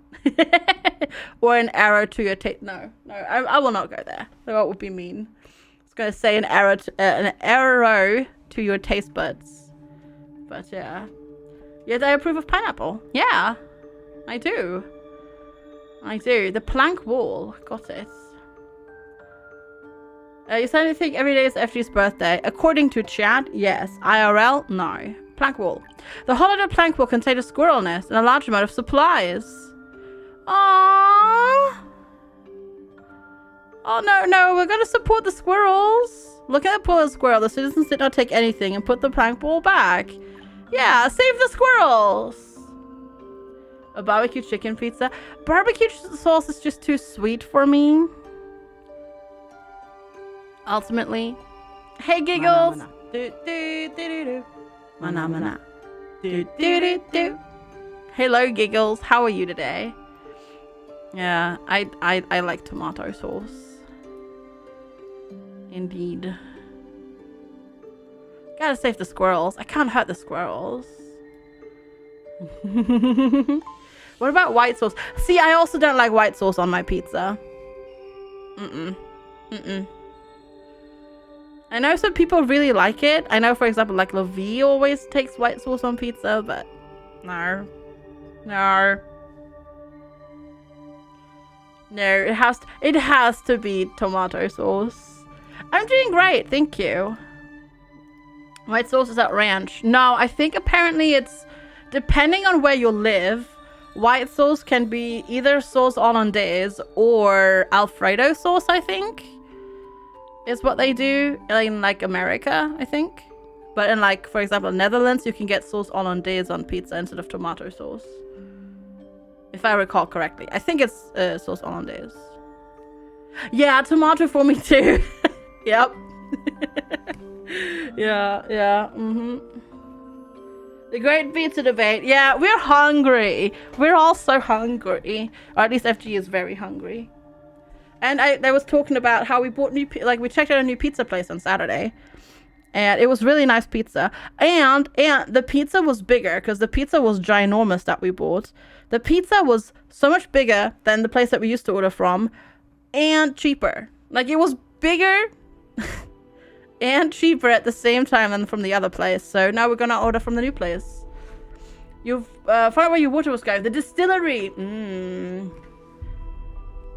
Or an arrow to your taste. No, I will not go there. That would be mean. I was going to say an arrow to your taste buds. But yeah. Yeah, I approve of pineapple. Yeah, I do. The plank wall. Got it. You said anything every day is FG's birthday. According to chat, yes. IRL, no. Plank wall. The holiday plank will contain a squirrel nest and a large amount of supplies. Aww. Oh, no. We're going to support the squirrels. Look at the poor squirrel. The citizens did not take anything and put the plank wall back. Yeah, save the squirrels. A barbecue chicken pizza. Barbecue sauce is just too sweet for me. Ultimately. Hey, Giggles. Mana, Do, do, do, do, do. Mana, mana. Do, do, do, do. Hello, Giggles. How are you today? Yeah, I like tomato sauce. Indeed. Gotta save the squirrels. I can't hurt the squirrels. What about white sauce? See, I also don't like white sauce on my pizza. I know some people really like it. I know, for example, like Levi always takes white sauce on pizza, but no. No, it has to be tomato sauce. I'm doing great, thank you. White sauce is at ranch. No, I think apparently it's depending on where you live. White sauce can be either sauce hollandaise or Alfredo sauce, I think. Is what they do in like America, I think. But in like, for example, Netherlands, you can get sauce hollandaise on pizza instead of tomato sauce. If I recall correctly. I think it's sauce hollandaise. Yeah, tomato for me too. Yep. Yeah. The great pizza debate. Yeah, we're hungry. We're all so hungry. Or at least FG is very hungry. And I was talking about how we bought we checked out a new pizza place on Saturday. And it was really nice pizza. And the pizza was bigger because the pizza was ginormous that we bought. The pizza was so much bigger than the place that we used to order from and cheaper. Like, it was bigger and cheaper at the same time than from the other place. So now we're gonna order from the new place. You've found out where your water was going. The distillery.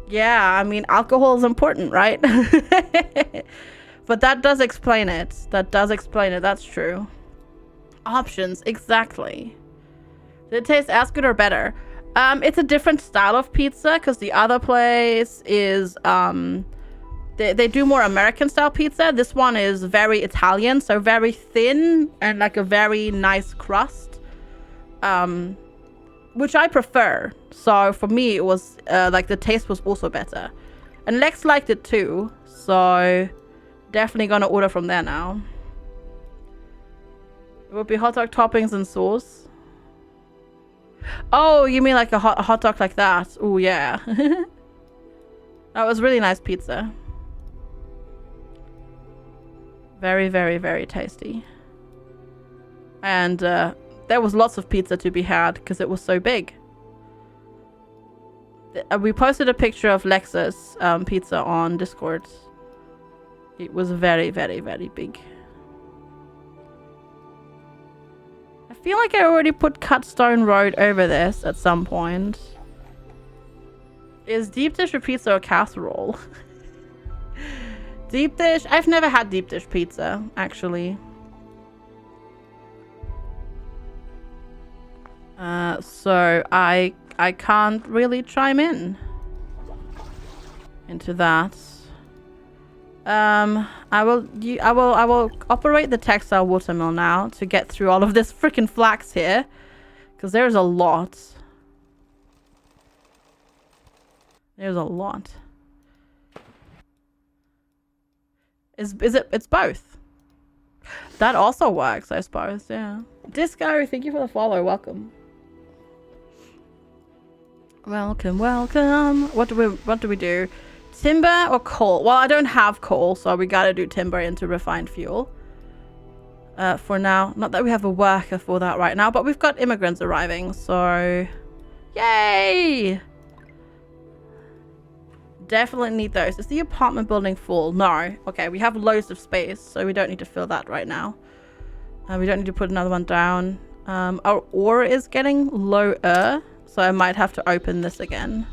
Yeah, I mean, alcohol is important, right? But that does explain it. That does explain it. That's true. Options, exactly. Did it taste as good or better? It's a different style of pizza because the other place is they do more American style pizza. This one is very Italian, so very thin and like a very nice crust, which I prefer. So for me, it was like the taste was also better, and Lex liked it too. So definitely gonna order from there now. It would be hot dog toppings and sauce. Oh, you mean like a hot dog like that? Oh, yeah. That was really nice pizza. Very, very, very tasty. And there was lots of pizza to be had because it was so big. We posted a picture of Lex's pizza on Discord. It was very, very, very big. I feel like I already put Cut Stone Road over this at some point. Is deep dish a pizza or casserole? Deep dish? I've never had deep dish pizza, actually. So I can't really chime into that. I will operate the textile water mill now to get through all of this freaking flax here, because there's a lot. There's a lot. It's both. That also works, I suppose. Yeah. Disco, thank you for the follow. Welcome. Welcome. What do we do? Timber or coal? Well, I don't have coal, so we gotta do timber into refined fuel. For now. Not that we have a worker for that right now, but we've got immigrants arriving, so... Yay! Definitely need those. Is the apartment building full? No. Okay, we have loads of space, so we don't need to fill that right now. We don't need to put another one down. Our ore is getting lower, so I might have to open this again.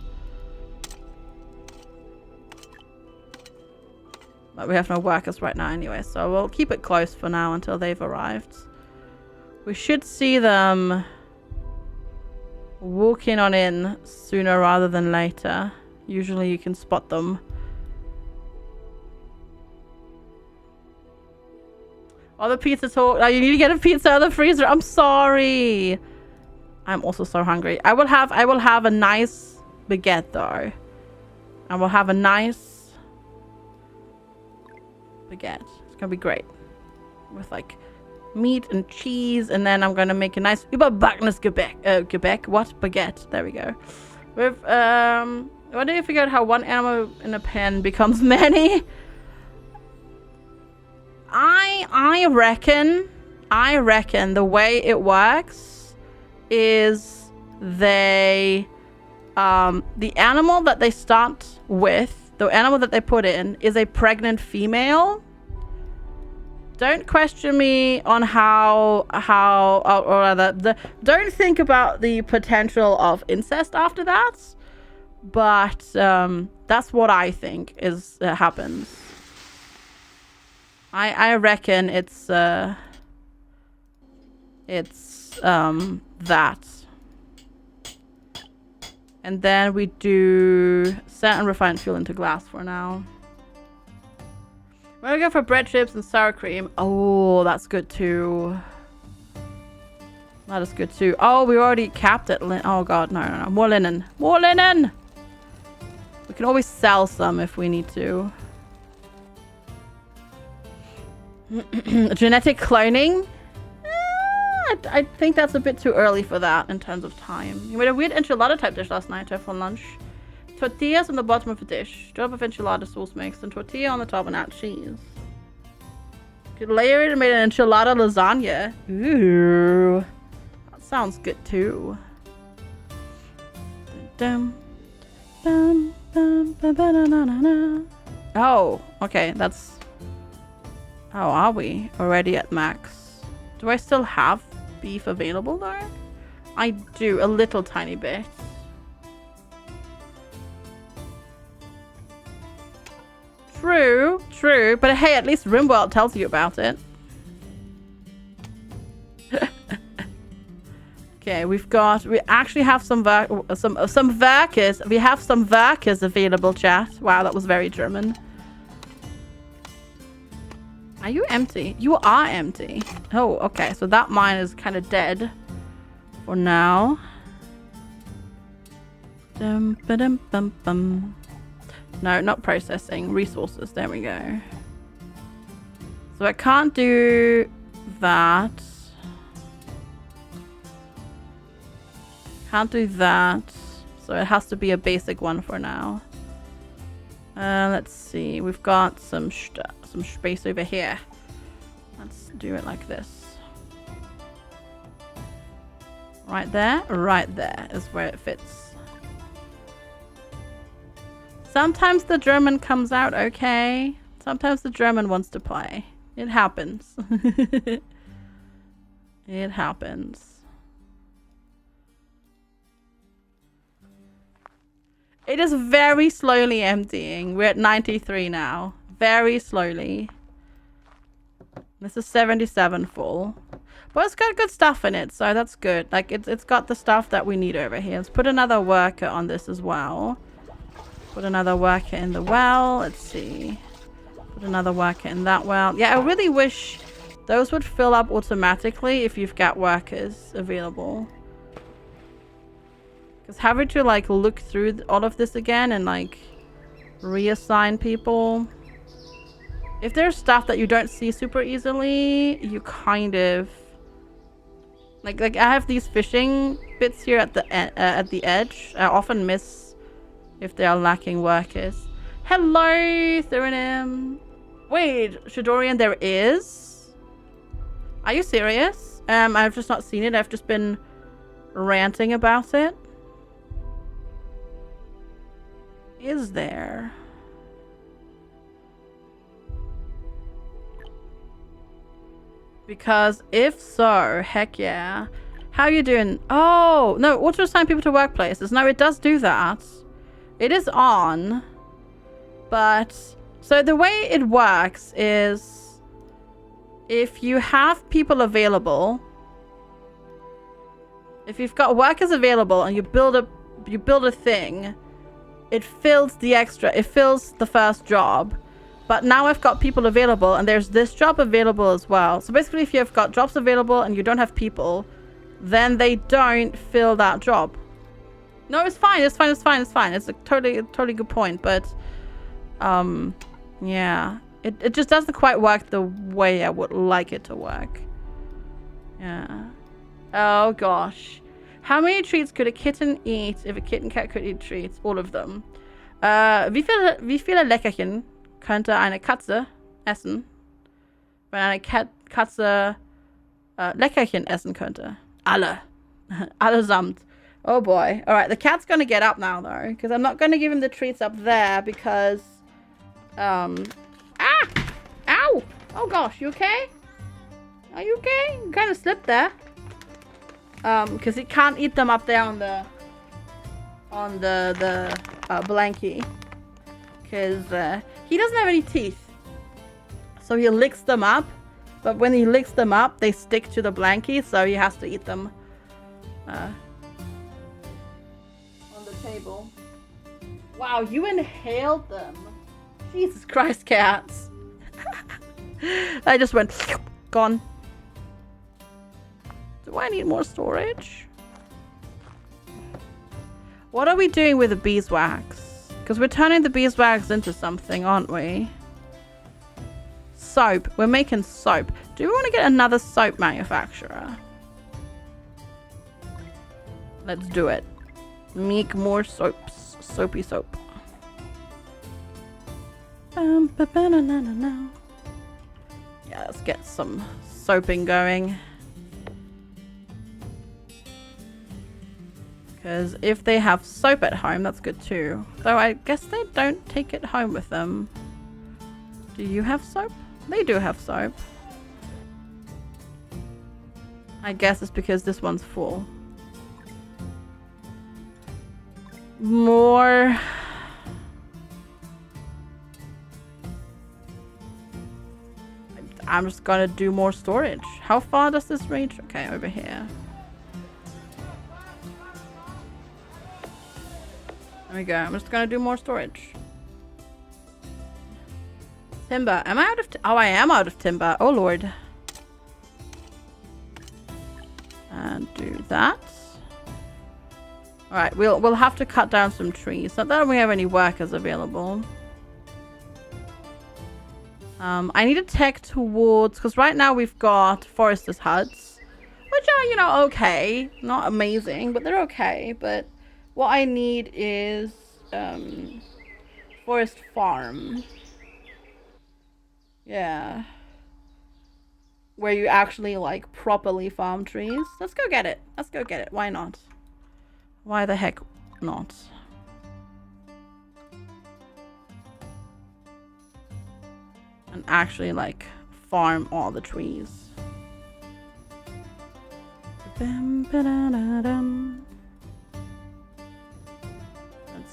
But we have no workers right now anyway, so we'll keep it close for now until they've arrived. We should see them walking on in sooner rather than later. Usually you can spot them. Oh, the pizza talk. Oh, you need to get a pizza out of the freezer. I'm sorry. I'm also so hungry. I will have a nice baguette though. I will have a nice baguette. It's gonna be great. With like meat and cheese, and then I'm gonna make a nice überbackenes Quebec. What? Baguette. There we go. With what do you figure out how one animal in a pen becomes many? I reckon the way it works is they the animal that they start with, the animal that they put in, is a pregnant female. Don't question me on how or rather don't think about the potential of incest after that, but that's what I think is happens. I reckon it's that. And then we do set and refined fuel into glass for now. We're gonna go for bread chips and sour cream. Oh, that's good too. That is good too. Oh, we already capped it. Oh god, no. More linen. More linen! We can always sell some if we need to. Genetic cloning? I think that's a bit too early for that in terms of time. You made a weird enchilada type dish last night for lunch. Tortillas on the bottom of a dish. Drop of enchilada sauce mix and tortilla on the top and add cheese. Could layer it and make an enchilada lasagna. Ooh. That sounds good too. Dum, dum, dum, dum, dum, dum, dum. Oh, okay, that's... How are we? Already at max. Do I still have beef available though? I do, a little tiny bit. True, true, but hey, at least RimWorld tells you about it. Okay, we actually have some workers. We have some workers available, chat. Wow, that was very German. Are you empty? You are empty. Oh, okay, so that mine is kind of dead for now. Dum, ba-dum, bum, bum. No, not processing. Resources. There we go. So I can't do that. Can't do that. So it has to be a basic one for now. Let's see. We've got some space over here. Let's do it like this. Right there. Right there is where it fits. Sometimes the German comes out okay. Sometimes the German wants to play. It happens. It happens. It is very slowly emptying. We're at 93 now. Very slowly. This is 77 full. But it's got good stuff in it, so that's good. Like, it's got the stuff that we need over here. Let's put another worker on this as well. Put another worker in the well. Let's see. Put another worker in that well. Yeah, I really wish those would fill up automatically if you've got workers available. Because having to like look through all of this again and like reassign people. If there's stuff that you don't see super easily, you kind of like I have these fishing bits here at the edge. I often miss if they are lacking workers. Hello, Theranim. Wait, Shadorian, there is? Are you serious? I've just not seen it. I've just been ranting about it. Is there? Because if so, heck yeah. How are you doing? Oh, no, auto assign people to workplaces. No, it does do that. It is on. But, so the way it works is if you have people available, if you've got workers available and you build a thing, it fills the extra, it fills the first job. But now I've got people available and there's this job available as well. So basically if you've got jobs available and you don't have people, then they don't fill that job. No, it's fine. It's fine. It's fine. It's fine. It's a totally good point. But, yeah, it just doesn't quite work the way I would like it to work. Yeah. Oh gosh, how many treats could a kitten eat if a kitten cat could eat treats? All of them. Wie viele Leckerchen könnte eine Katze essen, wenn eine Katze Leckerchen essen könnte? Alle. Allesamt. Oh boy. Alright, the cat's gonna get up now though, because I'm not gonna give him the treats up there because ah! Ow! Oh gosh, you okay? Are you okay? You kind of slipped there. Because he can't eat them up there on the blankie. Because he doesn't have any teeth. So he licks them up. But when he licks them up, they stick to the blankie, so he has to eat them on the table. Wow, you inhaled them. Jesus Christ, cats. I just went gone. Do I need more storage? What are we doing with the beeswax? Because we're turning the beeswax into something, aren't we? Soap. We're making soap. Do we want to get another soap manufacturer? Let's do it. Make more soaps. Soapy soap. Yeah, Yeah, let's get some soaping going. Because if they have soap at home, that's good too. Though I guess they don't take it home with them. Do you have soap? They do have soap. I guess it's because this one's full. More. I'm just gonna do more storage. How far does this reach? Okay, over here. There we go. I'm just gonna do more storage. Timber. Am I out of oh, I am out of timber. Oh lord. And do that. Alright, we'll have to cut down some trees. Not that we have any workers available. I need to tech towards, because right now we've got foresters' huts, which are, you know, okay. Not amazing, but they're okay. But what I need is forest farm. Yeah. Where you actually, like, properly farm trees. Let's go get it. Let's go get it. Why not? Why the heck not? And actually, like, farm all the trees. Let's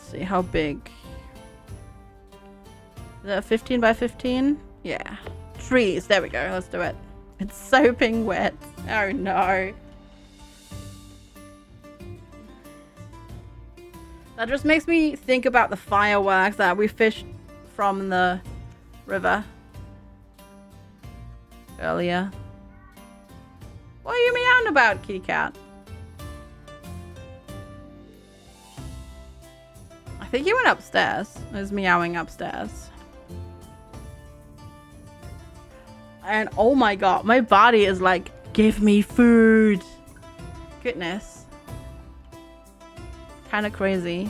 see, how big? Is that 15 by 15? Yeah. Trees, there we go, let's do it. It's soaping wet. Oh no. That just makes me think about the fireworks that we fished from the river earlier. What are you meowing about, kitty cat? I think he went upstairs. He's meowing upstairs. And oh my god, my body is like, give me food. Goodness. Kind of crazy.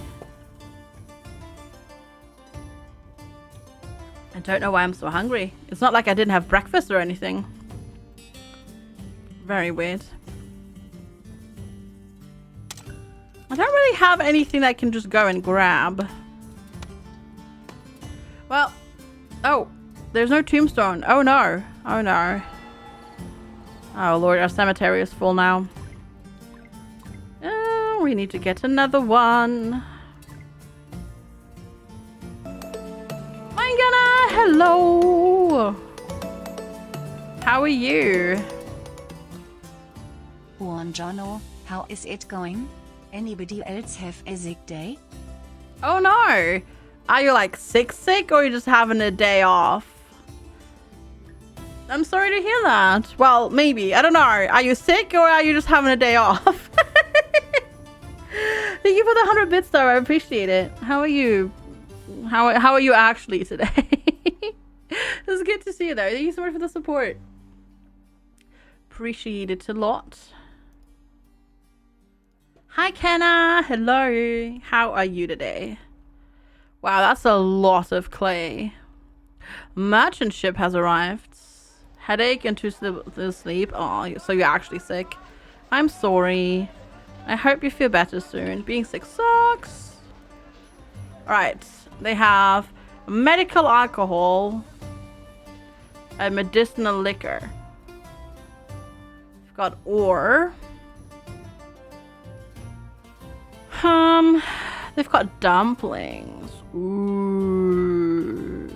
I don't know why I'm so hungry. It's not like I didn't have breakfast or anything. Very weird. I don't really have anything that I can just go and grab. Well, oh, there's no tombstone. Oh no. Oh no. Oh lord, our cemetery is full now. Oh, we need to get another one. Hello. How are you? Buongiorno, how is it going? Anybody else have a sick day? Oh no. Are you like sick or are you just having a day off? I'm sorry to hear that. Well, maybe. I don't know. Are you sick or are you just having a day off? Thank you for the 100 bits though. I appreciate it. How are you? How are you actually today? It's good to see you though. Thank you so much for the support. Appreciate it a lot. Hi Kenna. Hello. How are you today? Wow, that's a lot of clay. Merchant ship has arrived. Headache and to sleep. Oh, so you're actually sick. I'm sorry. I hope you feel better soon. Being sick sucks. Alright. They have medical alcohol and medicinal liquor. We've got ore. They've got dumplings. Ooh.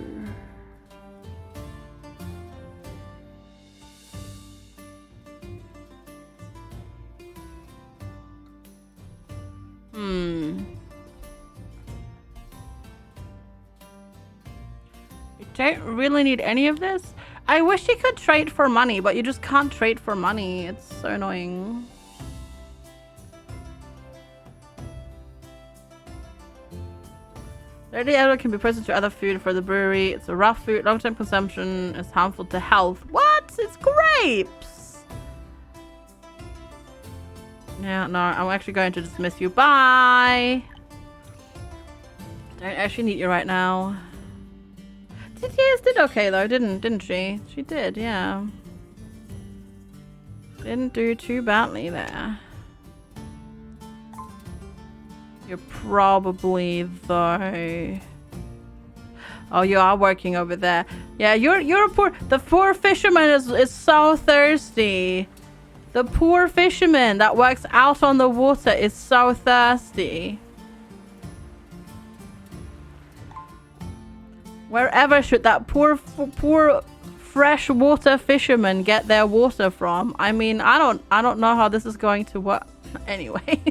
You don't really need any of this. I wish you could trade for money, but you just can't trade for money. It's so annoying. Dirty air can be processed to other food for the brewery. It's a rough food. Long-term consumption is harmful to health. What? It's grapes! Yeah, no, I'm actually going to dismiss you. Bye! Don't actually need you right now. TTS did okay though, didn't she? She did, yeah. Didn't do too badly there. You're probably though. Oh, you are working over there. Yeah, you're a poor. The poor fisherman is so thirsty. The poor fisherman that works out on the water is so thirsty. Wherever should that poor freshwater fishermen get their water from? I mean, I don't know how this is going to work. Anyway.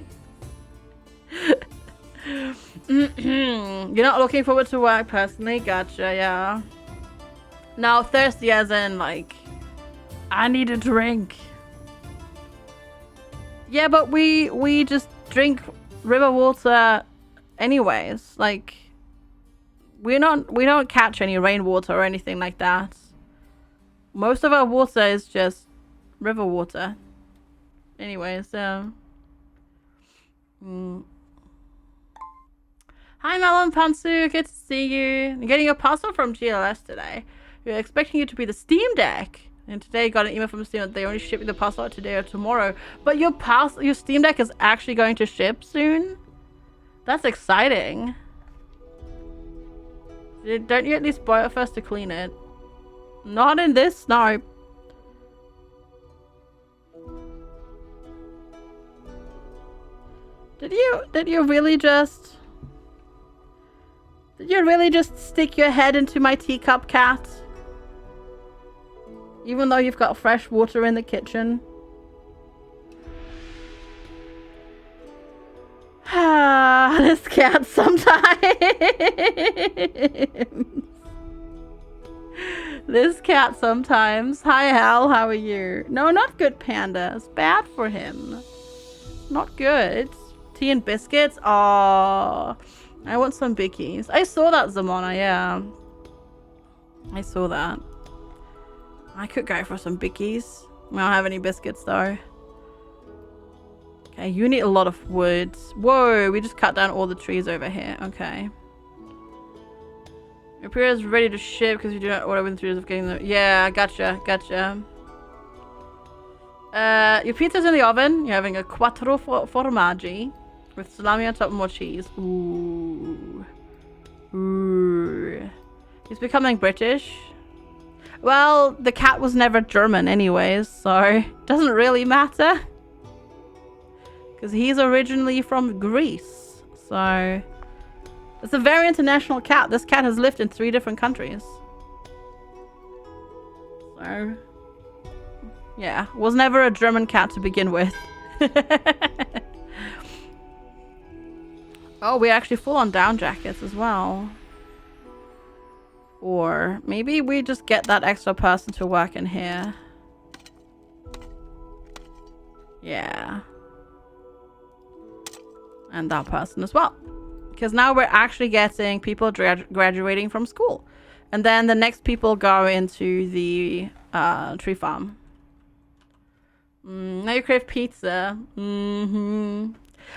You're not looking forward to work personally? Gotcha, yeah. No, thirsty as in like, I need a drink. Yeah, but we just drink river water anyways. Like, we don't catch any rainwater or anything like that. Most of our water is just river water. Anyways, so. Hi Melon Pantsu, good to see you. I'm getting a parcel from GLS today. We're expecting you to be the Steam Deck. And today I got an email from Steam that they only ship the parcel out today or tomorrow. But your Steam Deck is actually going to ship soon? That's exciting. Don't you at least buy it first to clean it? Not in this snow. Did you really just stick your head into my teacup, cat? Even though you've got fresh water in the kitchen. Ah, this cat sometimes. This cat sometimes. Hi Hal, how are you? No, not good, Panda. It's bad for him. Not good. Tea and biscuits? Oh, I want some bickies. I saw that, Zamona, yeah. I saw that. I could go for some bickies. We don't have any biscuits though. Okay, you need a lot of wood. Whoa, we just cut down all the trees over here. Okay. Your pizza is ready to ship because you do not order within 3 days of getting them. Yeah, gotcha. Your pizza's in the oven. You're having a quattro formaggi with salami on top and more cheese. Ooh. He's becoming British. Well, the cat was never German anyways, so doesn't really matter. Because he's originally from Greece. So it's a very international cat. This cat has lived in 3 different countries. So yeah, was never a German cat to begin with. Oh, we're actually full on down jackets as well. Or maybe we just get that extra person to work in here. Yeah. And that person as well. Because now we're actually getting people graduating from school. And then the next people go into the tree farm. Now you crave pizza.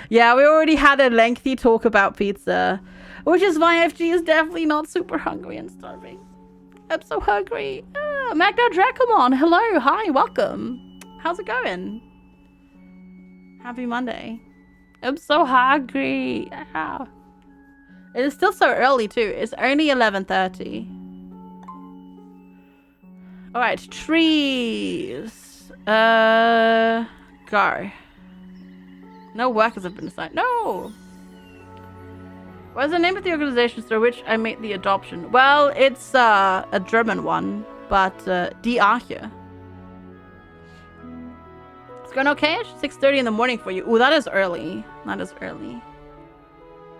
Yeah, we already had a lengthy talk about pizza. Which is why FG is definitely not super hungry and starving. I'm so hungry. Magda Dracomon, hello, hi, welcome. How's it going? Happy Monday. I'm so hungry. Ow. It is still so early too. It's only 11:30. All right, trees. Go. No workers have been assigned. No. What is the name of the organization through which I made the adoption? Well, it's a German one, but Die Arche. It's going okay? 6:30 in the morning for you. Ooh, that is early. That is early.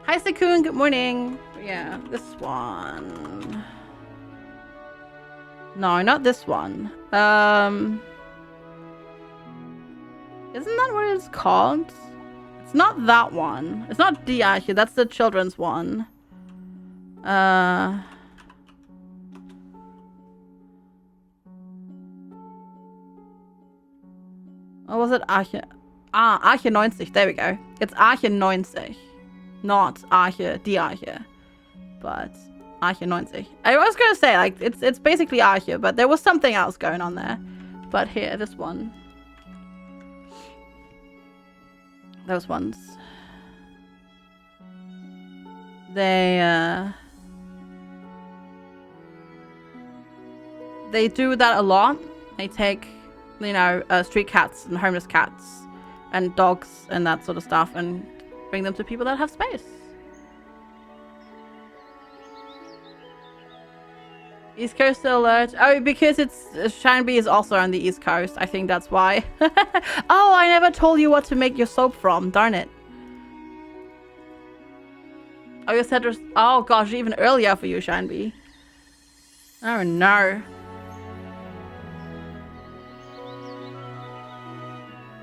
Hi, Sekun. Good morning. Yeah, this one. No, not this one. Isn't that what it's called? It's not that one. It's not Die Arche. That's the children's one. What was it? Arche. Arche 90. There we go. It's Arche 90. Not Arche, Die Arche. But Arche 90. I was gonna say, like, it's basically Arche, but there was something else going on there. But here, this one. Those ones. They do that a lot. They take, you know, street cats and homeless cats and dogs and that sort of stuff and bring them to people that have space. East Coast alert. Oh, because it's Shanby is also on the East Coast. I think that's why. Oh, I never told you what to make your soap from. Darn it. Oh, you said there's... Oh, gosh, even earlier for you, Shanby. Oh, no.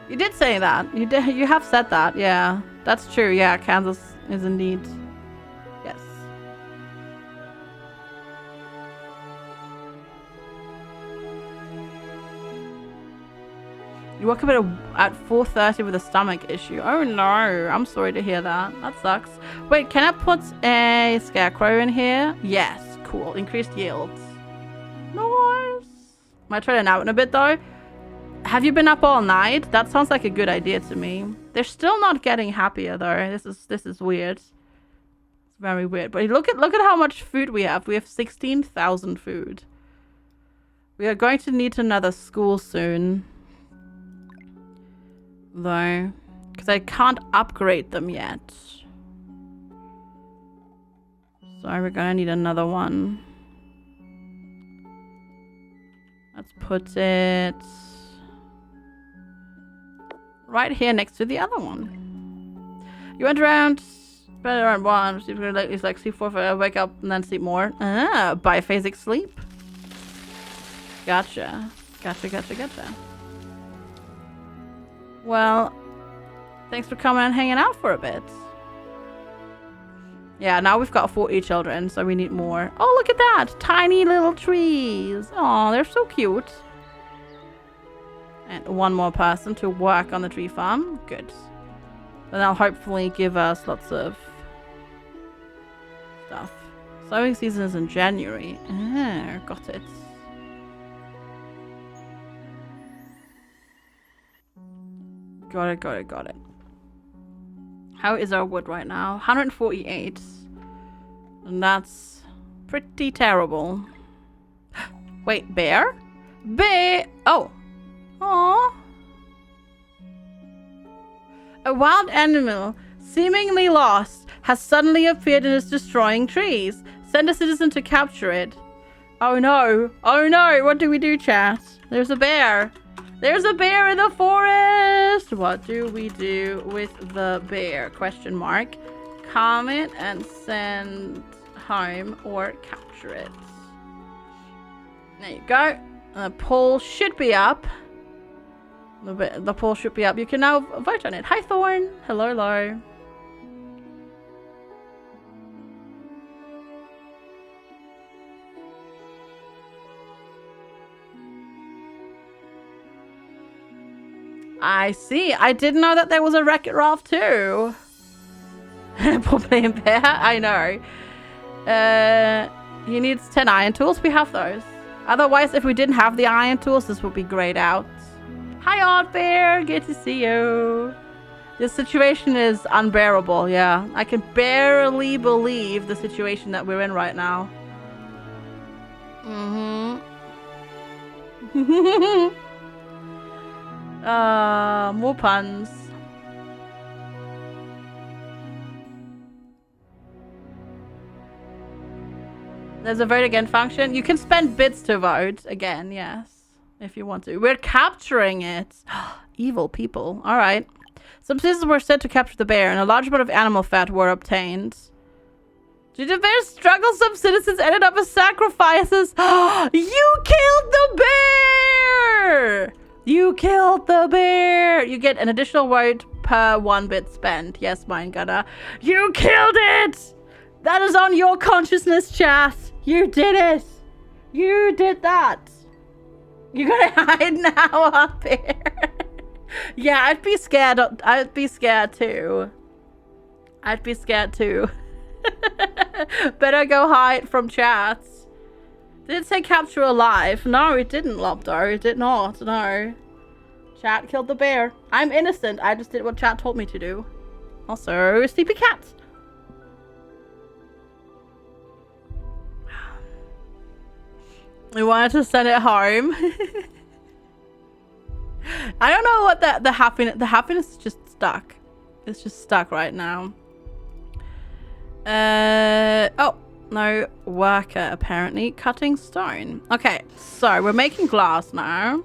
You did say that. You have said that. Yeah, that's true. Yeah, Kansas is indeed... Yes. You woke up at 4:30 with a stomach issue. Oh no, I'm sorry to hear that. That sucks. Wait, can I put a scarecrow in here? Yes, cool. Increased yields. Nice. Might try it out in a bit though. Have you been up all night? That sounds like a good idea to me. They're still not getting happier though. This is weird. It's very weird. But look at how much food we have. We have 16,000 food. We are going to need another school soon. Though, because I can't upgrade them yet. So we're gonna need another one. Let's put it right here next to the other one. You went around, better around one. It's like sleep for wake up and then sleep more. Ah, biphasic sleep. Gotcha. Well, thanks for coming and hanging out for a bit. Yeah, now we've got 40 children, so we need more. Oh, look at that! Tiny little trees. Oh, they're so cute. And one more person to work on the tree farm. Good. Then they'll hopefully give us lots of stuff. Sowing season is in January. Ah, got it. Got it. How is our wood right now? 148. And that's pretty terrible. Wait, bear? Bear! Oh. Aww. A wild animal, seemingly lost, has suddenly appeared and is destroying trees. Send a citizen to capture it. Oh no. Oh no. What do we do, chat? There's a bear. There's a bear in the forest! What do we do with the bear? Question mark. Comment and send home or capture it. There you go. The poll should be up. The poll should be up. You can now vote on it. Hi, Thorn. Hello. I see. I didn't know that there was a Wreck-It Ralph too. Poppy and Bear. I know. He needs 10 iron tools. We have those. Otherwise, if we didn't have the iron tools, this would be grayed out. Hi, Odd Bear. Good to see you. This situation is unbearable. Yeah. I can barely believe the situation that we're in right now. More puns. There's a vote again function. You can spend bits to vote again, yes, if you want to. We're capturing it. Evil people. All right. Some citizens were sent to capture the bear, and a large amount of animal fat were obtained. Due to bear's struggle, some citizens ended up as sacrifices. You killed the bear! You killed the bear! You get an additional vote per 1 bit spent. Yes, mine gunner. You killed it! That is on your consciousness, chat. You did it. You did that. You're gonna hide now up here. Yeah, I'd be scared. I'd be scared too. I'd be scared too. Better go hide from chats. Did it say capture alive? No, it didn't, Lobdo. It did not. No. Chat killed the bear. I'm innocent. I just did what chat told me to do. Also, sleepy cats. We wanted to send it home. I don't know what the happiness is just stuck. It's just stuck right now. Oh, no worker apparently cutting stone. Okay, so we're making glass now.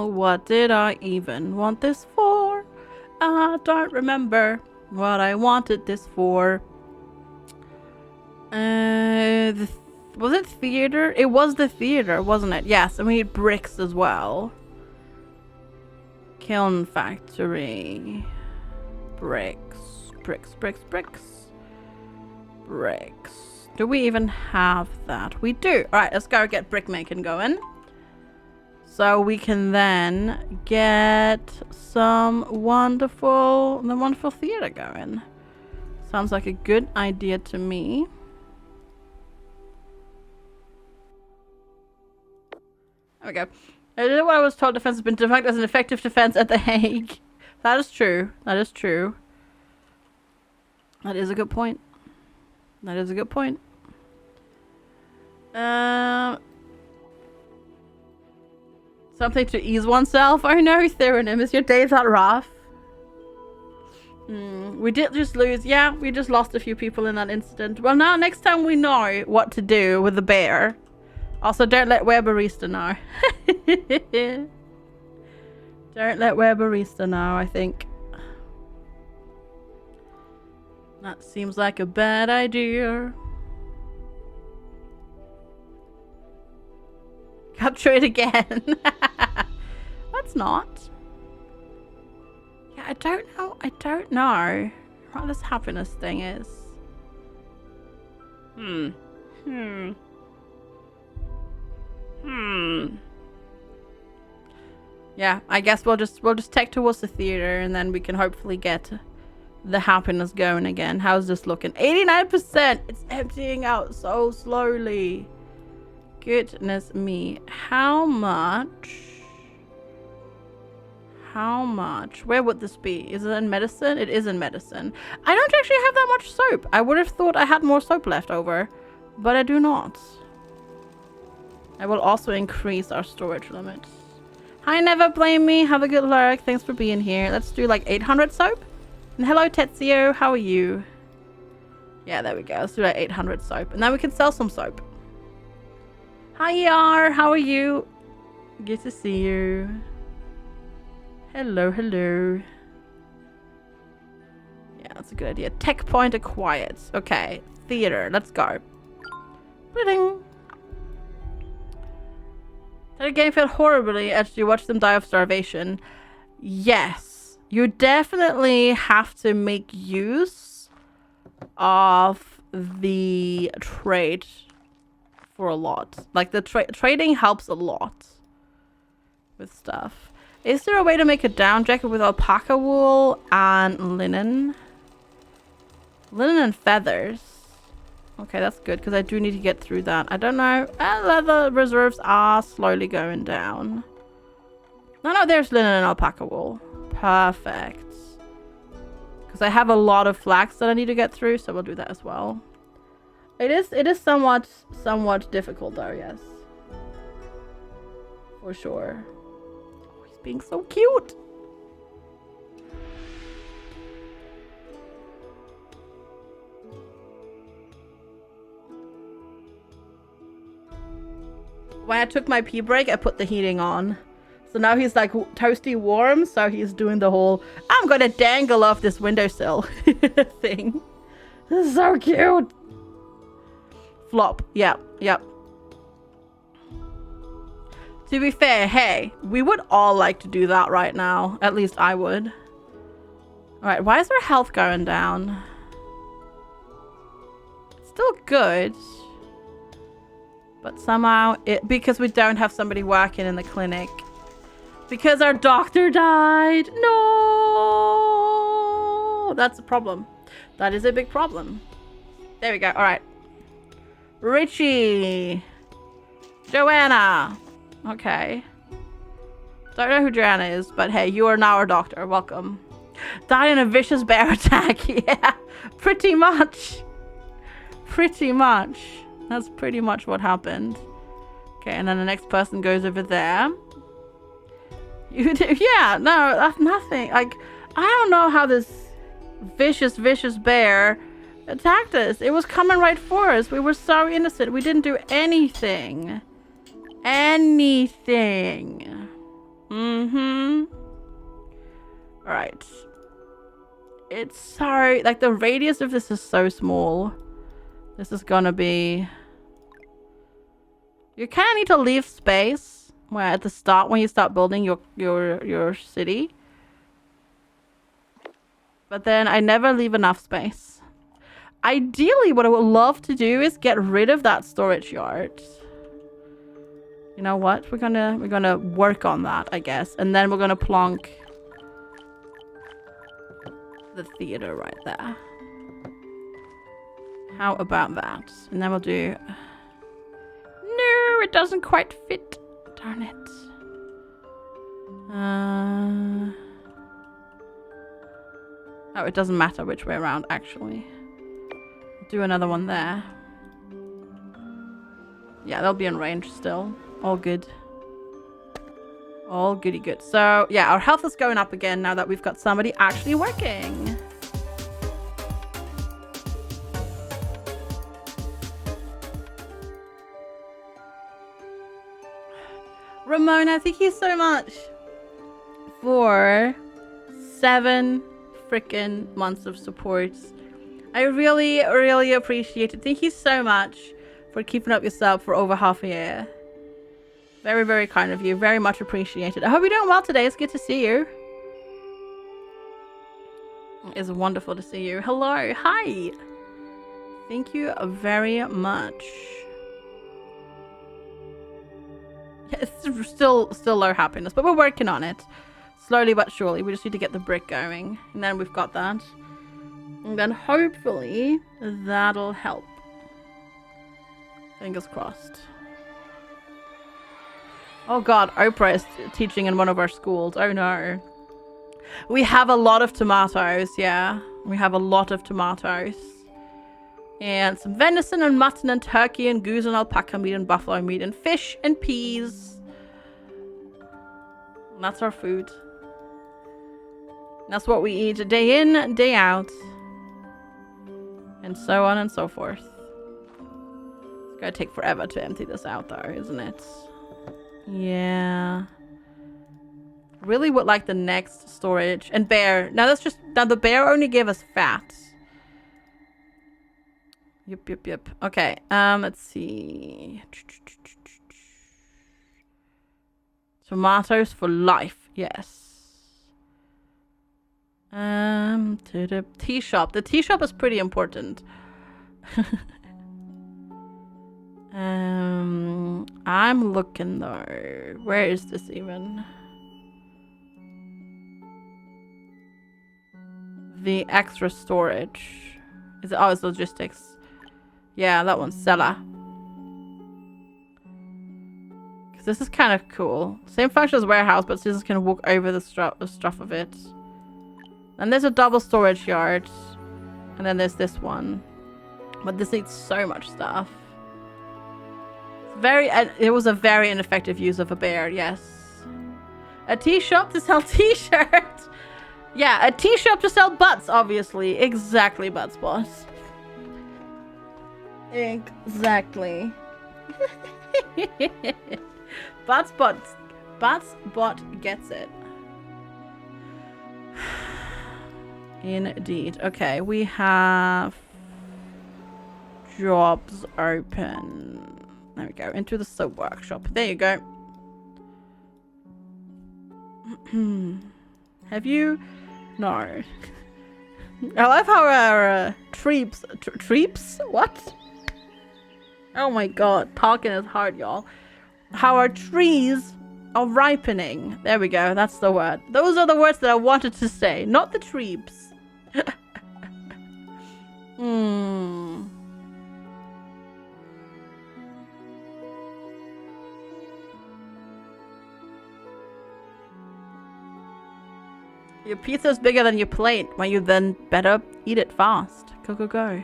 What did I even want this for? I don't remember what I wanted this for. Was it theater? It was the theater, wasn't it? Yes, and we need bricks as well. Kiln factory. Bricks. Do we even have that? We do. Alright, let's go get brick making going. So we can then get some wonderful theater going. Sounds like a good idea to me. There we go. I don't know what I was told. Defense has been defined as an effective defense at The Hague. That is true. That is true. That is a good point. That is a good point. Something to ease oneself. I know, Theronym. Is your day that rough? We did just lose. Yeah, we just lost a few people in that incident. Well, now next time we know what to do with the bear. Also, don't let Web Barista know. Don't let Web Barista know, I think. That seems like a bad idea. Capture it again. That's not. Yeah, I don't know. I don't know what this happiness thing is. Yeah, I guess we'll just take towards the theater and then we can hopefully get the happiness going again. How's this looking? 89%. It's emptying out so slowly. Goodness me. How much? How much? Where would this be? Is it in medicine? It is in medicine. I don't actually have that much soap. I would have thought I had more soap left over, but I do not. I will also increase our storage limits. Hi, Never Blame Me. Have a good lurk. Thanks for being here. Let's do like 800 soap. And hello, Tetsuo. How are you? Yeah, there we go. Let's do like 800 soap. And then we can sell some soap. Hi, Yar. How are you? Good to see you. Hello, hello. Yeah, that's a good idea. Tech point acquired. Okay. Theater. Let's go. Ding. That game felt horribly as you watch them die of starvation. Yes. You definitely have to make use of the trade for a lot. Like the trading helps a lot with stuff. Is there a way to make a down jacket with alpaca wool and linen? Linen and feathers. Okay, that's good because I do need to get through that. I don't know. Leather reserves are slowly going down. No, there's linen and alpaca wool. Perfect. Because I have a lot of flax that I need to get through, so we'll do that as well. It is somewhat difficult though, yes. For sure. Oh, he's being so cute. When I took my pee break, I put the heating on. So now he's like toasty warm, so he's doing the whole I'm gonna dangle off this windowsill thing. This is so cute. Flop. Yep. To be fair, hey, we would all like to do that right now. At least I would. Alright, why is our health going down? It's still good. But somehow, because we don't have somebody working in the clinic. Because our doctor died. No! that's a problem. That is a big problem. There we go. All right. Richie. Joanna. Okay. Don't know who Joanna is, but hey, you are now our doctor. Welcome. Died in a vicious bear attack. Yeah, pretty much. Pretty much. That's pretty much what happened. Okay, and then the next person goes over there. You do, yeah, no, that's nothing. Like, I don't know how this vicious bear attacked us. It was coming right for us. We were so innocent. We didn't do anything. Anything. Mm-hmm. Alright. It's so... Like, the radius of this is so small. This is gonna be... You kind of need to leave space where at the start when you start building your city. But then I never leave enough space. Ideally, what I would love to do is get rid of that storage yard. You know what? We're gonna work on that, I guess. And then we're gonna plonk the theater right there. How about that? And then we'll do... No, it doesn't quite fit. Darn it. Oh, it doesn't matter which way around, actually. Do another one there. Yeah, they'll be in range still. All good. All goody good. So, yeah, our health is going up again now that we've got somebody actually working. Ramona, thank you so much for 7 freaking months of support. I really, really appreciate it. Thank you so much for keeping up yourself for over half a year. Very, very kind of you. Very much appreciated. I hope you're doing well today. It's good to see you. It's wonderful to see you. Hello. Hi. Thank you very much. It's still low happiness, but we're working on it. Slowly but surely. We just need to get the brick going. And then we've got that. And then hopefully that'll help. Fingers crossed. Oh god, Oprah is teaching in one of our schools. Oh no. We have a lot of tomatoes, yeah. We have a lot of tomatoes. And some venison and mutton and turkey and goose and alpaca meat and buffalo meat and fish and peas. And that's our food. That's what we eat day in, day out. And so on and so forth. It's gonna take forever to empty this out though, isn't it? Yeah. Really would like the next storage. And bear. Now the bear only gave us fat. Yep. Okay. Let's see. Tomatoes for life. Yes. To the tea shop. The tea shop is pretty important. I'm looking though. Where is this even? The extra storage. Is it? Oh, it's logistics. Yeah, that one's cellar. Because this is kind of cool. Same function as warehouse, but scissors can walk over the stuff of it. And there's a double storage yard. And then there's this one. But this needs so much stuff. It was a very ineffective use of a bear, yes. A tea shop to sell t-shirts. Yeah, a tea shop to sell butts, obviously. Exactly, butt spot. Exactly. Buttspot gets it. Indeed. Okay, we have jobs open. There we go. Into the soap workshop. There you go. Have you? No. I love how our treeps? What? Oh my god. Talking is hard, y'all. How our trees are ripening. There we go. That's the word. Those are the words that I wanted to say. Not the treeps. Hmm. Your pizza's bigger than your plate. Well, you then better eat it fast. Go, go, go.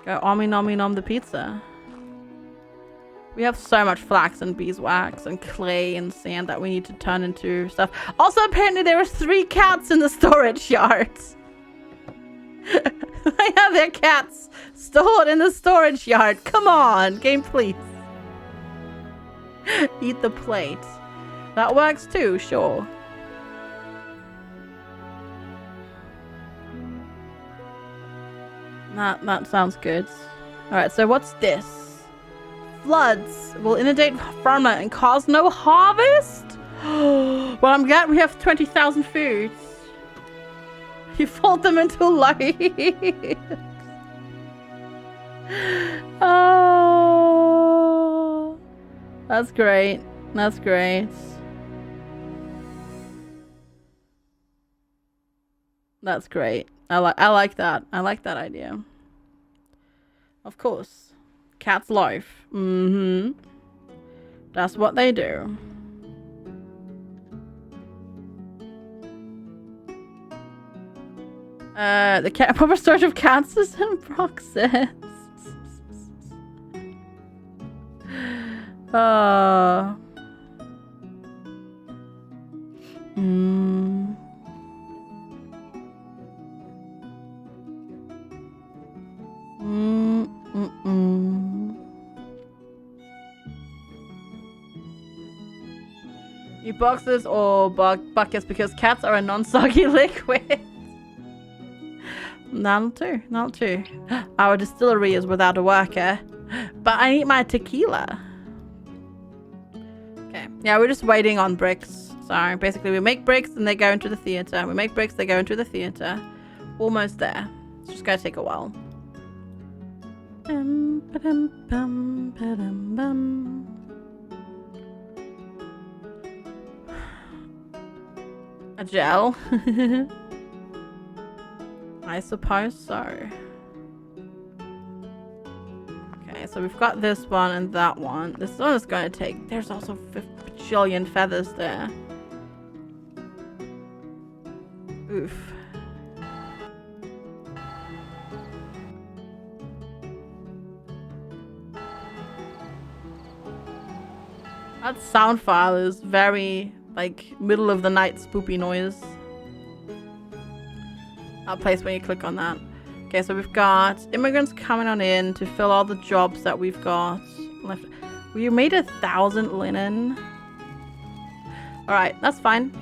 Go ommy nommy nom the pizza. We have so much flax and beeswax and clay and sand that we need to turn into stuff. Also, apparently there are 3 cats in the storage yards. They have their cats stored in the storage yard. Come on, game please. Eat the plate. That works too, sure. That sounds good. Alright, so what's this? Floods will inundate farmland and cause no harvest? Well, I'm glad we have 20,000 foods. You fold them into light. Oh, that's great. That's great. That's great. I like that. I like that idea. Of course. Cat's life. Mm-hmm. That's what they do. The proper storage of cats is in process. You boxes or buckets because cats are a non-soggy liquid. That'll do. Our distillery is without a worker, but I need my tequila. Okay, yeah, we're just waiting on bricks. So basically we make bricks and they go into the theater. We make bricks, they go into the theater. Almost there. It's just gonna take a while. A gel? I suppose so. Okay, so we've got this one and that one. This one is going to take... There's also 5 bajillion feathers there. Oof. That sound file is very, like, middle of the night spoopy noise. That place when you click on that. Okay, so we've got immigrants coming on in to fill all the jobs that we've got left. We made 1,000 linen. Alright, that's fine.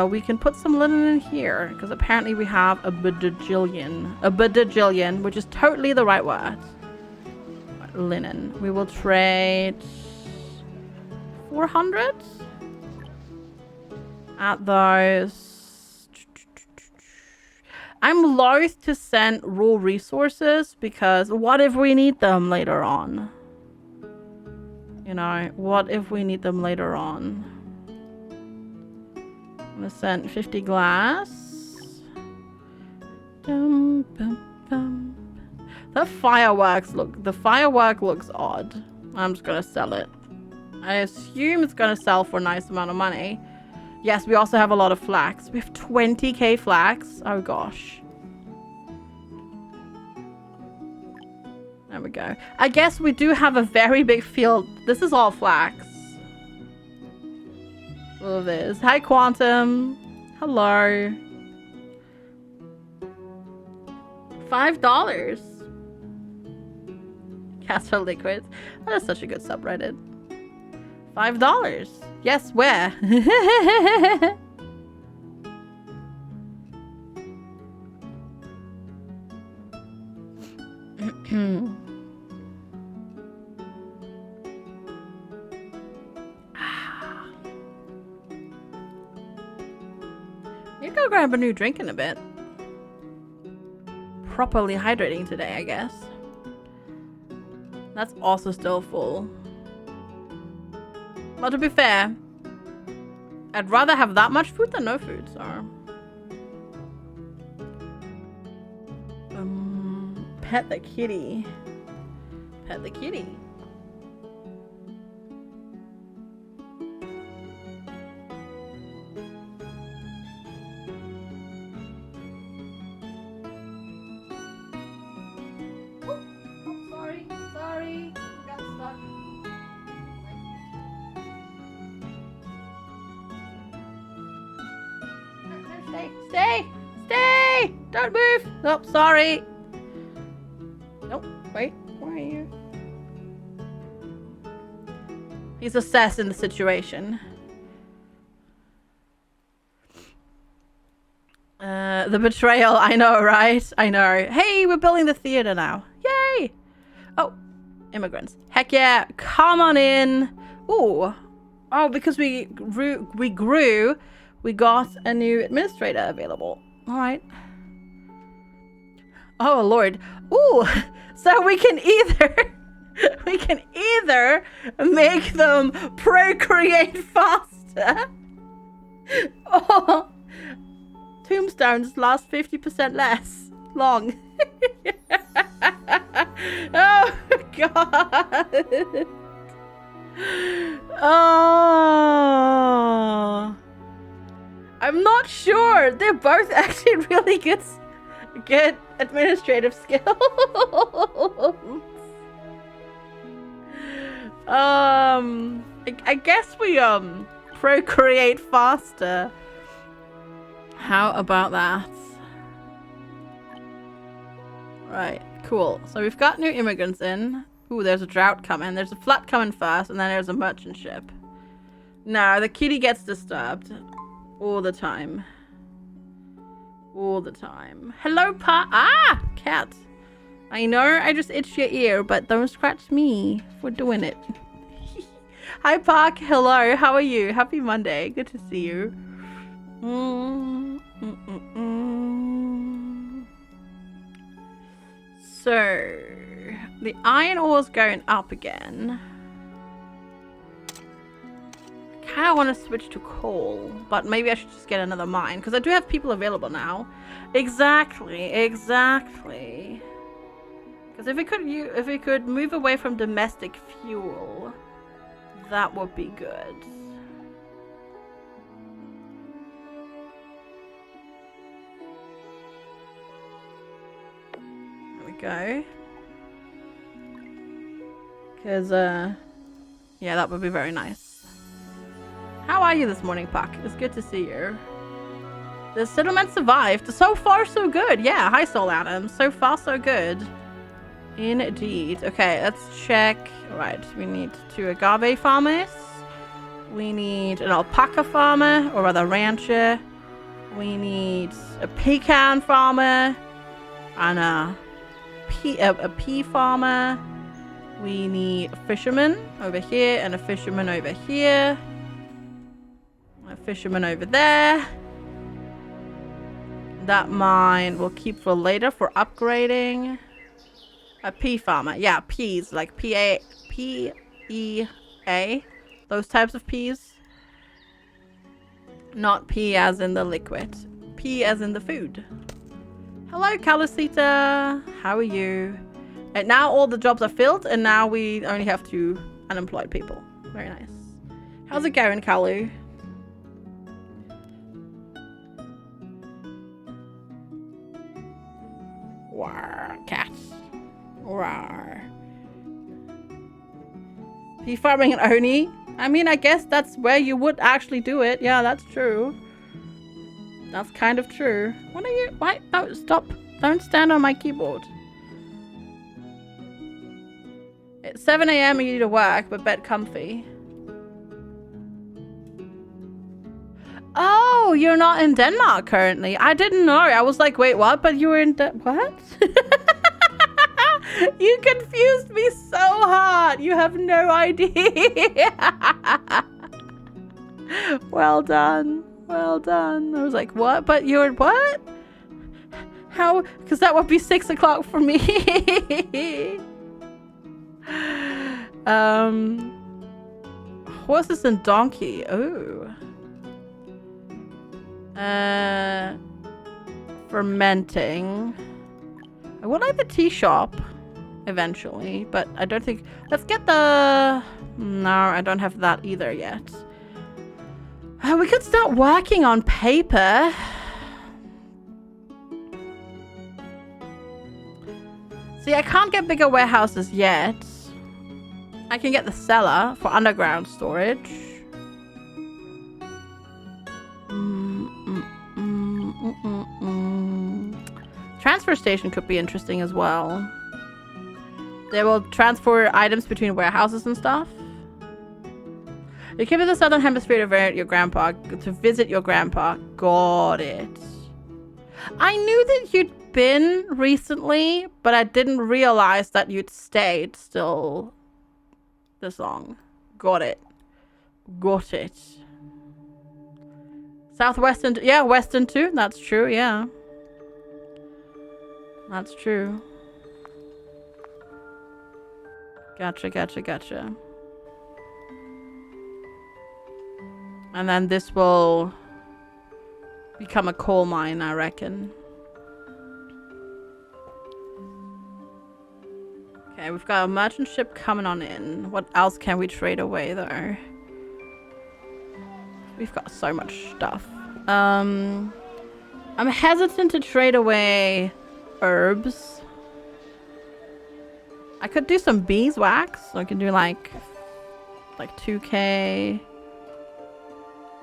We can put some linen in here because apparently we have a bajillion. A bajillion, which is totally the right word. Linen. We will trade 400 at those. I'm loath to send raw resources because what if we need them later on? You know, what if we need them later on? I'm gonna send 50 glass. The firework looks odd. I'm just gonna sell it. I assume it's gonna sell for a nice amount of money. Yes, we also have a lot of flax. We have 20k flax. Oh gosh. There we go. I guess we do have a very big field. This is all flax. All of this. Hi, Quantum. Hello. $5. Cats are liquids. That is such a good subreddit. $5. Yes, where? Need to go grab a new drink in a bit. Properly hydrating today, I guess. That's also still full. But to be fair, I'd rather have that much food than no food, so. Pet the kitty. Pet the kitty. Sorry. Got stuck. Stay! Don't move! Oh, sorry. Nope, wait, where are you? He's assessing the situation. The betrayal, I know, right? I know. Hey, we're building the theater now. Yay! Oh, immigrants. Heck yeah, come on in. Ooh. Oh, because we grew, we got a new administrator available. All right. Oh Lord. Ooh. So we can either make them procreate faster. Oh, tombstones last 50% less long. Oh God. Oh. I'm not sure. They're both actually really good administrative skills. I guess we procreate faster. How about that? Right, cool. So we've got new immigrants in. Ooh, there's a drought coming. There's a flood coming first, and then there's a merchant ship. No, the kitty gets disturbed. All the time. All the time. Hello, cat. I know I just itched your ear, but don't scratch me for doing it. Hi, Park. Hello. How are you? Happy Monday. Good to see you. So, the iron ore's going up again. I kind of want to switch to coal, but maybe I should just get another mine because I do have people available now. Exactly. Because if we could move away from domestic fuel, that would be good. There we go. Because yeah, that would be very nice. How are you this morning, Puck? It's good to see you. The settlement survived. So far, so good. Yeah, hi, Soul Adam. So far, so good. Indeed. Okay, let's check. All right, we need 2 agave farmers. We need an alpaca farmer, or rather rancher. We need a pecan farmer and a pea farmer. We need a fisherman over here and a fisherman over here. A fisherman over there. That mine we'll keep for later for upgrading. A pea farmer. Yeah, peas. Like P-E-A. Those types of peas. Not pea as in the liquid. Pea as in the food. Hello, Calusita. How are you? And now all the jobs are filled, and now we only have 2 unemployed people. Very nice. How's it going, Kalu? War cats. Rawr. Pea farming in Oni? I mean, I guess that's where you would actually do it. Yeah, that's true. That's kind of true. What are you? Why? No, stop. Don't stand on my keyboard. It's 7 a.m. and you need to work, but bed comfy. Oh, you're not in Denmark currently. I didn't know. I was like, wait, what? But you were in what? You confused me so hard. You have no idea. Well done. Well done. I was like, what? But you're what? How? Because that would be 6 o'clock for me. Horses and donkey. Oh. Fermenting. I would like the tea shop eventually, but I don't think... Let's get the... No, I don't have that either yet. We could start working on paper. See, I can't get bigger warehouses yet. I can get the cellar for underground storage. Transfer station could be interesting as well. They will transfer items between warehouses and stuff. You came to the southern hemisphere to visit your grandpa. Got it. I knew that you'd been recently, but I didn't realize that you'd stayed still this long. Got it. Got it. Southwestern, yeah, Western too. That's true, yeah. That's true. Gotcha, gotcha, gotcha. And then this will become a coal mine, I reckon. Okay, we've got a merchant ship coming on in. What else can we trade away, though? We've got so much stuff. I'm hesitant to trade away herbs. I could do some beeswax. So I can do like 2k,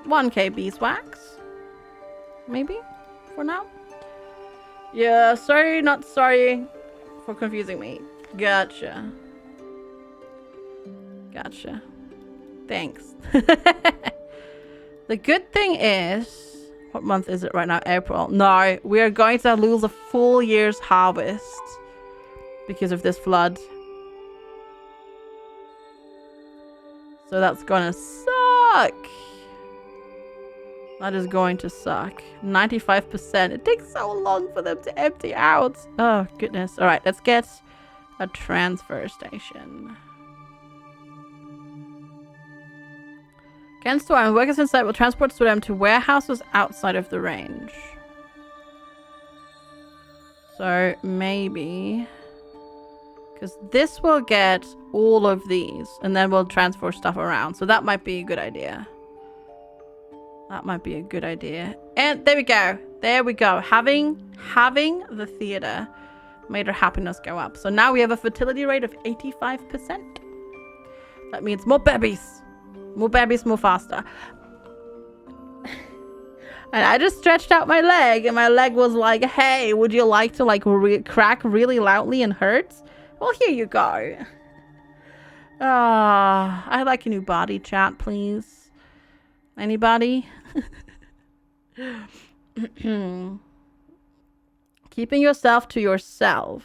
1k beeswax, maybe for now. Yeah, sorry, not sorry for confusing me. Gotcha. Gotcha. Thanks. The good thing is, what month is it right now? April. No, we are going to lose a full year's harvest because of this flood. So that's gonna suck. That is going to suck. 95%. It takes so long for them to empty out. Oh, goodness. All right, let's get a transfer station. Against store and workers inside will transport them to warehouses outside of the range. So maybe... Because this will get all of these and then we'll transfer stuff around. So that might be a good idea. That might be a good idea. And there we go. There we go. Having the theater made our happiness go up. So now we have a fertility rate of 85%. That means more babies. More babies, more faster. And I just stretched out my leg and my leg was like, hey, would you like to like crack really loudly and hurt? Well, here you go. I'd like a new body chat, please. Anybody? Keeping yourself to yourself.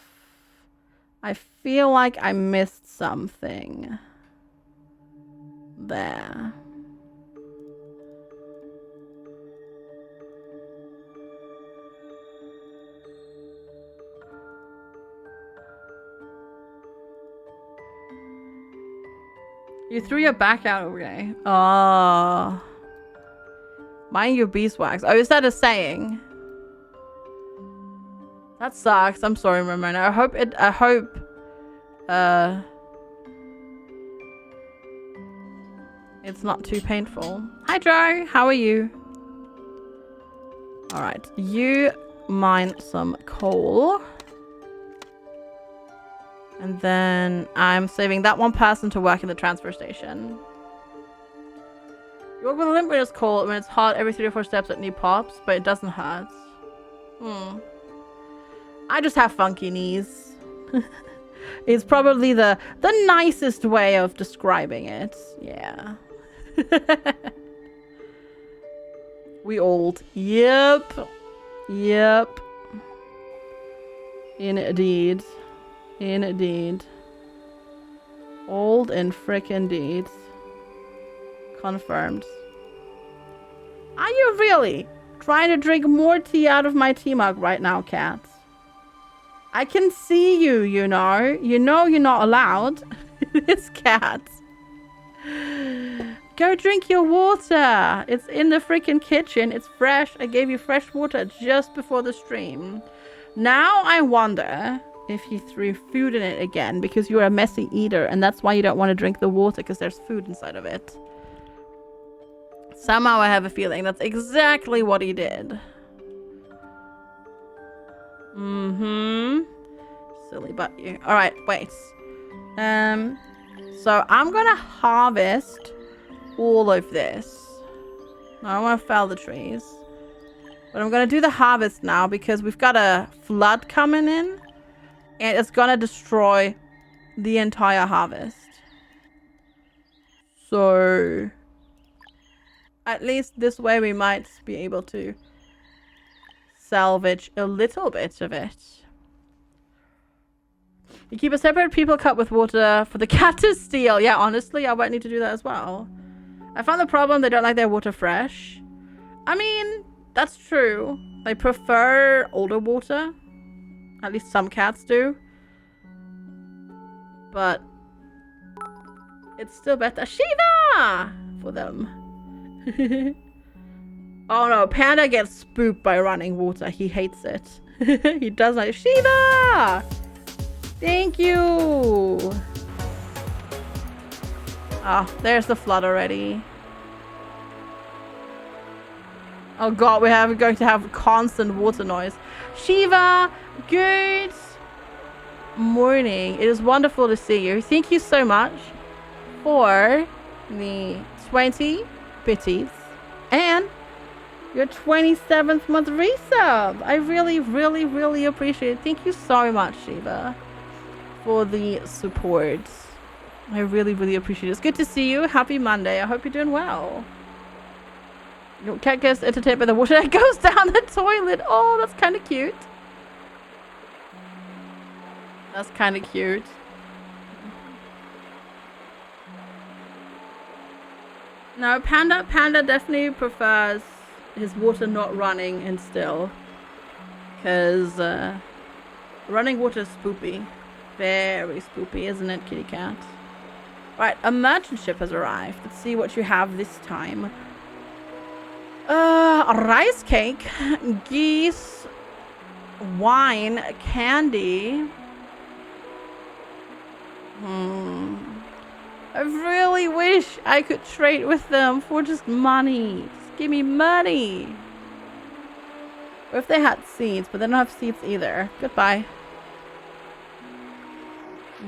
I feel like I missed something there. You threw your back out, okay? Oh. Mind your beeswax. Oh, is that a saying? That sucks. I'm sorry, Ramona. I hope it's not too painful. Hi, Joe. How are you? All right. You mine some coal. And then I'm saving that one person to work in the transfer station. You work with a limp when it's cold. When it's hot, every 3 or 4 steps it knee pops, but it doesn't hurt. I just have funky knees. It's probably the nicest way of describing it. Yeah. We old. Yep. Yep. Indeed. Indeed. Old and frickin' deed. Confirmed. Are you really trying to drink more tea out of my tea mug right now, cat? I can see you, you know. You know you're not allowed. This cat. Go drink your water. It's in the freaking kitchen. It's fresh. I gave you fresh water just before the stream. Now I wonder if he threw food in it again because you're a messy eater and that's why you don't want to drink the water because there's food inside of it. Somehow I have a feeling that's exactly what he did. Silly butt you. Alright, wait. So I'm gonna harvest all of this. I don't want to fell the trees. But I'm gonna do the harvest now because we've got a flood coming in. And it's gonna destroy the entire harvest. So at least this way we might be able to salvage a little bit of it. You keep a separate people cup with water for the cat to steal. Yeah, honestly, I might need to do that as well. I found the problem, they don't like their water fresh. I mean, that's true. They prefer older water. At least some cats do. But it's still better. Shiva! For them. Oh no, Panda gets spooked by running water. He hates it. He does like Shiva! Thank you! Oh, there's the flood already. Oh god, we're going to have constant water noise. Shiva, good morning. It is wonderful to see you. Thank you so much for the 20 biddies and your 27th month resub. I really, really, really appreciate it. Thank you so much, Shiva, for the support. I really, really appreciate it. It's good to see you. Happy Monday. I hope you're doing well. Your cat gets entertained by the water that goes down the toilet. Oh, that's kind of cute. That's kind of cute. No, Panda definitely prefers his water not running and still. Because running water is spoopy. Very spoopy, isn't it, kitty cat? Right, a merchant ship has arrived. Let's see what you have this time. A rice cake, geese, wine, candy. I really wish I could trade with them for just money. Just give me money. Or if they had seeds, but they don't have seeds either. Goodbye.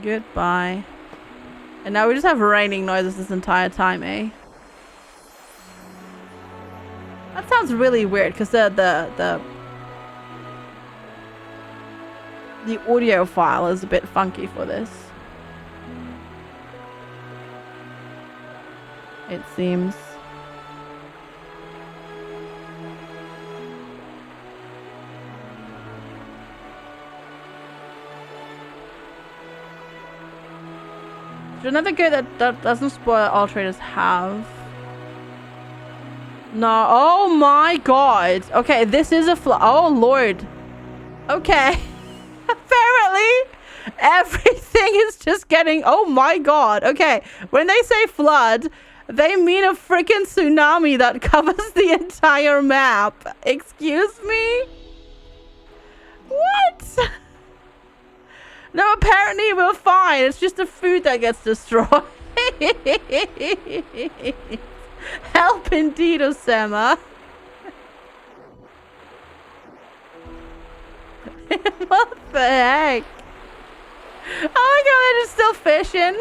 Goodbye. And now we just have raining noises this entire time, eh? That sounds really weird because the audio file is a bit funky for this. It seems. There's another good that doesn't spoil all traders have. No, oh my god. Okay, this is a flood. Oh lord. Okay. Apparently, everything is just getting. Oh my god. Okay, when they say flood, they mean a freaking tsunami that covers the entire map. Excuse me? What? No, apparently we're fine. It's just the food that gets destroyed. Help indeed, Osama. What the heck? Oh my god, they're just still fishing.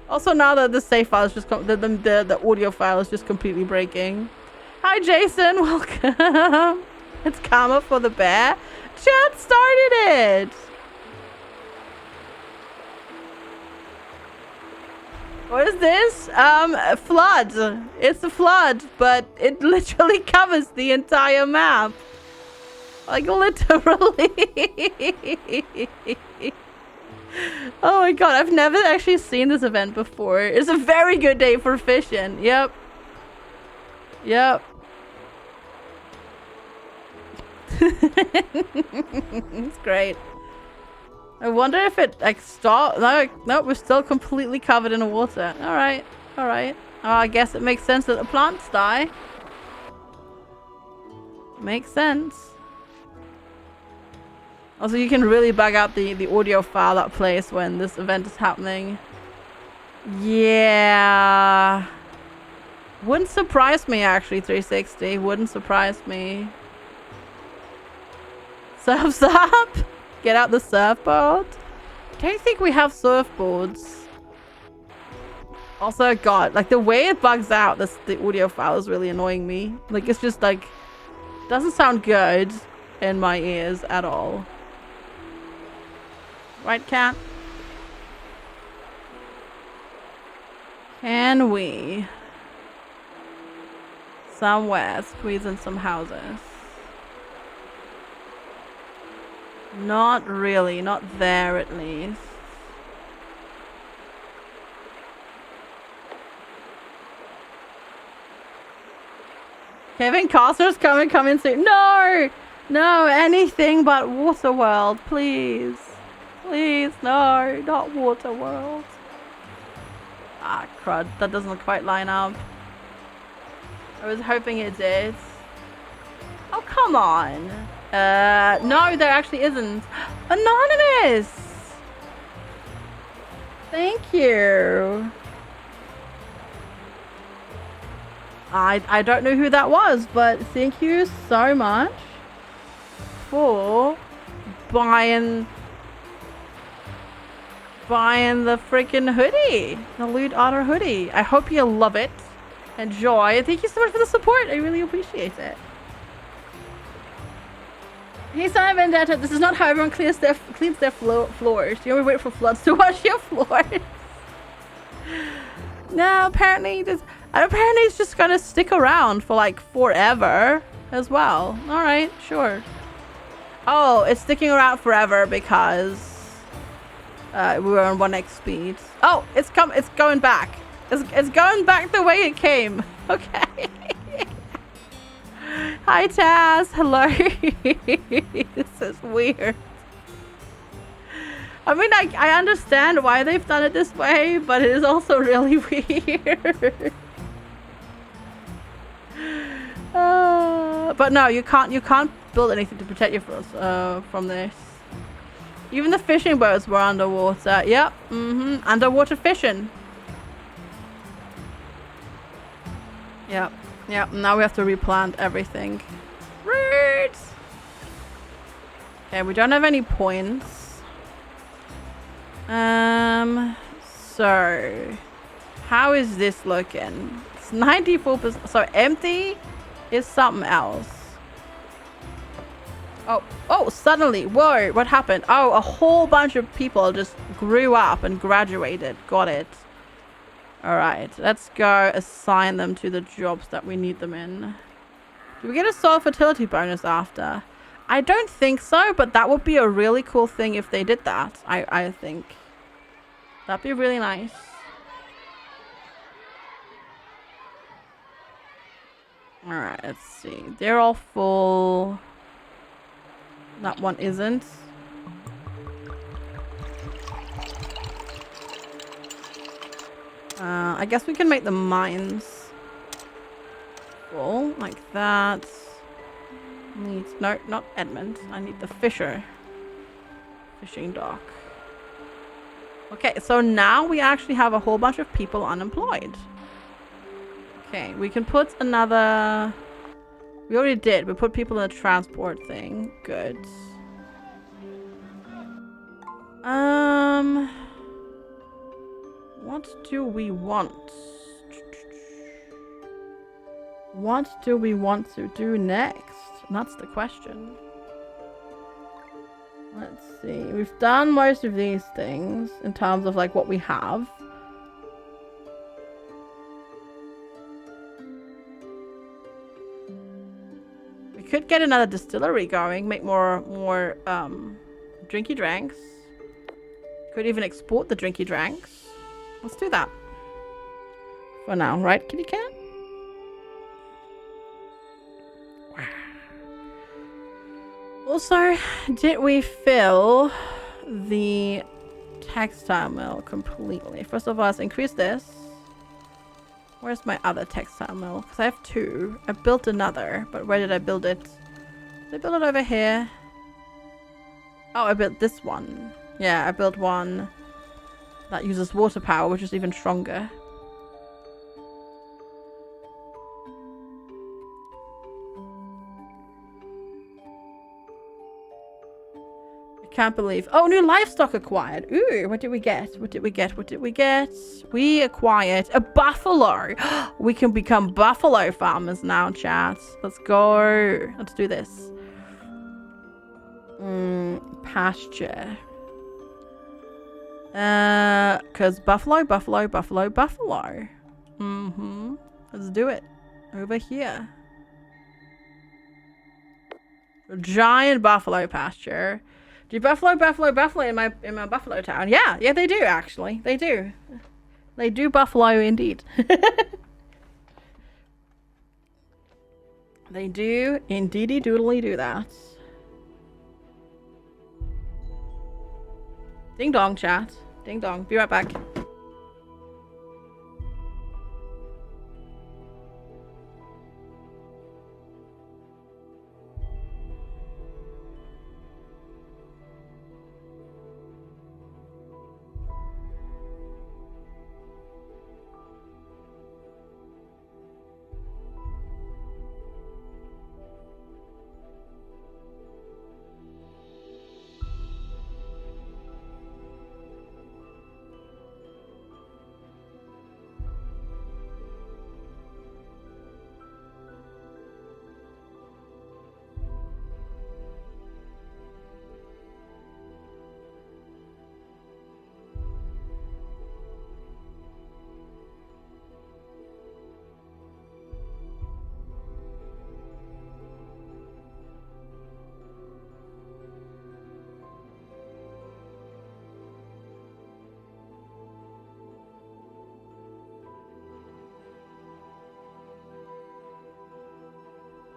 Also, now that the save file is just the audio file is just completely breaking. Hi, Jason. Welcome. It's karma for the bear. Chat started it. What is this? Flood. It's a flood, but it literally covers the entire map. Like, literally. Oh my god, I've never actually seen this event before. It's a very good day for fishing. Yep. Yep. It's great. I wonder if it like stopped. No, we're still completely covered in water. Alright, alright. Oh, I guess it makes sense that the plants die. Makes sense. Also, you can really bug out the audio file that plays when this event is happening. Yeah. Wouldn't surprise me, actually, 360. Wouldn't surprise me. Surf's up. Get out the surfboard. Don't think we have surfboards. Also, God, like the way it bugs out, the audio file is really annoying me. Like, it's just like, doesn't sound good in my ears at all. Right, cat? Can we somewhere squeeze in some houses? Not really, not there at least. Kevin Costner's coming soon. No! No, anything but Waterworld, please. Please, no, not Waterworld. Ah, crud, that doesn't quite line up. I was hoping it did. Oh, come on. No, there actually isn't. Anonymous! Thank you. I don't know who that was, but thank you so much for buying the freaking hoodie, the Loot Otter hoodie. I hope you love it. Enjoy. Thank you so much for the support. I really appreciate it. Hey, Son of Vendetta, this is not how everyone cleans their floors. You always wait for floods to wash your floors. No, apparently it's just gonna stick around for like forever as well. All right, sure. Oh, it's sticking around forever because we were on 1x speed. Oh, it's going back. It's going back the way it came. Okay. Hi, Taz. Hello. This is weird. I mean, I understand why they've done it this way, but it is also really weird. But no, you can't build anything to protect you from this. Even the fishing boats were underwater. Yep. Underwater fishing. Yep. Yep. Now we have to replant everything. Right. Okay, we don't have any points. So how is this looking? It's 94%. So empty is something else. Oh, suddenly, whoa, what happened? Oh, a whole bunch of people just grew up and graduated. Got it. All right, let's go assign them to the jobs that we need them in. Do we get a soil fertility bonus after? I don't think so, but that would be a really cool thing if they did that. I think that'd be really nice. All right, let's see. They're all full. That one isn't. I guess we can make the mines full like that. No, not Edmund. I need the fishing dock. Okay, so now we actually have a whole bunch of people unemployed. Okay, we can put another... We already did. We put people in the transport thing. Good. What do we want? What do we want to do next? That's the question. Let's see. We've done most of these things in terms of like what we have. We could get another distillery going, make more drinky drinks. Could even export the drinky drinks. Let's do that. For now, right, kitty cat? Also, did we fill the textile mill completely? First of all, let's increase this. Where's my other textile mill? Because I have two. I built another, but where did I build it? Did I build it over here? Oh, I built this one. Yeah, I built one that uses water power, which is even stronger. I can't believe. Oh, new livestock acquired. Ooh, what did we get? What did we get? What did we get? We acquired a buffalo. We can become buffalo farmers now, chat. Let's go. Let's do this. Pasture. Because buffalo. Let's do it. Over here. A giant buffalo pasture. Do buffalo in my buffalo town? Yeah, they do actually. They do. They do buffalo indeed. They do indeedy doodly do that. Ding dong, chat. Ding dong. Be right back.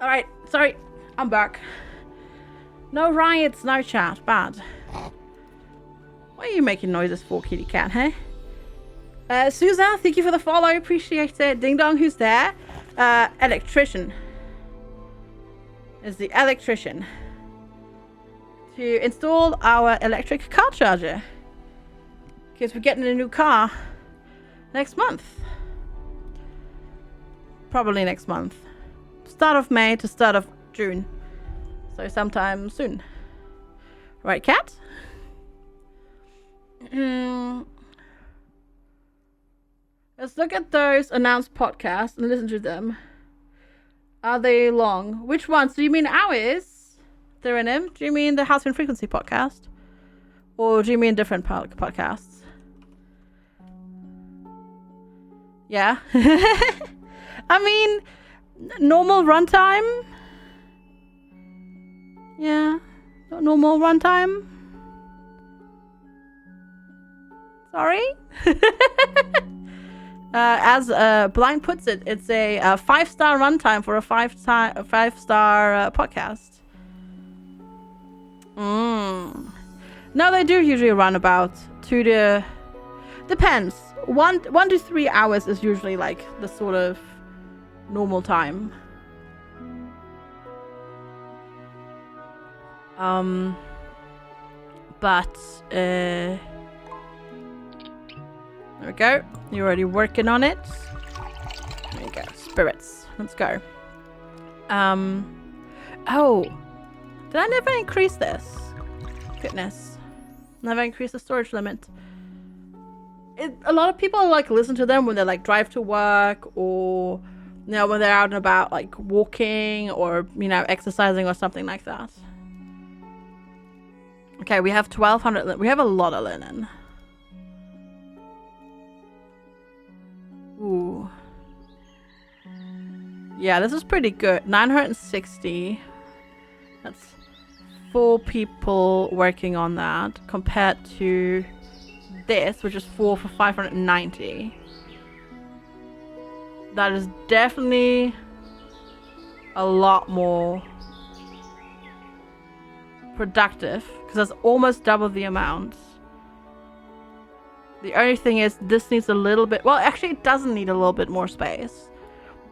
Alright, sorry. I'm back. No riots, no chat. Bad. What are you making noises for, kitty cat, hey? Susan, thank you for the follow. Appreciate it. Ding dong, who's there? Electrician. Is the electrician. To install our electric car charger. Because we're getting a new car next month. Probably next month. Start of May to start of June. So sometime soon. Right, cat? Let's look at those announced podcasts and listen to them. Are they long? Which ones? Do you mean ours? They're in them? Do you mean the House and Frequency podcast? Or do you mean different podcasts? Yeah. I mean, normal runtime? Yeah. Normal runtime? Sorry? As Blind puts it, it's a 5-star runtime for a 5-star podcast. No, they do usually run about 2 to... Depends. 1 to 3 hours is usually like the sort of normal time. But there we go. You're already working on it. There you go. Spirits. Let's go. Oh. Did I never increase this? Goodness. Never increase the storage limit. A lot of people like listen to them when they like drive to work, or you know, when they're out and about like walking or you know exercising or something like that. Okay, we have 1,200. We have a lot of linen. Ooh. Yeah, this is pretty good. 960. That's 4 people working on that compared to this, which is 4 for 590. That is definitely a lot more productive because that's almost double the amount. The only thing is this needs a little bit, well actually it doesn't need a little bit more space.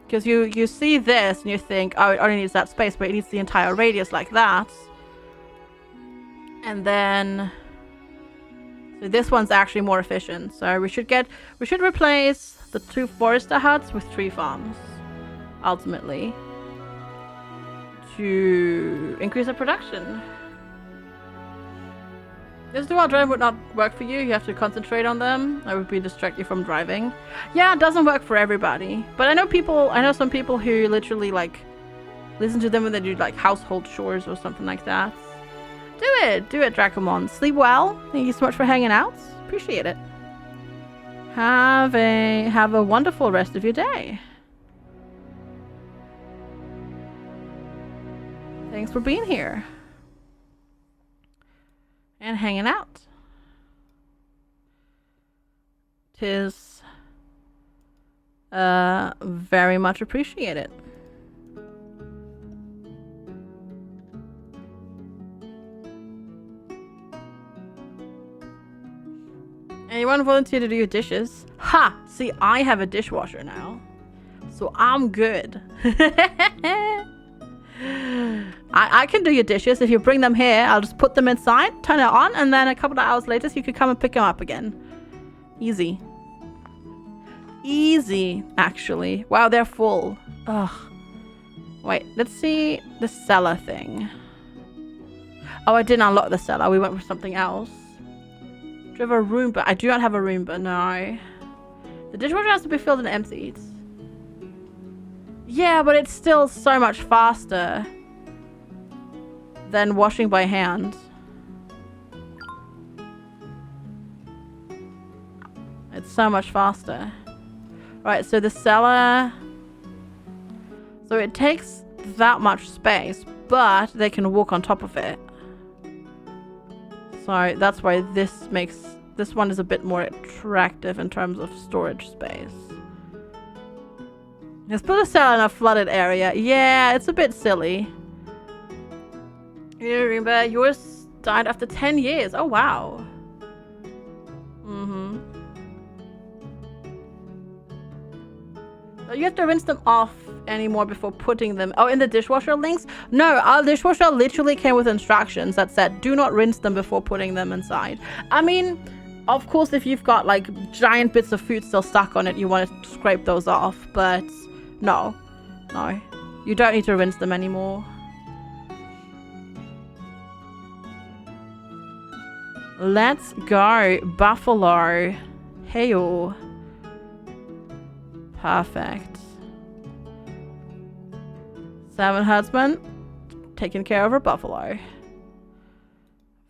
Because you see this and you think, oh, it only needs that space, but it needs the entire radius like that. And then, so this one's actually more efficient. So we should replace the 2 forester huts with 3 farms, ultimately, to increase our production. This dual drive would not work for you. You have to concentrate on them. That would distract you from driving. Yeah, it doesn't work for everybody. But I know some people who literally like listen to them when they do like household chores or something like that. Do it, Dracomon. Sleep well. Thank you so much for hanging out. Appreciate it. Have a wonderful rest of your day. Thanks for being here. And hanging out. 'Tis very much appreciated. Anyone volunteer to do your dishes? Ha! See, I have a dishwasher now. So I'm good. I can do your dishes. If you bring them here, I'll just put them inside, turn it on, and then a couple of hours later, you could come and pick them up again. Easy. Easy, actually. Wow, they're full. Ugh. Wait, let's see the cellar thing. Oh, I didn't unlock the cellar. We went for something else. Do you have a Roomba? I do not have a Roomba, no. The dishwasher has to be filled and emptied. Yeah, but it's still so much faster than washing by hand. It's so much faster. Right, so the cellar... So it takes that much space, but they can walk on top of it. So that's why this one is a bit more attractive in terms of storage space. Let's put a cellar in a flooded area. Yeah, it's a bit silly. You remember, yours died after 10 years. Oh, wow. Mm-hmm. So you have to rinse them off anymore before putting them... Oh, in the dishwasher links? No, our dishwasher literally came with instructions that said, do not rinse them before putting them inside. I mean, of course, if you've got, like, giant bits of food still stuck on it, you want to scrape those off, but... No. You don't need to rinse them anymore. Let's go, Buffalo. Heyo. Perfect. 7 herdsmen taking care of a buffalo.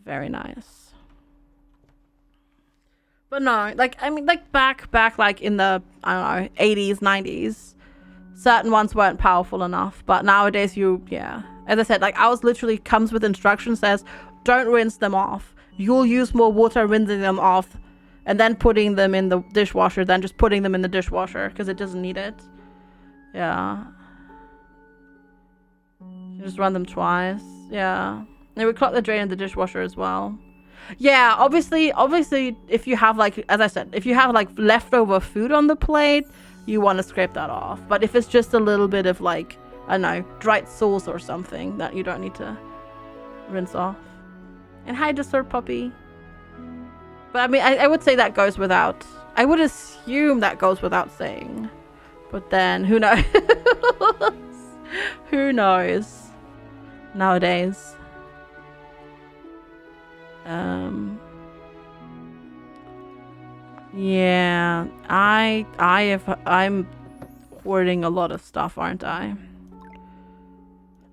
Very nice. But no, like, I mean, like back like in the, I don't know, 80s, 90s, certain ones weren't powerful enough. But nowadays yeah. As I said, like ours literally comes with instructions, says, don't rinse them off. You'll use more water rinsing them off and then putting them in the dishwasher than just putting them in the dishwasher because it doesn't need it. Yeah. You just run them twice. Yeah. And we clock the drain in the dishwasher as well. Yeah, obviously, if you have, like, as I said, if you have, like, leftover food on the plate, you want to scrape that off. But if it's just a little bit of, like, I don't know, dried sauce or something, that you don't need to rinse off. And hi, Dessert Puppy. But, I mean, I would say that goes without... I would assume that goes without saying. But then, who knows? Who knows? Nowadays. Yeah, I'm hoarding a lot of stuff, aren't I?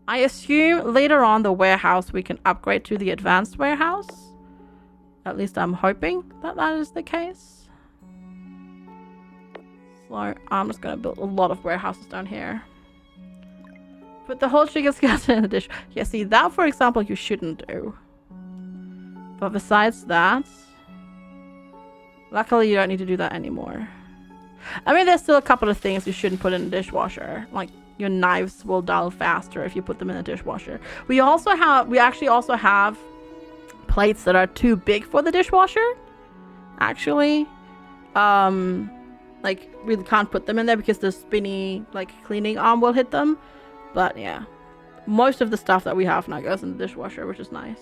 I assume later on the warehouse we can upgrade to the advanced warehouse. At least I'm hoping that that is the case. So I'm just gonna build a lot of warehouses down here. Put the whole chicken skeleton in the dish. Yeah, see, that for example you shouldn't do. But besides that, luckily you don't need to do that anymore. I mean, there's still a couple of things you shouldn't put in the dishwasher. Like, your knives will dull faster if you put them in the dishwasher. We actually also have plates that are too big for the dishwasher. Actually. Like, we can't put them in there because the spinny, like, cleaning arm will hit them. But, yeah. Most of the stuff that we have now goes in the dishwasher, which is nice.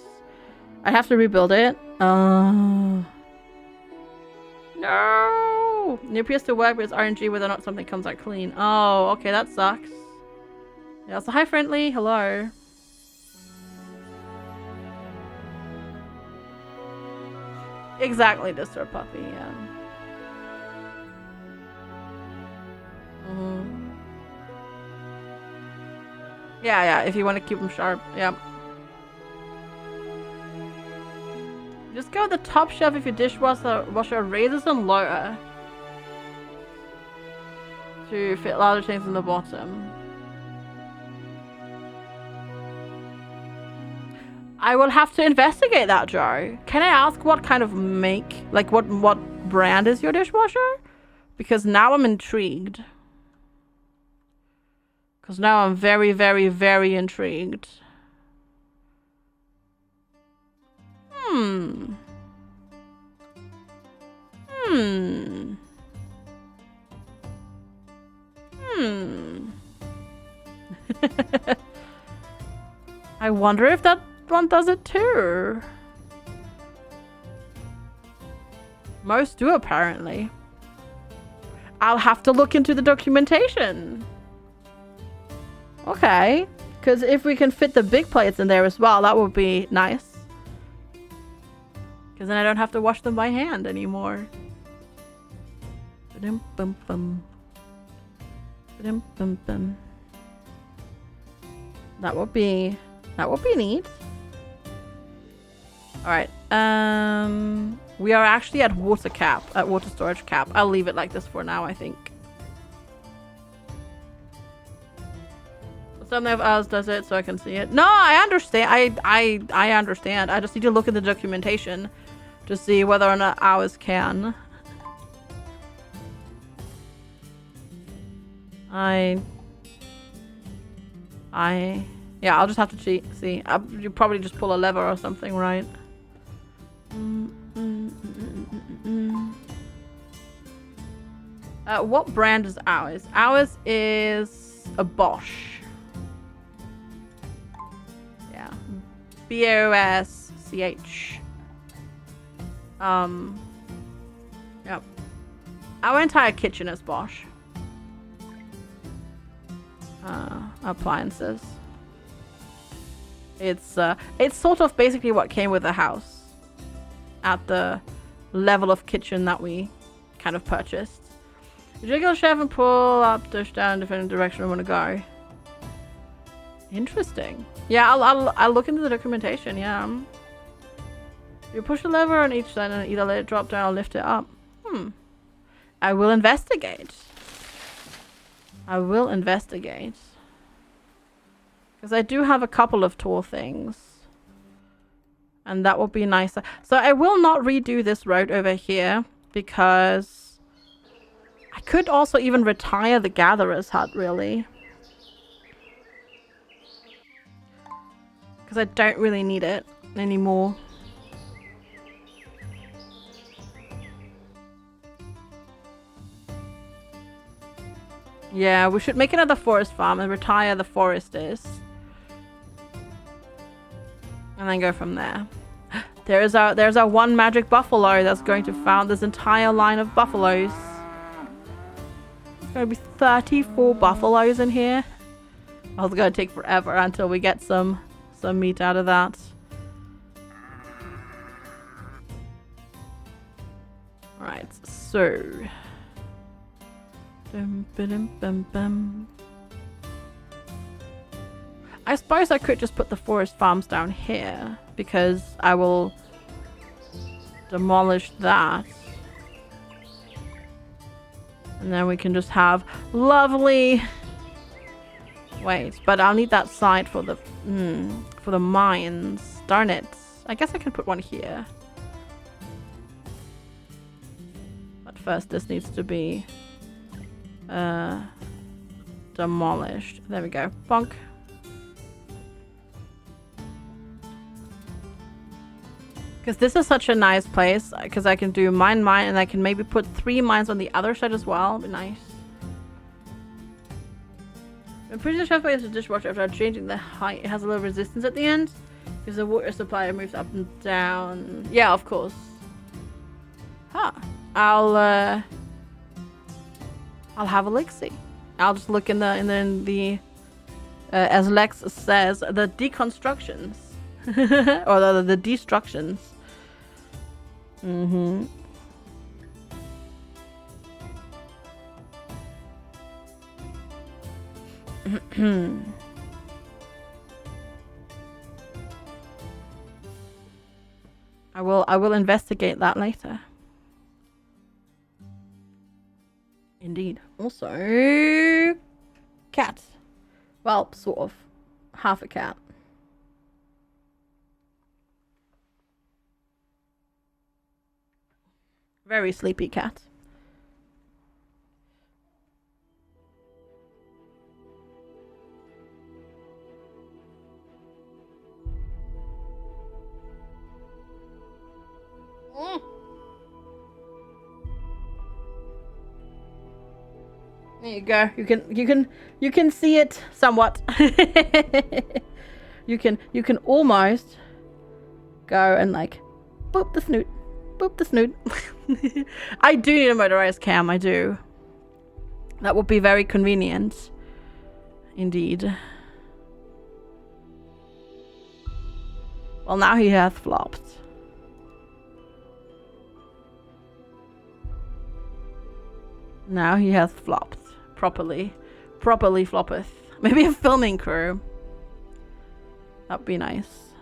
I have to rebuild it. No! It appears to work, but it's RNG whether or not something comes out clean. Oh, okay, that sucks. Yeah, so hi, Friendly. Hello. Exactly, Disturb Puppy, yeah. Yeah, if you want to keep them sharp, yeah. Just go with the top shelf if your dishwasher raises and lower to fit larger things in the bottom. I will have to investigate that, Joe. Can I ask what kind of make, like what brand is your dishwasher? Because now I'm intrigued. Because now I'm very, very, very intrigued. I wonder if that one does it too. Most do, apparently. I'll have to look into the documentation. Okay. Because if we can fit the big plates in there as well, that would be nice. Because then I don't have to wash them by hand anymore. That would be neat. Alright. We are actually at water storage cap. I'll leave it like this for now, I think. Something of ours does it so I can see it. No, I understand. I understand. I just need to look at the documentation to see whether or not ours can. Yeah, I'll just have to see. You probably just pull a lever or something, right? What brand is ours? Ours is a Bosch. Yeah. BOSCH. Yep. Our entire kitchen is Bosch. Appliances. It's sort of basically what came with the house at the level of kitchen that we kind of purchased. You jiggle chef and pull up, dish down, different direction we want to go. Interesting. Yeah, I'll look into the documentation. Yeah. You push the lever on each side and either let it drop down or lift it up. I will investigate. Because I do have a couple of tool things. And that will be nicer. So I will not redo this road over here. Because I could also even retire the gatherer's hut, really. Because I don't really need it anymore. Yeah, we should make another forest farm and retire the foresters. And then go from there. There's our one magic buffalo that's going to found this entire line of buffaloes. There's going to be 34 buffaloes in here. Oh, it's going to take forever until we get some meat out of that. Alright, so... I suppose I could just put the forest farms down here, because I will demolish that. And then we can just have lovely... Wait, but I'll need that side for the mines. Darn it. I guess I can put one here. But first this needs to be demolished. There we go. Bonk. Because this is such a nice place. Because I can do mine, and I can maybe put 3 mines on the other side as well. It'd be nice. I'm pretty sure Chef is a dishwasher after changing the height. It has a little resistance at the end. Because the water supply moves up and down. Yeah, of course. Huh. I'll have a look-see. I'll just look in the as Lex says, the deconstructions. Or the destructions. Mm-hmm. I will investigate that later. Indeed. Also, cat. Well, sort of. Half a cat. Very sleepy cat. There you go. You can see it somewhat. you can almost go and like boop the snoot. Boop the snoot. I do need a motorized cam, I do. That would be very convenient. Indeed. Well, now he hath flopped. Now he hath flopped. Properly floppeth. Maybe a filming crew. That'd be nice.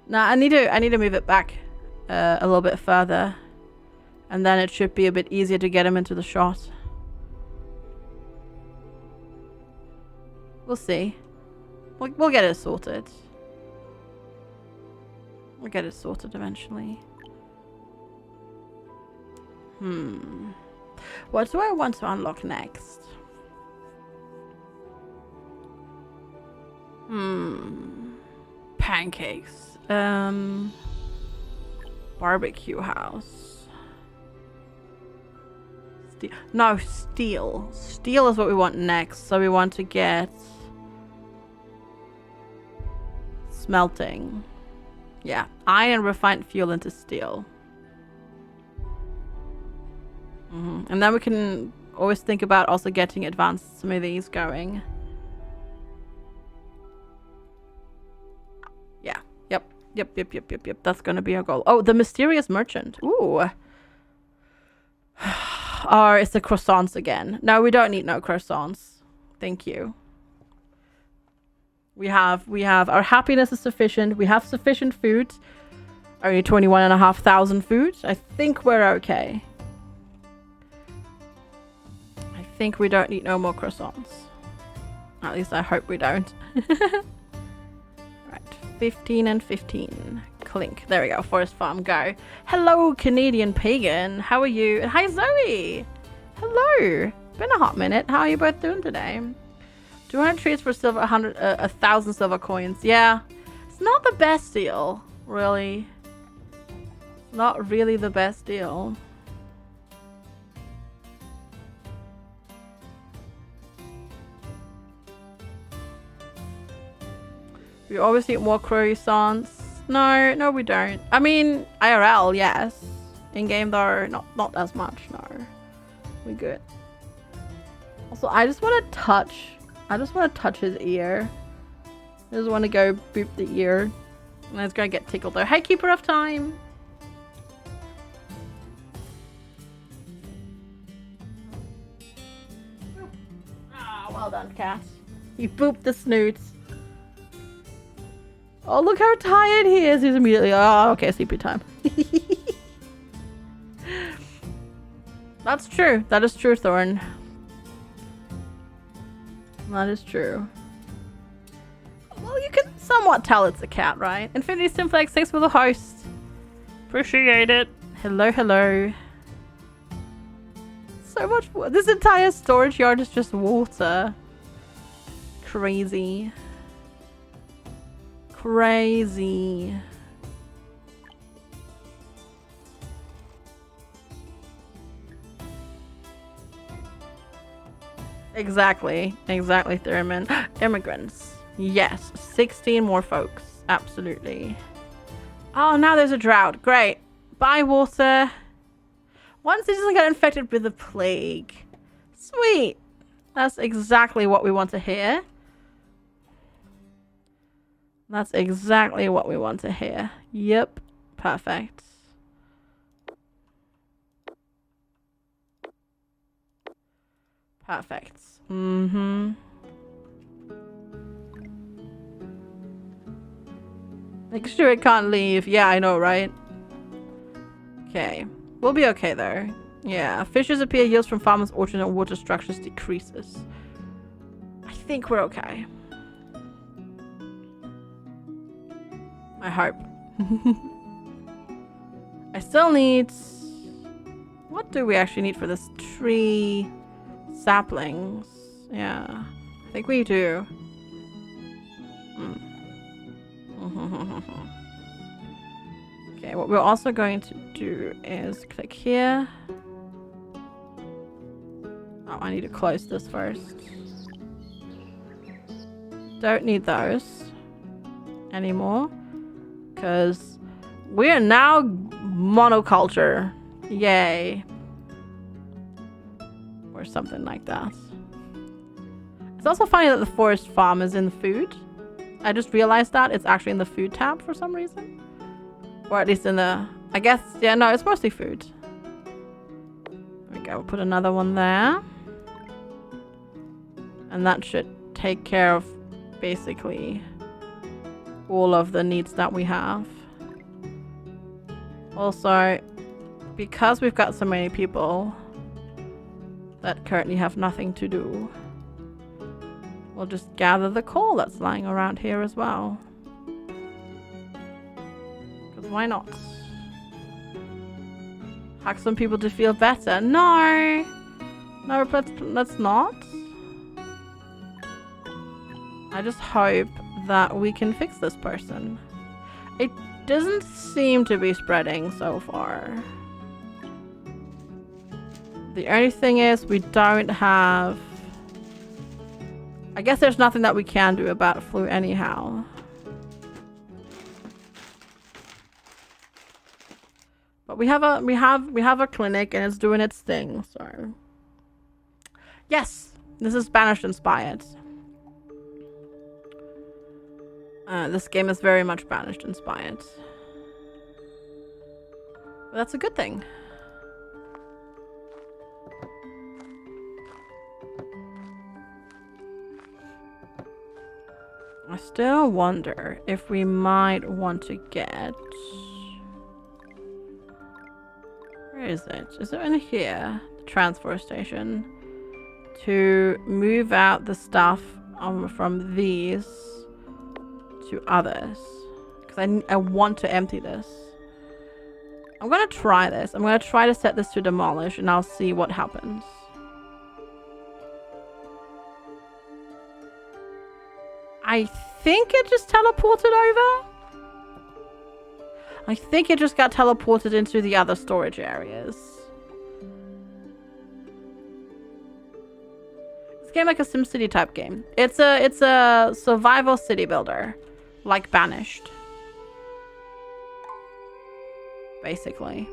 Nah, I need to move it back a little bit further, and then it should be a bit easier to get him into the shot. We'll see. We'll get it sorted. We'll get it sorted eventually. What do I want to unlock next? Pancakes. Barbecue house. No, steel. Steel is what we want next. So we want to get smelting. Yeah, iron and refined fuel into steel. And then we can always think about also getting advanced smoothies going. Yeah. Yep. That's gonna be our goal. Oh, the mysterious merchant. Ooh. Or it's the croissants again. No, we don't need no croissants. Thank you. We have our happiness is sufficient. We have sufficient food. Only 21,500 food. I think we're okay. I think we don't need no more croissants. At least I hope we don't. Right, 15 and 15. Clink. There we go. Forest Farm, go. Hello, Canadian Pagan. How are you? And hi, Zoe. Hello. Been a hot minute. How are you both doing today? 200 trees for silver, 1,000 silver coins. Yeah, it's not the best deal, really. Not really the best deal. We always need more croissants. No, we don't. I mean, IRL, yes. In game though, not as much. No, we good. Also, I just want to touch his ear. I just want to go boop the ear. And it's gonna get tickled though. Hey, Keeper of Time. Ah, well done, cat. You booped the snoots. Oh, look how tired he is. He's immediately, oh, okay, sleepy time. That's true. That is true, Thorn. That is true. Well, you can somewhat tell it's a cat, right? Infinity Simplex, thanks for the host. Appreciate it. Hello. So much water. This entire storage yard is just water. Crazy. Exactly. Exactly, Thurman. Immigrants. Yes. 16 more folks. Absolutely. Oh, now there's a drought. Great. Bye, water. One citizen got infected with the plague. Sweet. That's exactly what we want to hear. That's exactly what we want to hear. Yep. Perfect. Perfect. Mm-hmm. Make sure it can't leave. Yeah, I know, right? Okay. We'll be okay, though. Yeah. Fishes appear, yields from farmers' orchard and water structures decreases. I think we're okay. I hope. I still need... What do we actually need for this tree? Saplings. Yeah. I think we do. Okay, what we're also going to do is click here. Oh, I need to close this first. Don't need those anymore. Because we're now monoculture. Yay. Or something like that. It's also funny that the forest farm is in the food. I just realized that it's actually in the food tab for some reason. Or at least in the... I guess... Yeah, no, it's mostly food. There we go. We'll put another one there. And that should take care of basically all of the needs that we have. Also, because we've got so many people that currently have nothing to do, we'll just gather the coal that's lying around here as well. Because why not? Hack some people to feel better. No! No, let's not. I just hope that we can fix this person. It doesn't seem to be spreading so far. The only thing is we don't have... I guess there's nothing that we can do about flu anyhow. But we have a clinic and it's doing its thing, so yes, this is Banished inspired. This game is very much Banished inspired. But that's a good thing. I still wonder if we might want to get... Where is it? Is it in here? The transfer station. To move out the stuff from these to others. Because I want to empty this. I'm going to try this. I'm going to try to set this to demolish and I'll see what happens. I think it just teleported over. I think it just got teleported into the other storage areas. This game like a SimCity type game. It's a survival city builder, like Banished. Basically.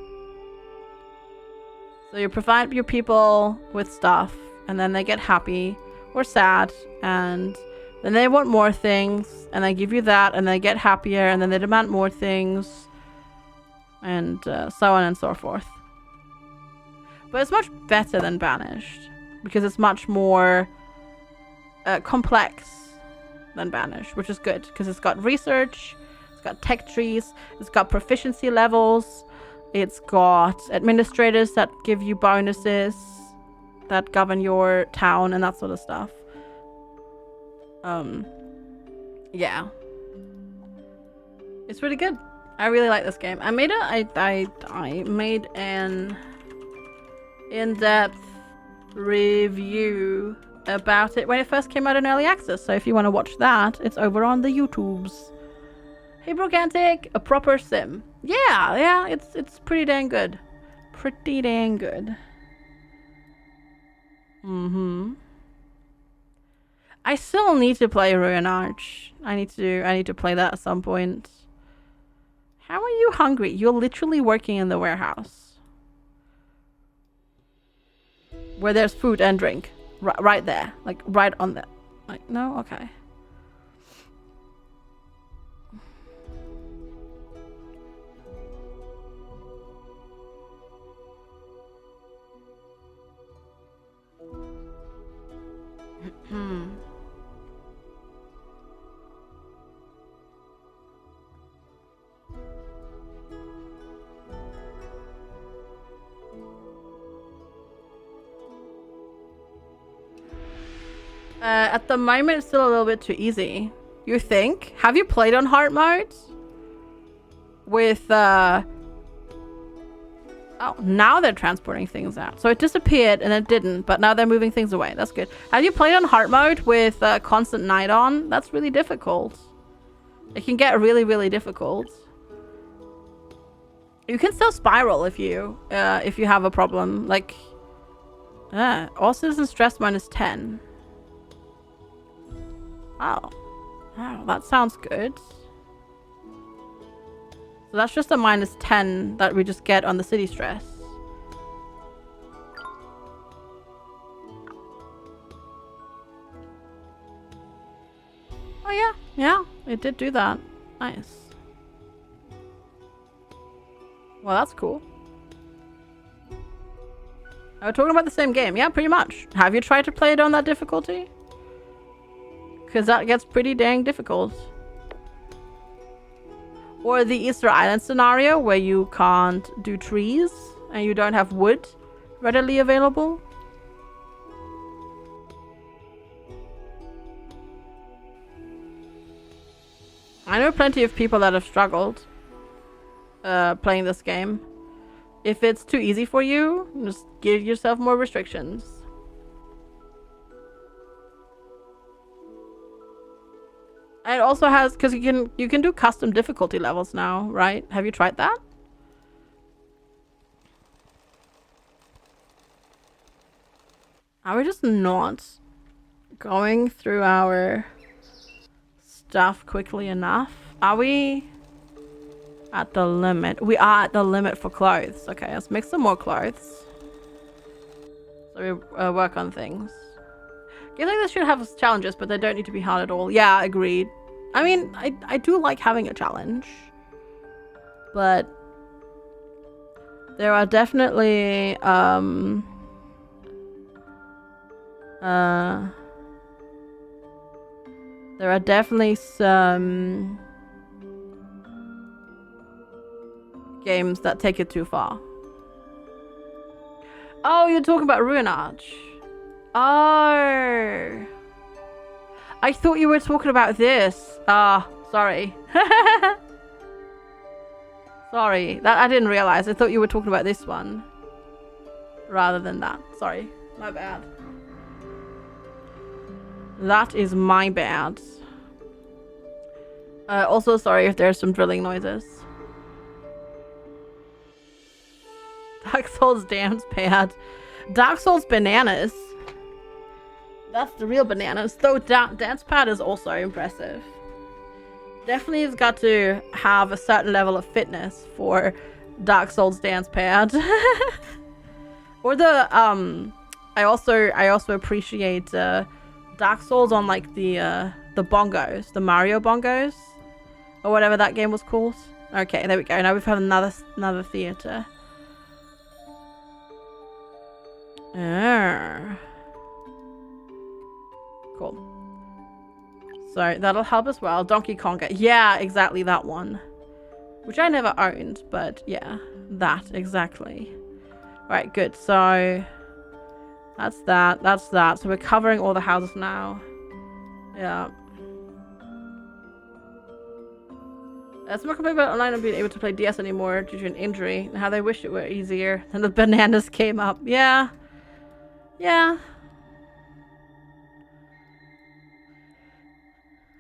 So you provide your people with stuff, and then they get happy or sad, and then they want more things, and they give you that, and they get happier, and then they demand more things, and so on and so forth. But it's much better than Banished, because it's much more complex than Banished, which is good, because it's got research, it's got tech trees, it's got proficiency levels, it's got administrators that give you bonuses that govern your town and that sort of stuff. Yeah, it's really good. I really like this game. I made an in-depth review about it when it first came out in early access. So if you want to watch that, it's over on the YouTubes. Hey Brogantic, a proper sim. Yeah, it's pretty dang good. Pretty dang good. I still need to play Ruin Arch. I need to play that at some point. How are you hungry? You're literally working in the warehouse. Where there's food and drink. Right there. Like, right on there. Like, no? Okay. At the moment, it's still a little bit too easy. You think? Have you played on hard mode? With, Oh, now they're transporting things out. So it disappeared and it didn't, but now they're moving things away. That's good. Have you played on hard mode with constant night on? That's really difficult. It can get really, really difficult. You can still spiral if you have a problem. Like, all citizen stress -10. Oh, that sounds good. So that's just a -10 that we just get on the city stress. Oh yeah, yeah, it did do that. Nice. Well, that's cool. We're talking about the same game. Yeah, pretty much. Have you tried to play it on that difficulty? Because that gets pretty dang difficult. Or the Easter Island scenario where you can't do trees and you don't have wood readily available. I know plenty of people that have struggled playing this game. If it's too easy for you, just give yourself more restrictions. And it also has, because you can do custom difficulty levels now, right? Have you tried that? Are we just not going through our stuff quickly enough? Are we at the limit? We are at the limit for clothes. Okay, let's make some more clothes. So we work on things. I feel like this should have challenges, but they don't need to be hard at all. Yeah, agreed. I mean, I do like having a challenge. But there are definitely there are definitely some games that take it too far. Oh, you're talking about Ruin Arch. Oh. I thought you were talking about this. Ah, sorry. Sorry. That I didn't realize. I thought you were talking about this one. Rather than that. Sorry. My bad. That is my bad. Also, sorry if there's some drilling noises. Dark Souls dance pad. Dark Souls bananas. That's the real bananas. Though dance pad is also impressive. Definitely has got to have a certain level of fitness for Dark Souls dance pad. Or the I also appreciate Dark Souls on like the bongos, the Mario bongos, or whatever that game was called. Okay, there we go. Now we've had another theater. Cool. So that'll help as well. Donkey Konga. Yeah, exactly that one. Which I never owned, but yeah, that exactly. Right, good. So that's that. That's that. So we're covering all the houses now. Yeah. Some people online have been able to play DS anymore due to an injury, and how they wish it were easier. And the bananas came up. Yeah. Yeah.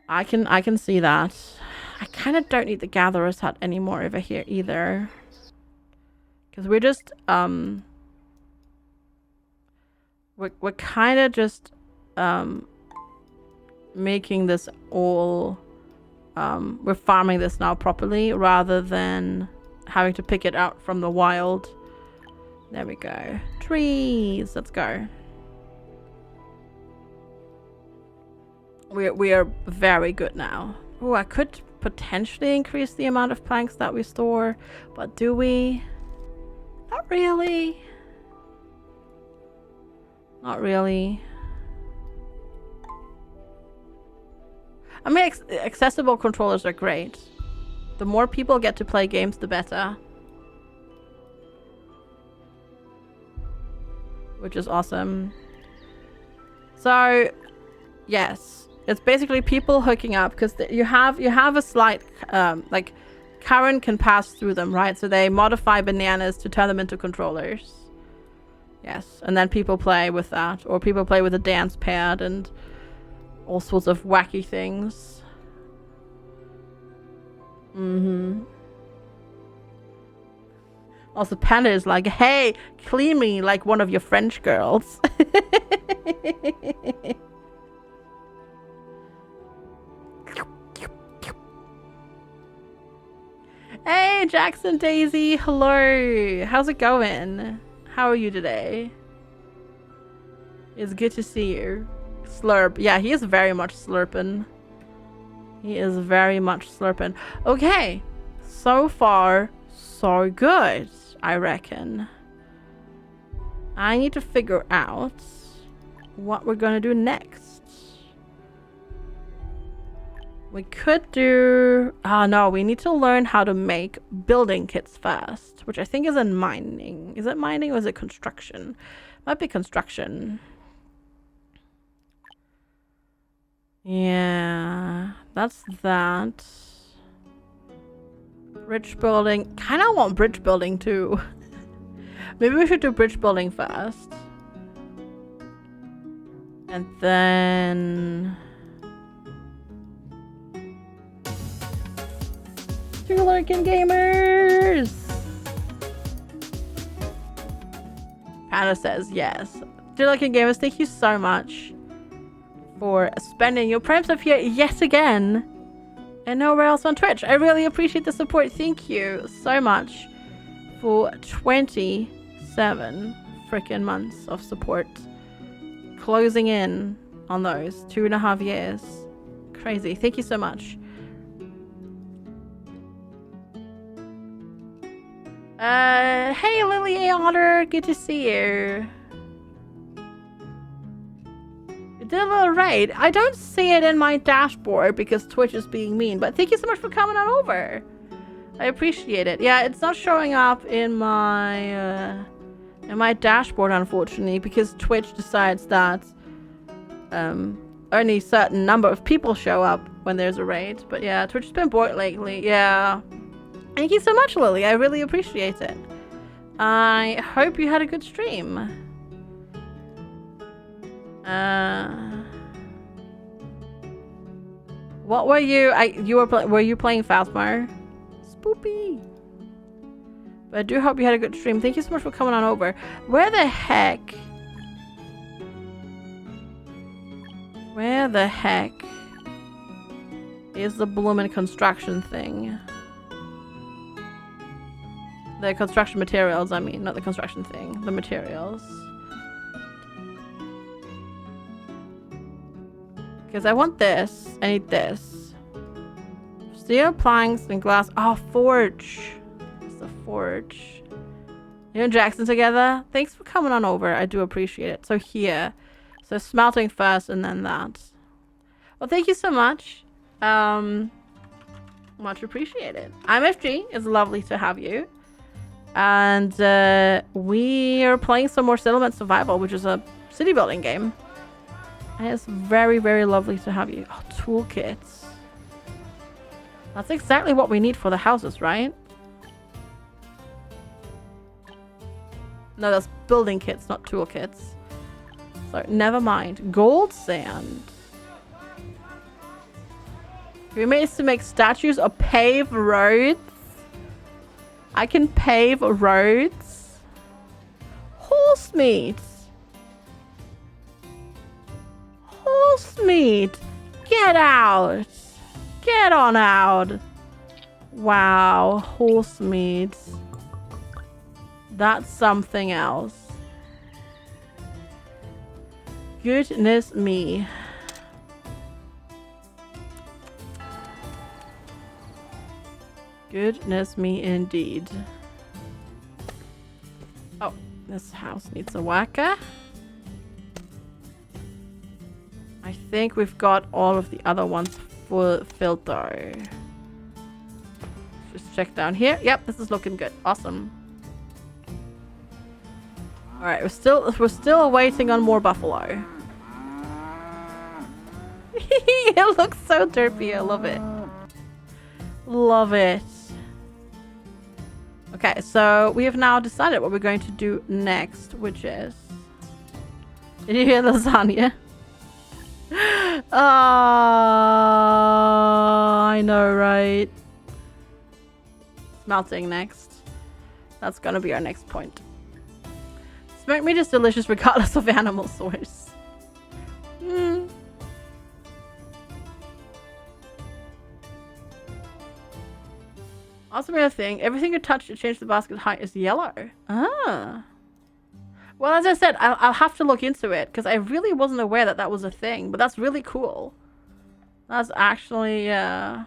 I can see that. I kind of don't need the Gatherer's Hut anymore over here either. Because we're just, we're kind of just, making this all... we're farming this now properly rather than having to pick it out from the wild. There we go. Trees. Let's go. We are very good now. Oh, I could potentially increase the amount of planks that we store, but do we? Not really. Not really. I mean, accessible controllers are great. The more people get to play games, the better. Which is awesome. So, yes. It's basically people hooking up because you have a slight, like, current can pass through them, right? So they modify bananas to turn them into controllers. Yes. And then people play with that. Or people play with a dance pad and all sorts of wacky things. Also, Panda is like, hey, clean me like one of your French girls. Hey, Jackson Daisy, hello. How's it going? How are you today? It's good to see you. Slurp. Yeah, he is very much slurping. He is very much slurping. Okay. So far, so good, I reckon. I need to figure out what we're gonna do next. We could do... no, we need to learn how to make building kits first, which I think is in mining. Is it mining or is it construction? Might be construction. Yeah, that's that. Bridge building. Kind of want bridge building too. Maybe we should do bridge building first. And then... Lurkin Gamers! Hannah says yes. Dear Lurkin Gamers, thank you so much for spending your Prime stuff here yet again and nowhere else on Twitch. I really appreciate the support. Thank you so much for 27 freaking months of support. Closing in on those 2.5 years. Crazy. Thank you so much. Hey Lily Otter, good to see you. You did a little raid. I don't see it in my dashboard because Twitch is being mean, but thank you so much for coming on over. I appreciate it. Yeah, it's not showing up in my dashboard, unfortunately, because Twitch decides that only a certain number of people show up when there's a raid. But yeah, Twitch has been bored lately. Yeah. Thank you so much, Lily. I really appreciate it. I hope you had a good stream. What were you? Were you playing Phasmo? Spoopy. But I do hope you had a good stream. Thank you so much for coming on over. Where the heck? Where the heck is the bloomin' construction thing? The construction materials, I mean, not the construction thing. The materials. Because I want this. I need this. Steel, planks, and glass. Oh, forge. It's the forge. You and Jackson together? Thanks for coming on over. I do appreciate it. So here. So smelting first and then that. Well, thank you so much. Much appreciated. I'm FG. It's lovely to have you. And we are playing some more Settlement Survival, which is a city building game. And it's very, very lovely to have you. Oh, toolkits. That's exactly what we need for the houses, right? No, that's building kits, not toolkits. So, never mind. Gold sand. We managed to make statues or pave roads. I can pave roads. Horse meat. Horse meat. Get Get out! Get on out! Wow, horse meat. That's something else. Goodness me. Goodness me indeed. Oh, this house needs a worker. I think we've got all of the other ones filled though. Just check down here. Yep, this is looking good. Awesome. Alright, we're still waiting on more buffalo. It looks so derpy. I love it. Love it. Okay, so we have now decided what we're going to do next, which is... Did you hear lasagna? I know, right? Smelting next. That's gonna be our next point. Smoked meat is delicious regardless of animal source. Also, another thing, everything you touch to change the basket height is yellow. Ah. Well, as I said, I'll have to look into it because I really wasn't aware that that was a thing, but that's really cool. That's actually, yeah.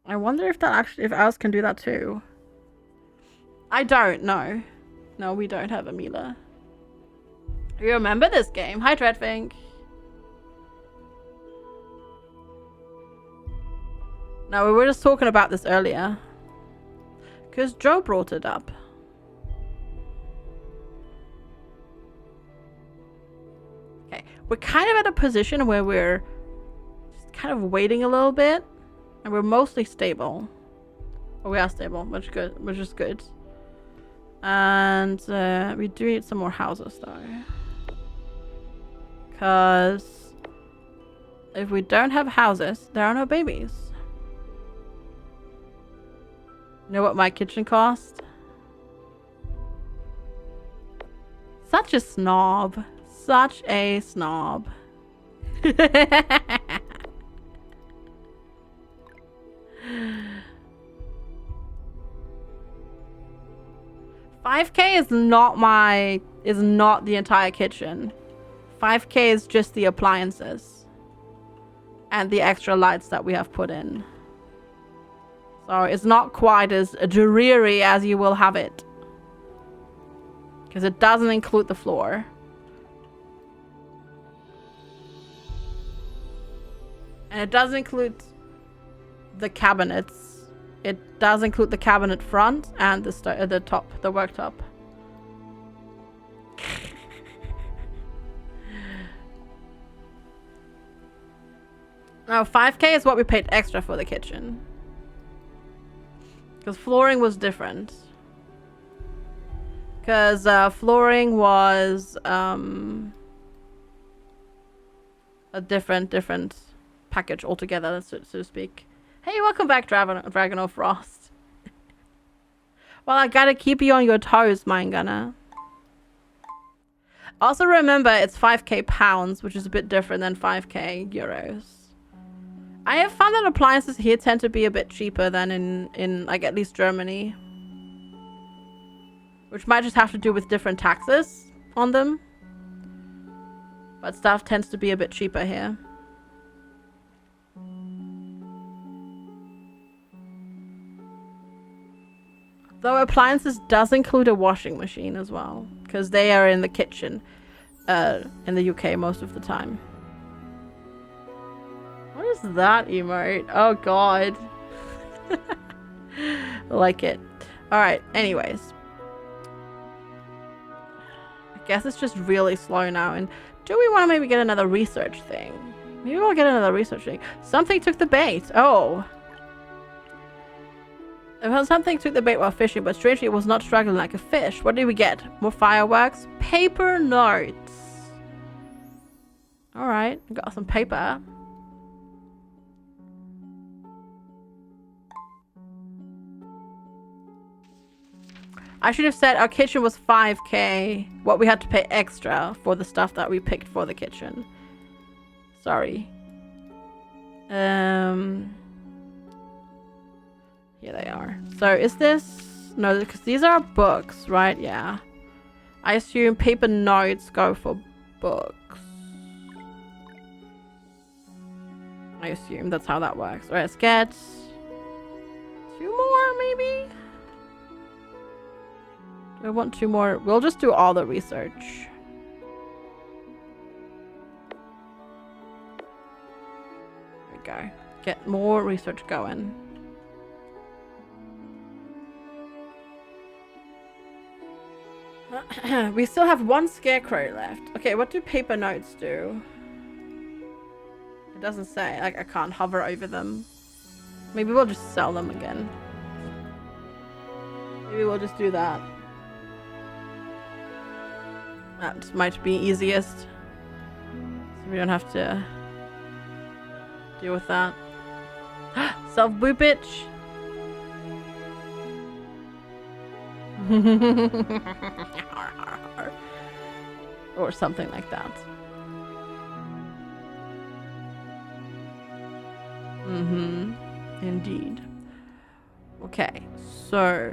I wonder if that actually, if ours can do that too. I don't know. No, we don't have a Mila. You remember this game? Hi, Dreadfink. No, we were just talking about this earlier. Because Joe brought it up. Okay, we're kind of at a position where we're just kind of waiting a little bit. And we're mostly stable. Oh, we are stable, which is good. And we do need some more houses though. Because if we don't have houses, there are no babies. You know what my kitchen cost? Such a snob. Such a snob. 5K is not the entire kitchen. 5K is just the appliances and the extra lights that we have put in. So it's not quite as dreary as you will have it. Because it doesn't include the floor. And it does include the cabinets. It does include the cabinet front and the worktop. Now 5K is what we paid extra for the kitchen. Because flooring was different. Because flooring was a different package altogether, so to speak. Hey, welcome back, Dragon of Frost. Well, I gotta keep you on your toes, Mine Gunner. Also remember, it's 5K pounds, which is a bit different than 5K euros. I have found that appliances here tend to be a bit cheaper than in like at least Germany. Which might just have to do with different taxes on them. But stuff tends to be a bit cheaper here. Though appliances does include a washing machine as well. Because they are in the kitchen in the UK most of the time. What is that emote? Oh god. Like it. Alright, anyways. I guess it's just really slow now. And do we want to maybe get another research thing? Maybe we'll get another research thing. Something took the bait. Oh. Something took the bait while fishing, but strangely it was not struggling like a fish. What did we get? More fireworks? Paper notes. Alright, got some paper. I should have said our kitchen was 5K. What we had to pay extra for the stuff that we picked for the kitchen. Sorry. Here they are. So is this... No, because these are books, right? Yeah. I assume paper notes go for books. I assume that's how that works. Alright, let's get 2 more, maybe? Do I want 2 more? We'll just do all the research. There we go. Get more research going. We still have 1 scarecrow left. Okay, what do paper notes do? It doesn't say. Like, I can't hover over them. Maybe we'll just sell them again. Maybe we'll just do that. That might be easiest. So we don't have to deal with that. Self-boo bitch! Or something like that. Indeed. Okay, so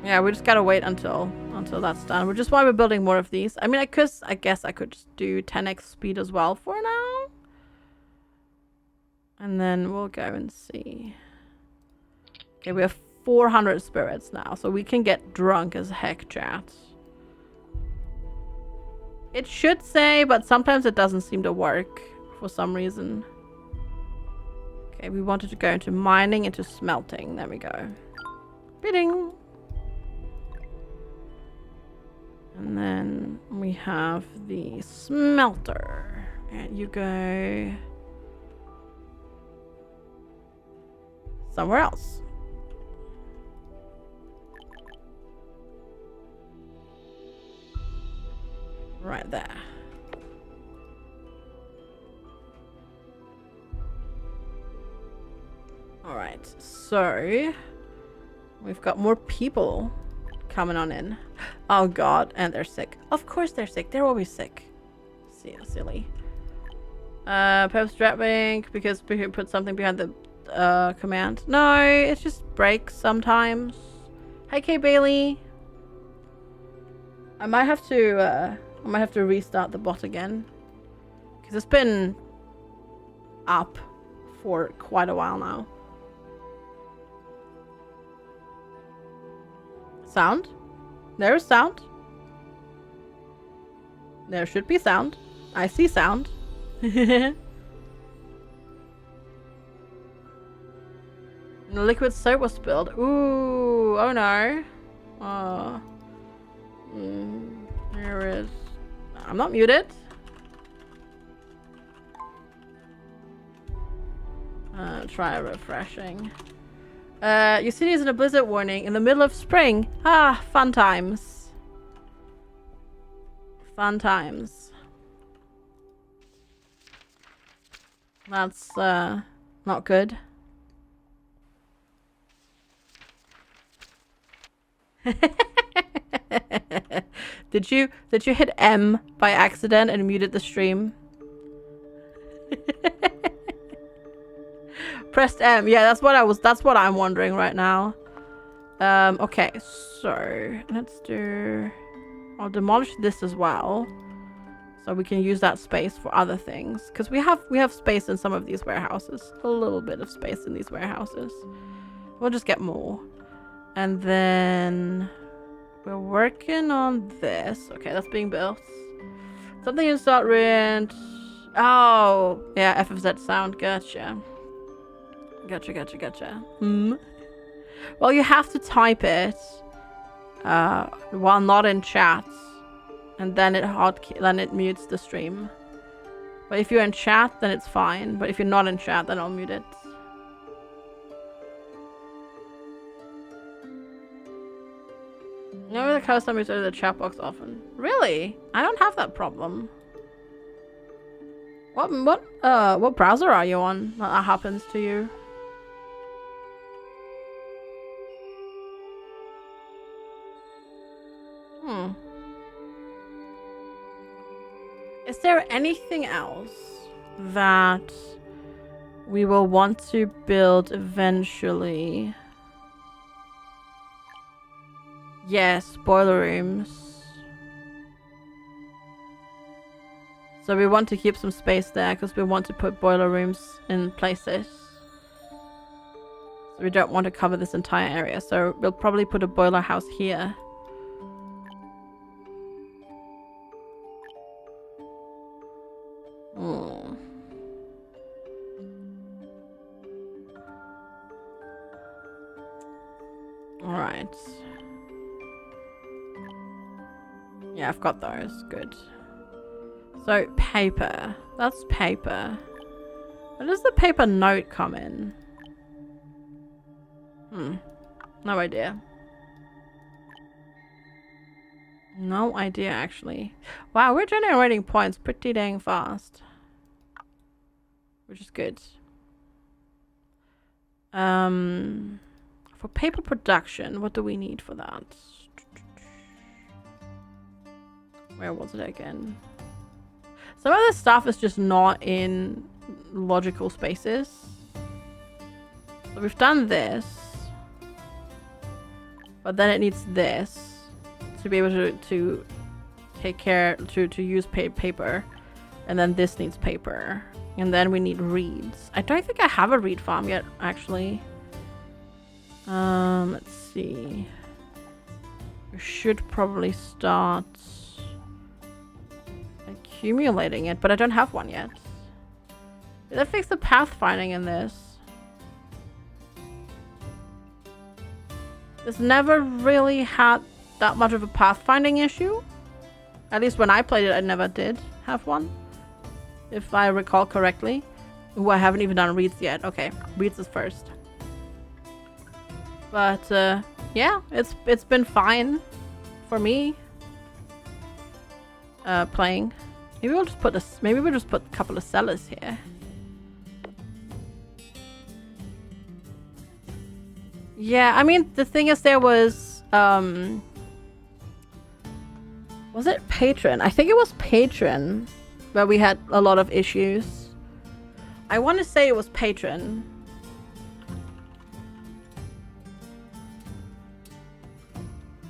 yeah, we just gotta wait until that's done, which is why we're building more of these. I mean, I guess I could just do 10x speed as well for now, and then we'll go and see. Okay, we have 400 spirits now, so we can get drunk as heck, chat. It should say, but sometimes it doesn't seem to work for some reason. Okay, we wanted to go into mining, into smelting. There we go. Bidding. And then we have the smelter. And you go somewhere else. Right there. Alright, so we've got more people coming on in. Oh god, and they're sick. Of course they're sick. They're always sick. See, silly. Perhaps strapping because we could put something behind the command. No, it just breaks sometimes. Hi, K Bailey. I might have to restart the bot again because it's been up for quite a while now. Sound? There's sound. There should be sound. I see sound. The liquid soap was spilled. Ooh, oh no. Oh. There is. I'm not muted. Try refreshing. Your city is in a blizzard warning in the middle of spring. Ah, fun times. Fun times. That's not good. Did you hit M by accident and muted the stream? Pressed M. Yeah, that's what I'm wondering right now. Okay, so let's do... I'll demolish this as well. So we can use that space for other things. Because we have space in some of these warehouses. A little bit of space in these warehouses. We'll just get more. And then we're working on this. Okay, that's being built. Something in start rent. Oh, yeah, FFZ sound. Gotcha. Gotcha. Well, you have to type it while not in chat, and then it mutes the stream. But if you're in chat, then it's fine. But if you're not in chat, then I'll mute it. You know the custom is the chat box often. Really? I don't have that problem. What browser are you on that happens to you? Is there anything else that we will want to build eventually? Yes, boiler rooms. So we want to keep some space there because we want to put boiler rooms in places. So we don't want to cover this entire area. So we'll probably put a boiler house here. Alright. Yeah, I've got those. Good. So, paper. That's paper. Where does the paper note come in? No idea. No idea, actually. Wow, we're generating points pretty dang fast. Which is good. For paper production, what do we need for that? Where was it again? Some of the stuff is just not in logical spaces. So we've done this. But then it needs this to be able to take care, to use paper. And then this needs paper. And then we need reeds. I don't think I have a reed farm yet, actually. Let's see. We should probably start accumulating it, but I don't have one yet. Did I fix the pathfinding in this? This never really had that much of a pathfinding issue. At least when I played it, I never did have one. If I recall correctly. Ooh, I haven't even done reeds yet. Okay, reeds is first. But yeah, it's been fine for me. Playing. Maybe we'll just put a couple of cellars here. Yeah, I mean the thing is there was it Patron? I think it was Patron where we had a lot of issues. I want to say it was Patron.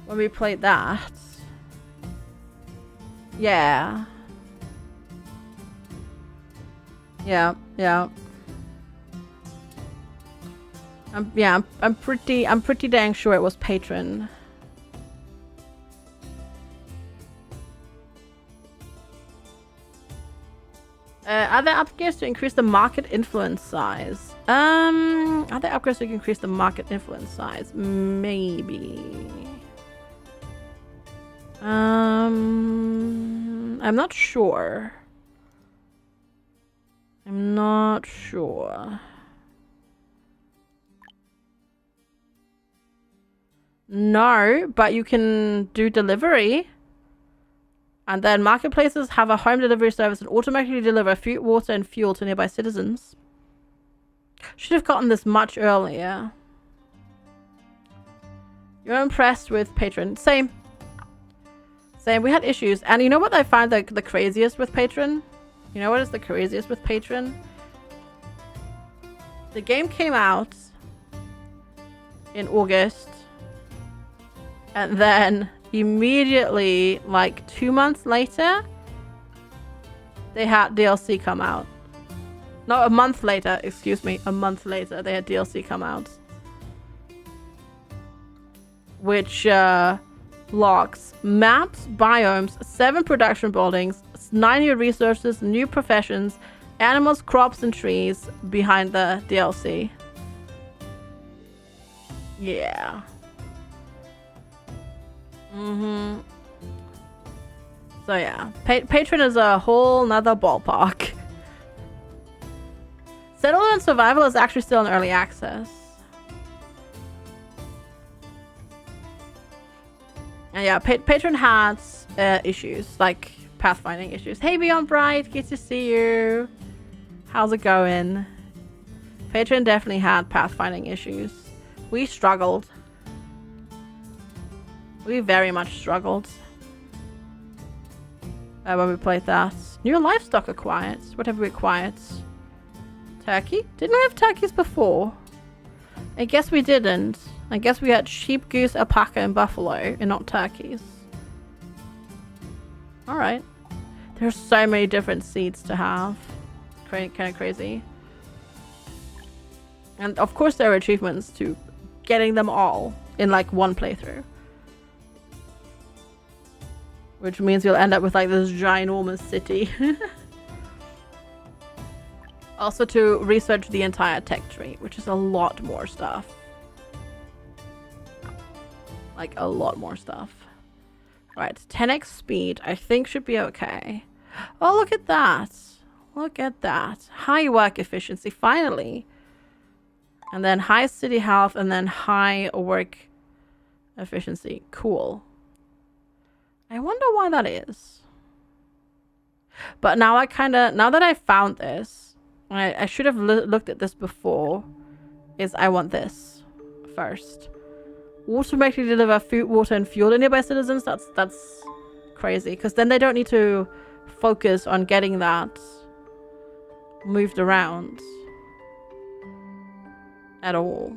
When we played that. Yeah. Yeah. I'm pretty dang sure it was Patron. Are there upgrades to increase the market influence size? Are there upgrades to increase the market influence size? Maybe. I'm not sure. No, but you can do delivery. And then marketplaces have a home delivery service and automatically deliver food, water, and fuel to nearby citizens. Should have gotten this much earlier. You're impressed with Patron. Same. We had issues. And you know what I find the craziest with Patron? You know what is the craziest with Patron? The game came out in August. And then immediately, like 2 months later, they had DLC come out. No, a month later, excuse me. A month later, they had DLC come out. Which locks maps, biomes, 7 production buildings, 9 new resources, new professions, animals, crops, and trees behind the DLC. Yeah. So yeah, Patron is a whole nother ballpark. Settlement Survival is actually still in early access. And yeah, Patron has issues, like pathfinding issues. Hey Beyond Bright, good to see you. How's it going? Patron definitely had pathfinding issues. We struggled. We very much struggled when we played that. New livestock acquired. What have we acquired? Turkey? Didn't we have turkeys before? I guess we didn't. I guess we had sheep, goose, alpaca, and buffalo, and not turkeys. Alright. There's so many different seeds to have. Kind of crazy. And of course there are achievements to getting them all in like one playthrough. Which means you'll end up with like this ginormous city. Also to research the entire tech tree, which is a lot more stuff. Like a lot more stuff. Right, 10x speed I think should be okay. Oh, look at that. Look at that. High work efficiency, finally. And then high city health and then high work efficiency. Cool. I wonder why that is. But now now that I found this, I should have looked at this before, is I want this first. Automatically deliver food, water, and fuel to nearby citizens. That's crazy, because then they don't need to focus on getting that moved around at all.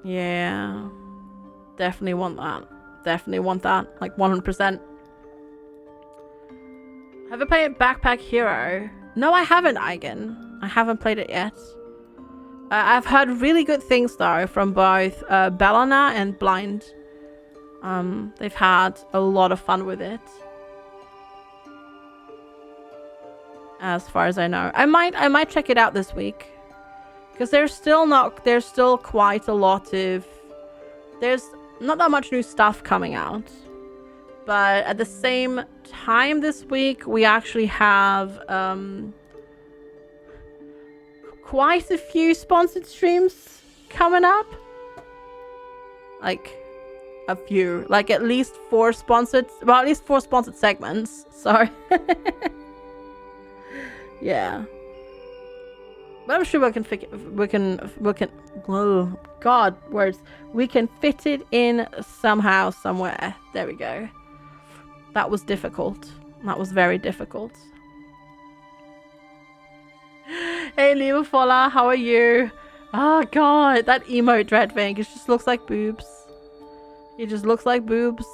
Yeah. Definitely want that. Definitely want that. Like 100%. Have I played Backpack Hero? No, I haven't, Eigen. I haven't played it yet. I've heard really good things though from both Bellana and Blind. They've had a lot of fun with it. As far as I know. I might check it out this week. Because there's still quite a lot of... There's not that much new stuff coming out. But at the same time this week, we actually have quite a few sponsored streams coming up. Like a few. Like at least 4 sponsored... Well, at least 4 sponsored segments. Sorry. Yeah. But I'm sure we can oh God, words. We can fit it in somehow, somewhere. There we go. That was difficult. That was very difficult. Hey, Liebevoller, how are you? Oh God, that emote Dreadwing. It just looks like boobs. It just looks like boobs.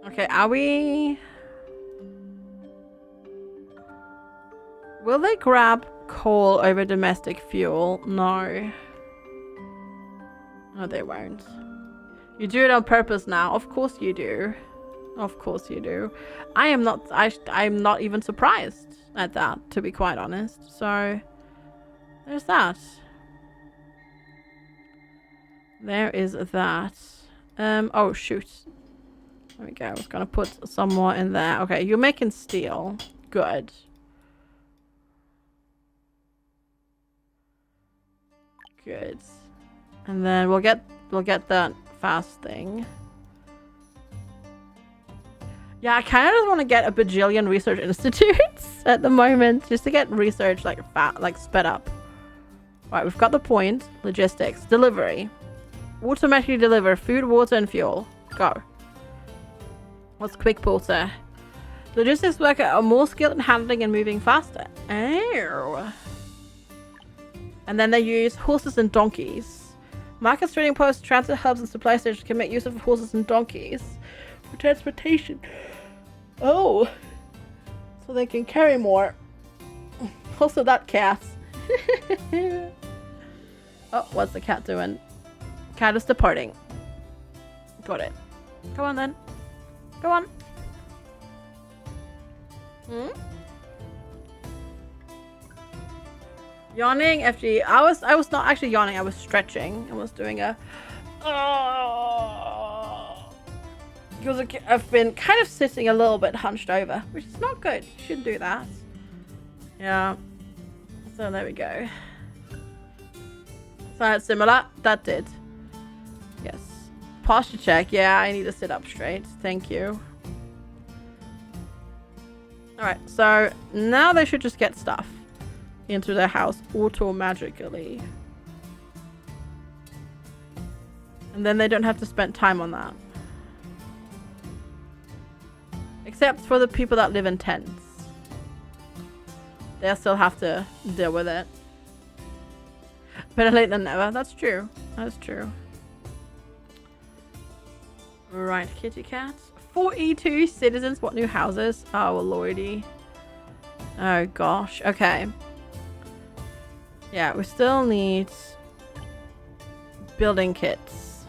Okay, are we... Will they grab coal over domestic fuel? No. No, they won't. You do it on purpose now. Of course you do. Of course you do. I'm not even surprised at that, to be quite honest. So, there's that. There is that. Oh, shoot. There we go. I was gonna put some more in there. Okay, you're making steel. Good. Good. And then we'll get that fast thing. Yeah, I kind of just want to get a bajillion research institutes at the moment, just to get research like sped up. Right, we've got the point. Logistics, delivery, automatically deliver food, water, and fuel. Go. What's quick porter? Logistics worker are more skilled in handling and moving faster. Oh. And then they use horses and donkeys. Markets, trading posts, transit hubs, and supply stations can make use of horses and donkeys for transportation. Oh. So they can carry more. Also that cat. Oh, what's the cat doing? Cat is departing. Got it. Come on then. Go on. Yawning, FG. I was not actually yawning. I was stretching. I was doing a. Because I've been kind of sitting a little bit hunched over, which is not good. You shouldn't do that. Yeah. So there we go. Sounded similar. That did. Yes. Posture check. Yeah, I need to sit up straight. Thank you. Alright, so now they should just get stuff. into their house auto-magically. And then they don't have to spend time on that. Except for the people that live in tents. They'll still have to deal with it. Better late than never. That's true. That's true. Right, kitty cats. 42 citizens. What new houses? Oh, lordy. Oh, gosh. Okay. Yeah, we still need building kits.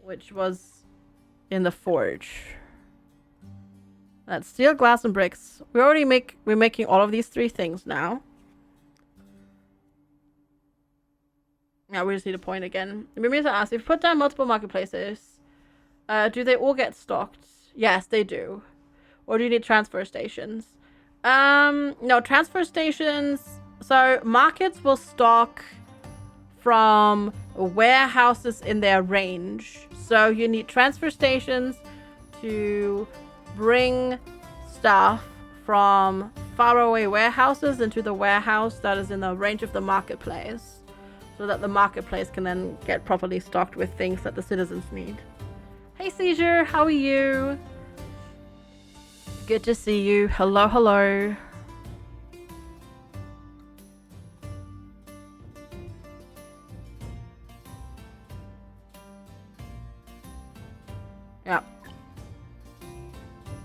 Which was in the forge. That's steel, glass, and bricks. We're making all of these 3 things now. Yeah, we just need a point again. Remember to ask, if you put down multiple marketplaces, do they all get stocked? Yes, they do. Or do you need transfer stations? No, transfer stations. So markets will stock from warehouses in their range. So you need transfer stations to bring stuff from faraway warehouses into the warehouse that is in the range of the marketplace, so that the marketplace can then get properly stocked with things that the citizens need. Hey Seizure, how are you? Good to see you. Hello, hello. Yeah.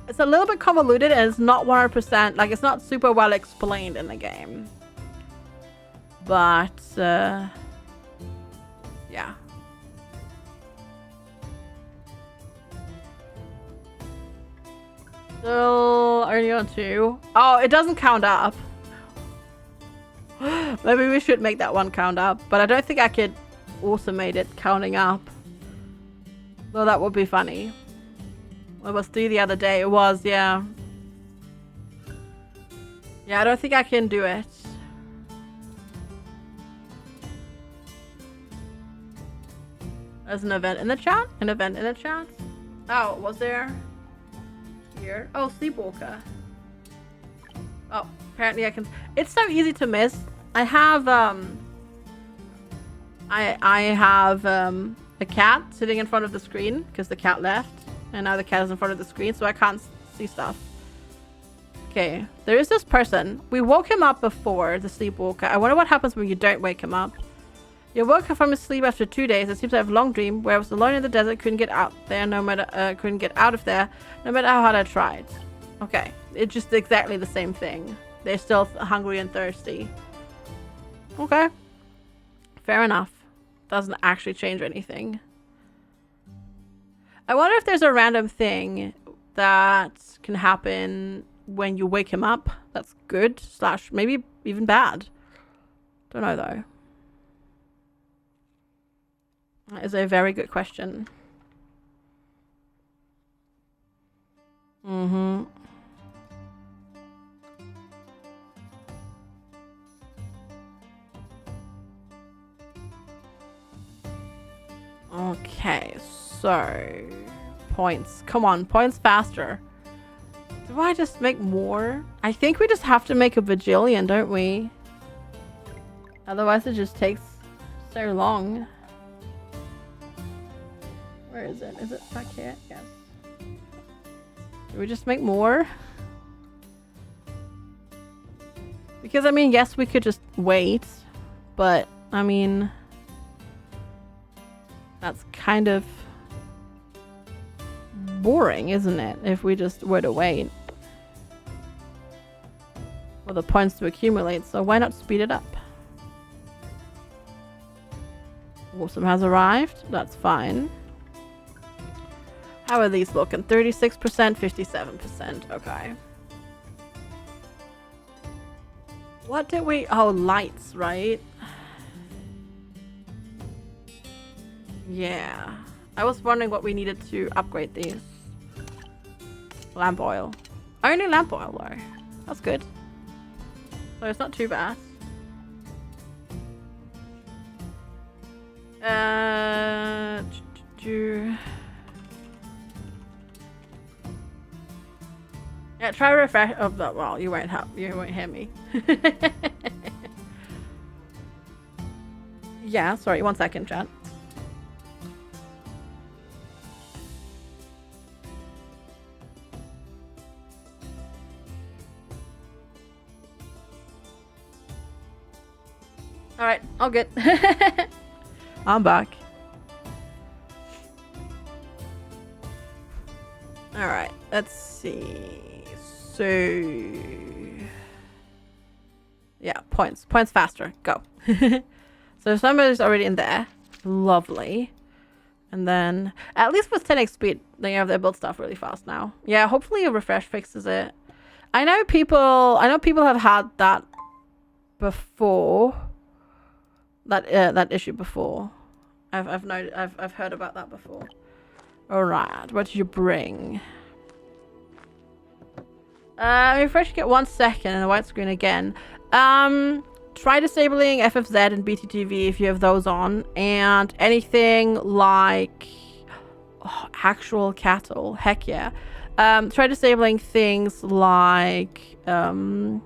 It's a little bit convoluted and it's not 100%, like it's not super well explained in the game. But, yeah. Still only on 2. Oh, it doesn't count up. Maybe we should make that one count up, but I don't think I could automate it counting up. Though that would be funny. It was 3 the other day. It was, yeah. Yeah, I don't think I can do it. There's an event in the chat? An event in the chat? Oh, was there? Here. Oh, Sleepwalker. Oh, apparently I can... It's so easy to miss. I have, I have, a cat sitting in front of the screen because the cat left. And now the cat is in front of the screen, so I can't see stuff. Okay, there is this person. We woke him up before, the sleepwalker. I wonder what happens when you don't wake him up. You woke up from his sleep after 2 days. It seems to have a long dream where I was alone in the desert, couldn't get out there, couldn't get out of there, no matter how hard I tried. Okay, it's just exactly the same thing. They're still hungry and thirsty. Okay, fair enough. Doesn't actually change anything. I wonder if there's a random thing that can happen when you wake him up. That's good / maybe even bad. Don't know though. That is a very good question. Mm-hmm. Okay, so points. Come on, points faster. Do I just make more? I think we just have to make a bajillion, don't we? Otherwise it just takes so long. Where is it? Is it back here? Yes. Do we just make more? Because I mean, yes, we could just wait, but I mean, that's kind of boring, isn't it? If we just were to wait for the points to accumulate, so why not speed it up? Awesome has arrived. That's fine. How are these looking? 36%, 57%. Okay. What did we... Oh, lights, right? Yeah. I was wondering what we needed to upgrade these. Lamp oil. Only lamp oil, though. That's good. So it's not too bad. Yeah, try refresh. Oh, well, you won't hear me. Yeah, sorry, 1 second, chat. Alright, all good. I'm back. Alright, let's see. So... yeah, points. Points faster. Go. So somebody's already in there. Lovely. And then, at least with 10x speed, they build stuff really fast now. Yeah, hopefully a refresh fixes it. I know people have had that before. That issue before. I've heard about that before. Alright, what did you bring? Refresh it 1 second and the white screen again. Try disabling FFZ and BTTV if you have those on, and anything like actual cattle. Heck yeah. Try disabling things like out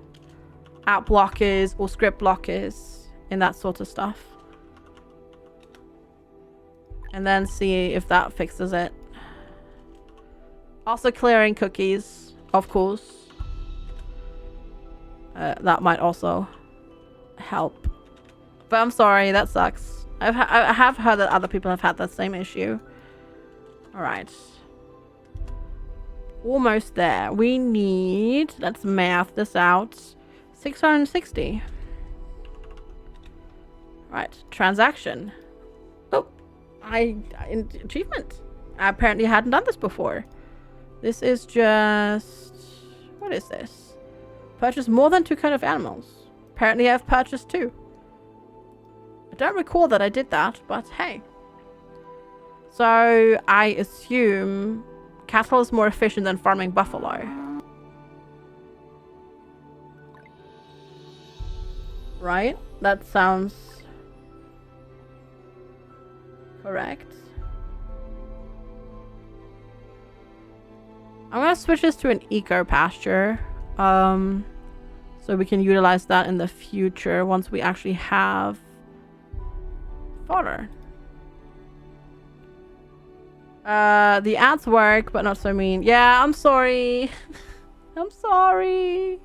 blockers or script blockers and that sort of stuff. And then see if that fixes it. Also clearing cookies, of course. That might also help. But I'm sorry, that sucks. I have heard that other people have had that same issue. Alright. Almost there. We need, let's math this out, 660. Right, transaction. Oh, achievement. I apparently hadn't done this before. This is just, what is this? Purchase more than 2 kind of animals. Apparently I've purchased 2. I don't recall that I did that, but hey. So I assume cattle is more efficient than farming buffalo. Right? That sounds correct. I'm gonna switch this to an eco pasture. So we can utilize that in the future once we actually have fodder. The ads work, but not so mean. Yeah, I'm sorry. I'm sorry.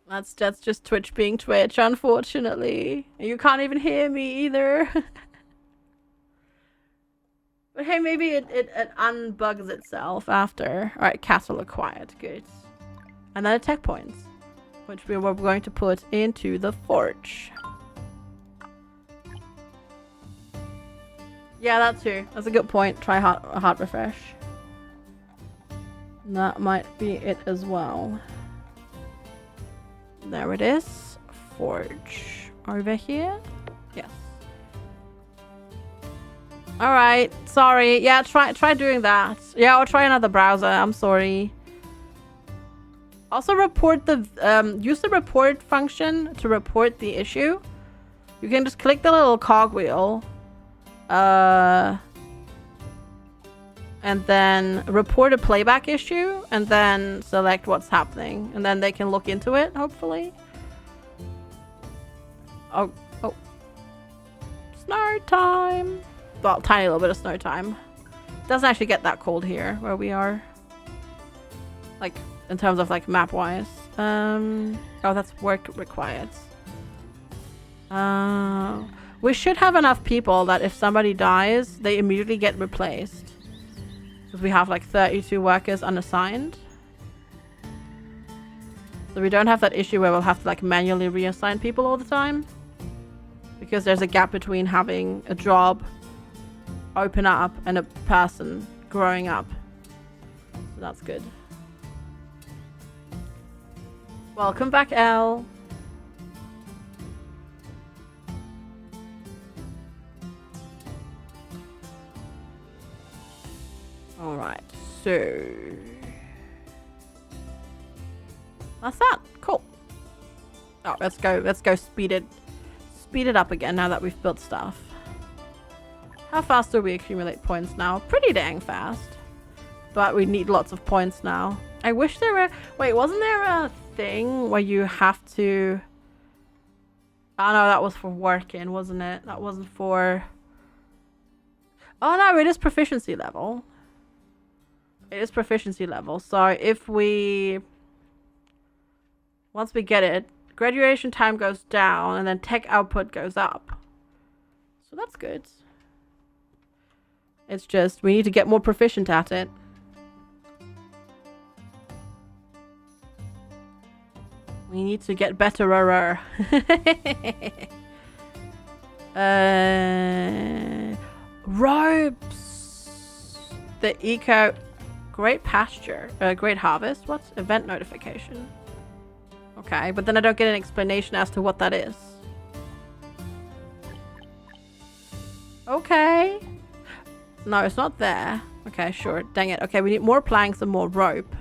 That's just Twitch being Twitch, unfortunately. You can't even hear me either. But hey, maybe it unbugs itself after. Alright, castle acquired. Good. And then attack points, which we were going to put into the forge. Yeah, that too. That's a good point. Try hot refresh. That might be it as well. There it is. Forge. Over here? Yes. Alright, sorry. Yeah, try doing that. Yeah, or try another browser. I'm sorry. Also report the use the report function to report the issue. You can just click the little cogwheel. And then report a playback issue and then select what's happening. And then they can look into it, hopefully. Oh. Snow time. Well, tiny little bit of snow time. Doesn't actually get that cold here where we are. Like, in terms of like map wise. Oh, that's work required. We should have enough people that if somebody dies, they immediately get replaced. Because we have like 32 workers unassigned. So we don't have that issue where we'll have to like manually reassign people all the time. Because there's a gap between having a job open up and a person growing up. So that's good. Welcome back, Elle. Alright, so that's that. Cool. Oh, let's go speed it up again now that we've built stuff. How fast do we accumulate points now? Pretty dang fast. But we need lots of points now. I wish there were... Wait, wasn't there a thing where you have to... Oh no, that was for working, wasn't it? That wasn't for... Oh no, it is proficiency level. It is proficiency level. So if we... Once we get it, graduation time goes down and then tech output goes up. So that's good. It's just, we need to get more proficient at it. We need to get betterer. Ropes. The eco... Great pasture. Great harvest. What's event notification? Okay, but then I don't get an explanation as to what that is. Okay. No, it's not there. Okay, sure. Dang it. Okay, we need more planks and more rope.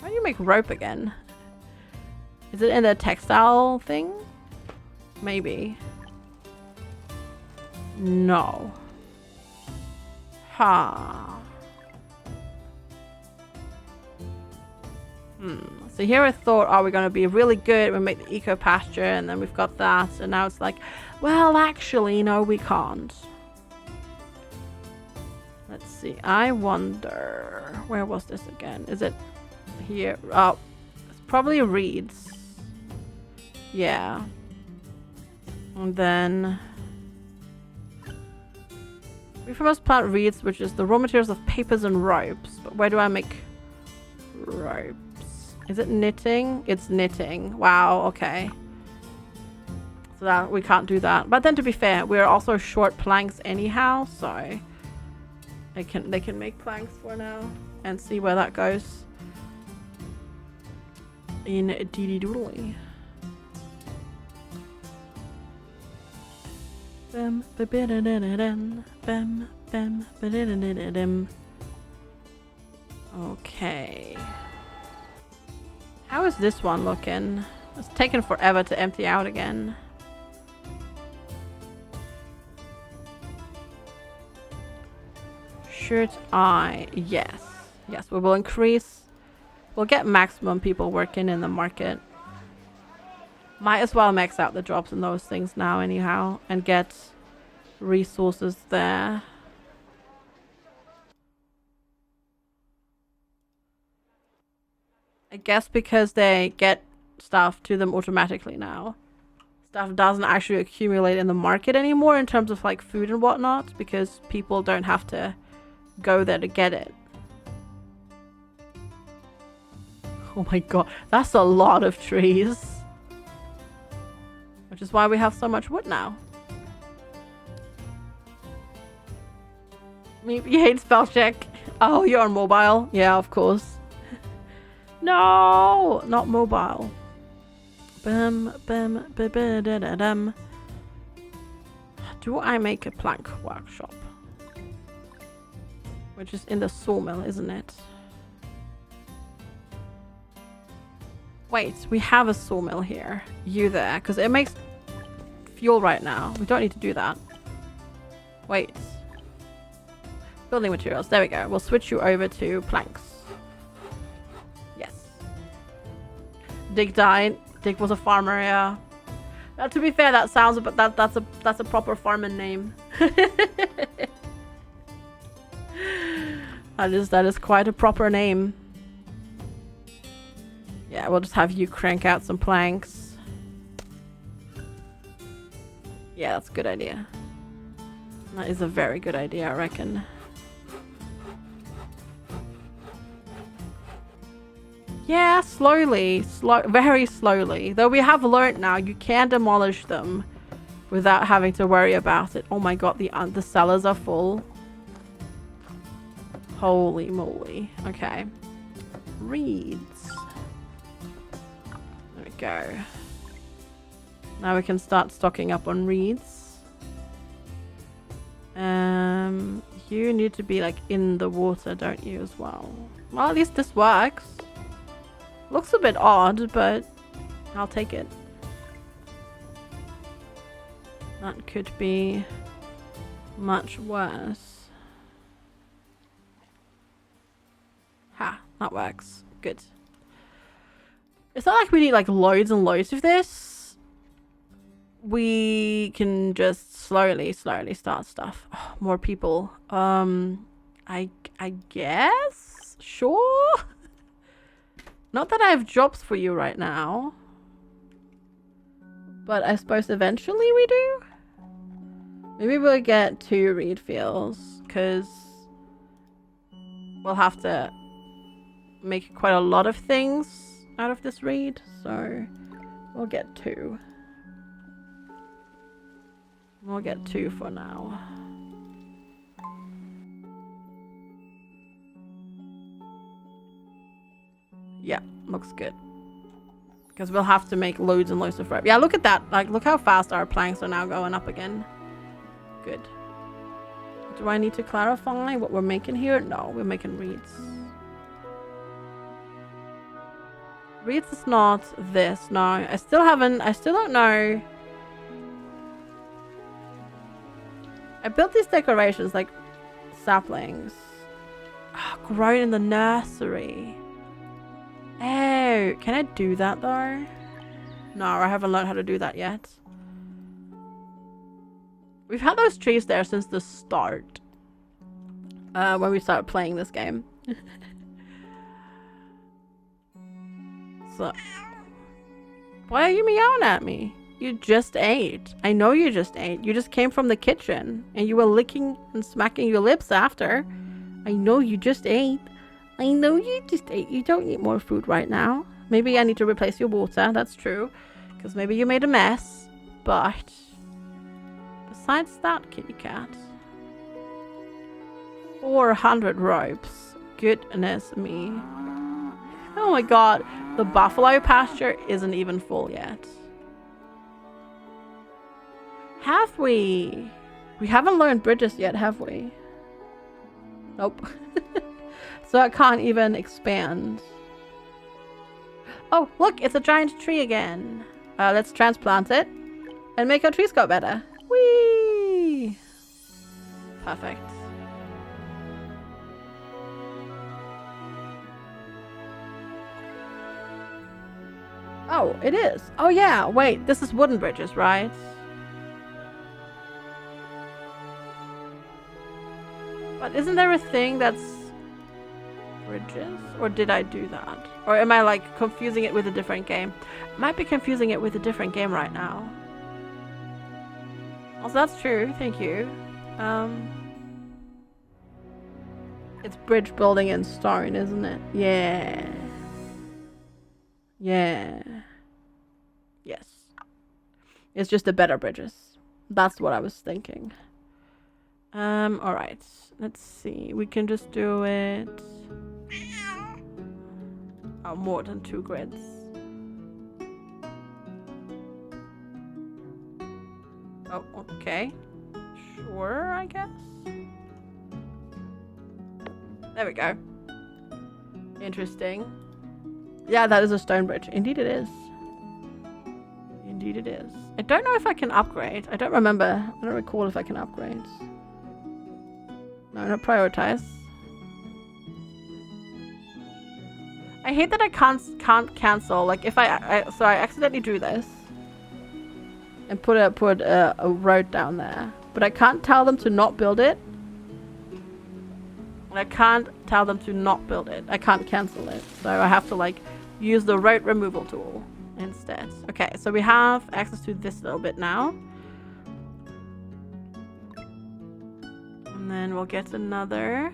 How do you make rope again? Is it in the textile thing? Maybe. No. Ha. So here I thought, oh, we're going to be really good. We make the eco pasture, and then we've got that. And now it's like, well, actually, no, we can't. Let's see. I wonder, where was this again? Is it here? Oh, it's probably reeds. Yeah. And then we must plant reeds, which is the raw materials of papers and ropes. But where do I make ropes? Is it knitting? It's knitting. Wow, okay. So that we can't do that. But then to be fair, we're also short planks anyhow, so they can make planks for now and see where that goes. In deedy doodly. Bam ba ba da da da dum. Bam bam ba da da da da dum. Okay. How is this one looking? It's taken forever to empty out again. Should I? Yes. Yes, we will increase. We'll get maximum people working in the market. Might as well max out the jobs and those things now anyhow and get resources there. I guess because they get stuff to them automatically now. Stuff doesn't actually accumulate in the market anymore in terms of like food and whatnot because people don't have to go there to get it. Oh my god, that's a lot of trees. Which is why we have so much wood now. You hate spell check. Oh, you're on mobile? Yeah, of course. No, not mobile. Bum, bum, ba, ba, da, da, dum. Do I make a plank workshop? Which is in the sawmill, isn't it? Wait, we have a sawmill here. You there, because it makes fuel right now. We don't need to do that. Wait. Building materials. There we go. We'll switch you over to planks. Yes. Dig died. Dig was a farmer, yeah. Now, to be fair, that sounds but that's a proper farming name. that is quite a proper name. Yeah, we'll just have you crank out some planks. Yeah, that's a good idea. That is a very good idea, I reckon. Yeah, slowly. Very slowly. Though we have learned now, you can demolish them without having to worry about it. Oh my god, the cellars are full. Holy moly. Okay. Reeds. There we go. Now we can start stocking up on reeds. You need to be like in the water, don't you, as well? Well, at least this works. Looks a bit odd, but I'll take it. That could be much worse. That works. Good. It's not like we need like loads and loads of this. We can just slowly start stuff. Oh, more people. I guess? Sure. Not that I have jobs for you right now. But I suppose eventually we do? Maybe we'll get 2 reed fields, because we'll have to make quite a lot of things out of this reed, so we'll get 2. We'll get 2 for now. Yeah, looks good. Because we'll have to make loads and loads of rope. Yeah, look at that. Like, look how fast our planks are now going up again. Good. Do I need to clarify what we're making here? No, we're making reeds. Reeds is not this. No, I still don't know. I built these decorations like saplings. Oh, grown in the nursery. Oh, can I do that though? No, I haven't learned how to do that yet. We've had those trees there since the start. When we started playing this game. So, why are you meowing at me? You just ate. I know you just ate. You just came from the kitchen and you were licking and smacking your lips after. I know you just ate. I know you just ate. You don't eat more food right now. Maybe I need to replace your water. That's true. Because maybe you made a mess. But besides that, kitty cat. 400 ropes. Goodness me. Oh my god. The buffalo pasture isn't even full yet. Have we? We haven't learned bridges yet, have we? Nope. So I can't even expand. Oh, look, it's a giant tree again. Let's transplant it and make our trees go better. Whee! Perfect. Oh, it is. Oh yeah, wait, this is wooden bridges, right? But isn't there a thing that's bridges? Or did I do that? Or am I like confusing it with a different game? I might be confusing it with a different game right now. Also, that's true. Thank you. It's bridge building in stone, isn't it? Yeah. Yeah. Yes. It's just the better bridges. That's what I was thinking. Alright. Let's see. We can just do it. Oh, more than 2 grids. Oh, okay. Sure, I guess. There we go. Interesting. Yeah, that is a stone bridge. Indeed it is. Indeed it is. I don't know if I can upgrade. I don't remember. I don't recall if I can upgrade. No, not prioritize. I hate that I can't cancel. Like if I accidentally do this and put a road down there, but I can't tell them to not build it. And I can't tell them to not build it. I can't cancel it, so I have to like use the road removal tool instead. Okay, so we have access to this little bit now. And then we'll get another.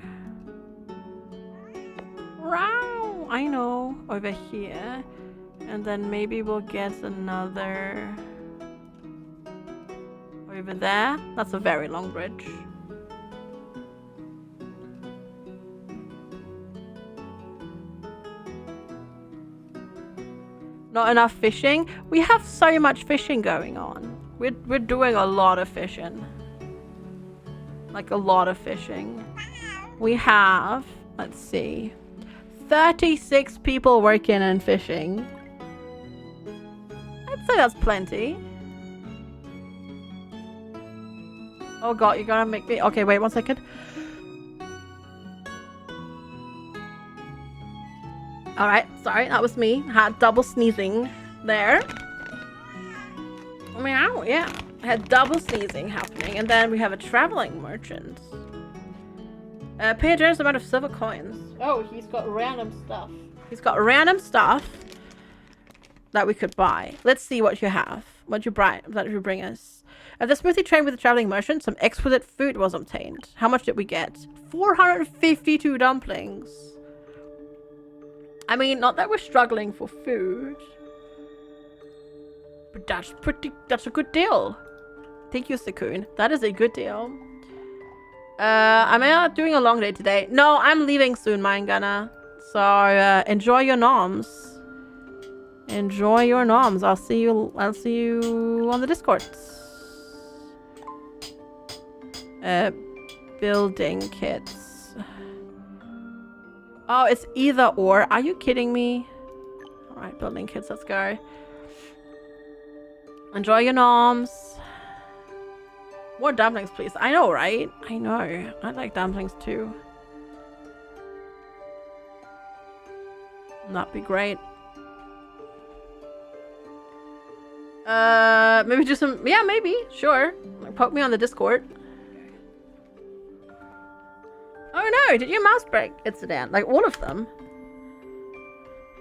Wow, I know, over here. And then maybe we'll get another over there. That's a very long bridge. Not enough fishing? We have so much fishing going on. We're doing a lot of fishing. Like a lot of fishing. We have, let's see, 36 people working and fishing. I'd say that's plenty. Oh god, you're gonna make me... Okay, wait 1 second. All right, sorry, that was me. Had double sneezing there. Meow, yeah. I had double sneezing happening, and then we have a traveling merchant. Pay a generous amount of silver coins. Oh, he's got random stuff. He's got random stuff that we could buy. Let's see what you have. What you bring us. At the smoothie train with the traveling merchant, some exquisite food was obtained. How much did we get? 452 dumplings. I mean, not that we're struggling for food. But that's a good deal. Thank you, Sakun. That is a good deal. Am I not doing a long day today? No, I'm leaving soon, Mine-Gunner. So, enjoy your noms. Enjoy your noms. I'll see you on the Discord. Building kits. Oh, it's either or. Are you kidding me? Alright, building kits, let's go. Enjoy your noms. More dumplings, please. I know, right? I know. I like dumplings too. That'd be great. Maybe just some... Yeah, maybe. Sure. Like, poke me on the Discord. Oh no, did your mouse break? It's sedan. Like, all of them.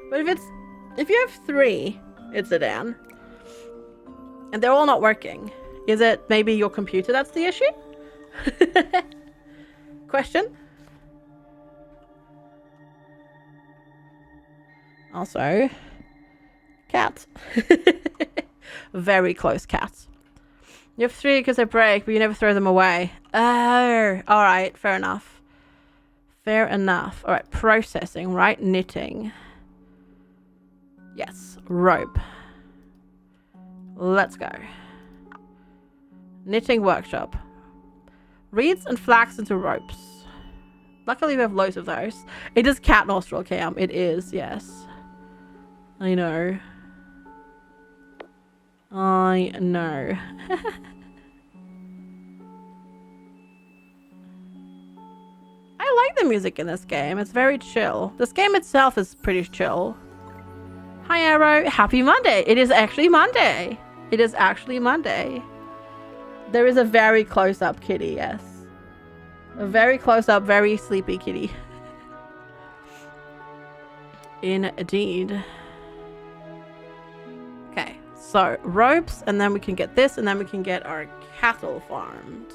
But if you have 3, it's sedan. And they're all not working. Is it maybe your computer that's the issue? Question? Also, cat. Very close cat. You have 3 because they break, but you never throw them away. Oh, alright, fair enough. Fair enough. Alright, processing, right? Knitting. Yes, rope. Let's go. Knitting workshop. Reeds and flax into ropes. Luckily we have loads of those. It is cat nostril cam. It is, yes. I know. I know. I like the music in this game. It's very chill. This game itself is pretty chill. Hi Arrow. Happy Monday. It is actually Monday. It is actually Monday. There is a very close-up kitty, yes. A very close-up, very sleepy kitty. Indeed. Okay, so ropes, and then we can get this, and then we can get our cattle farmed.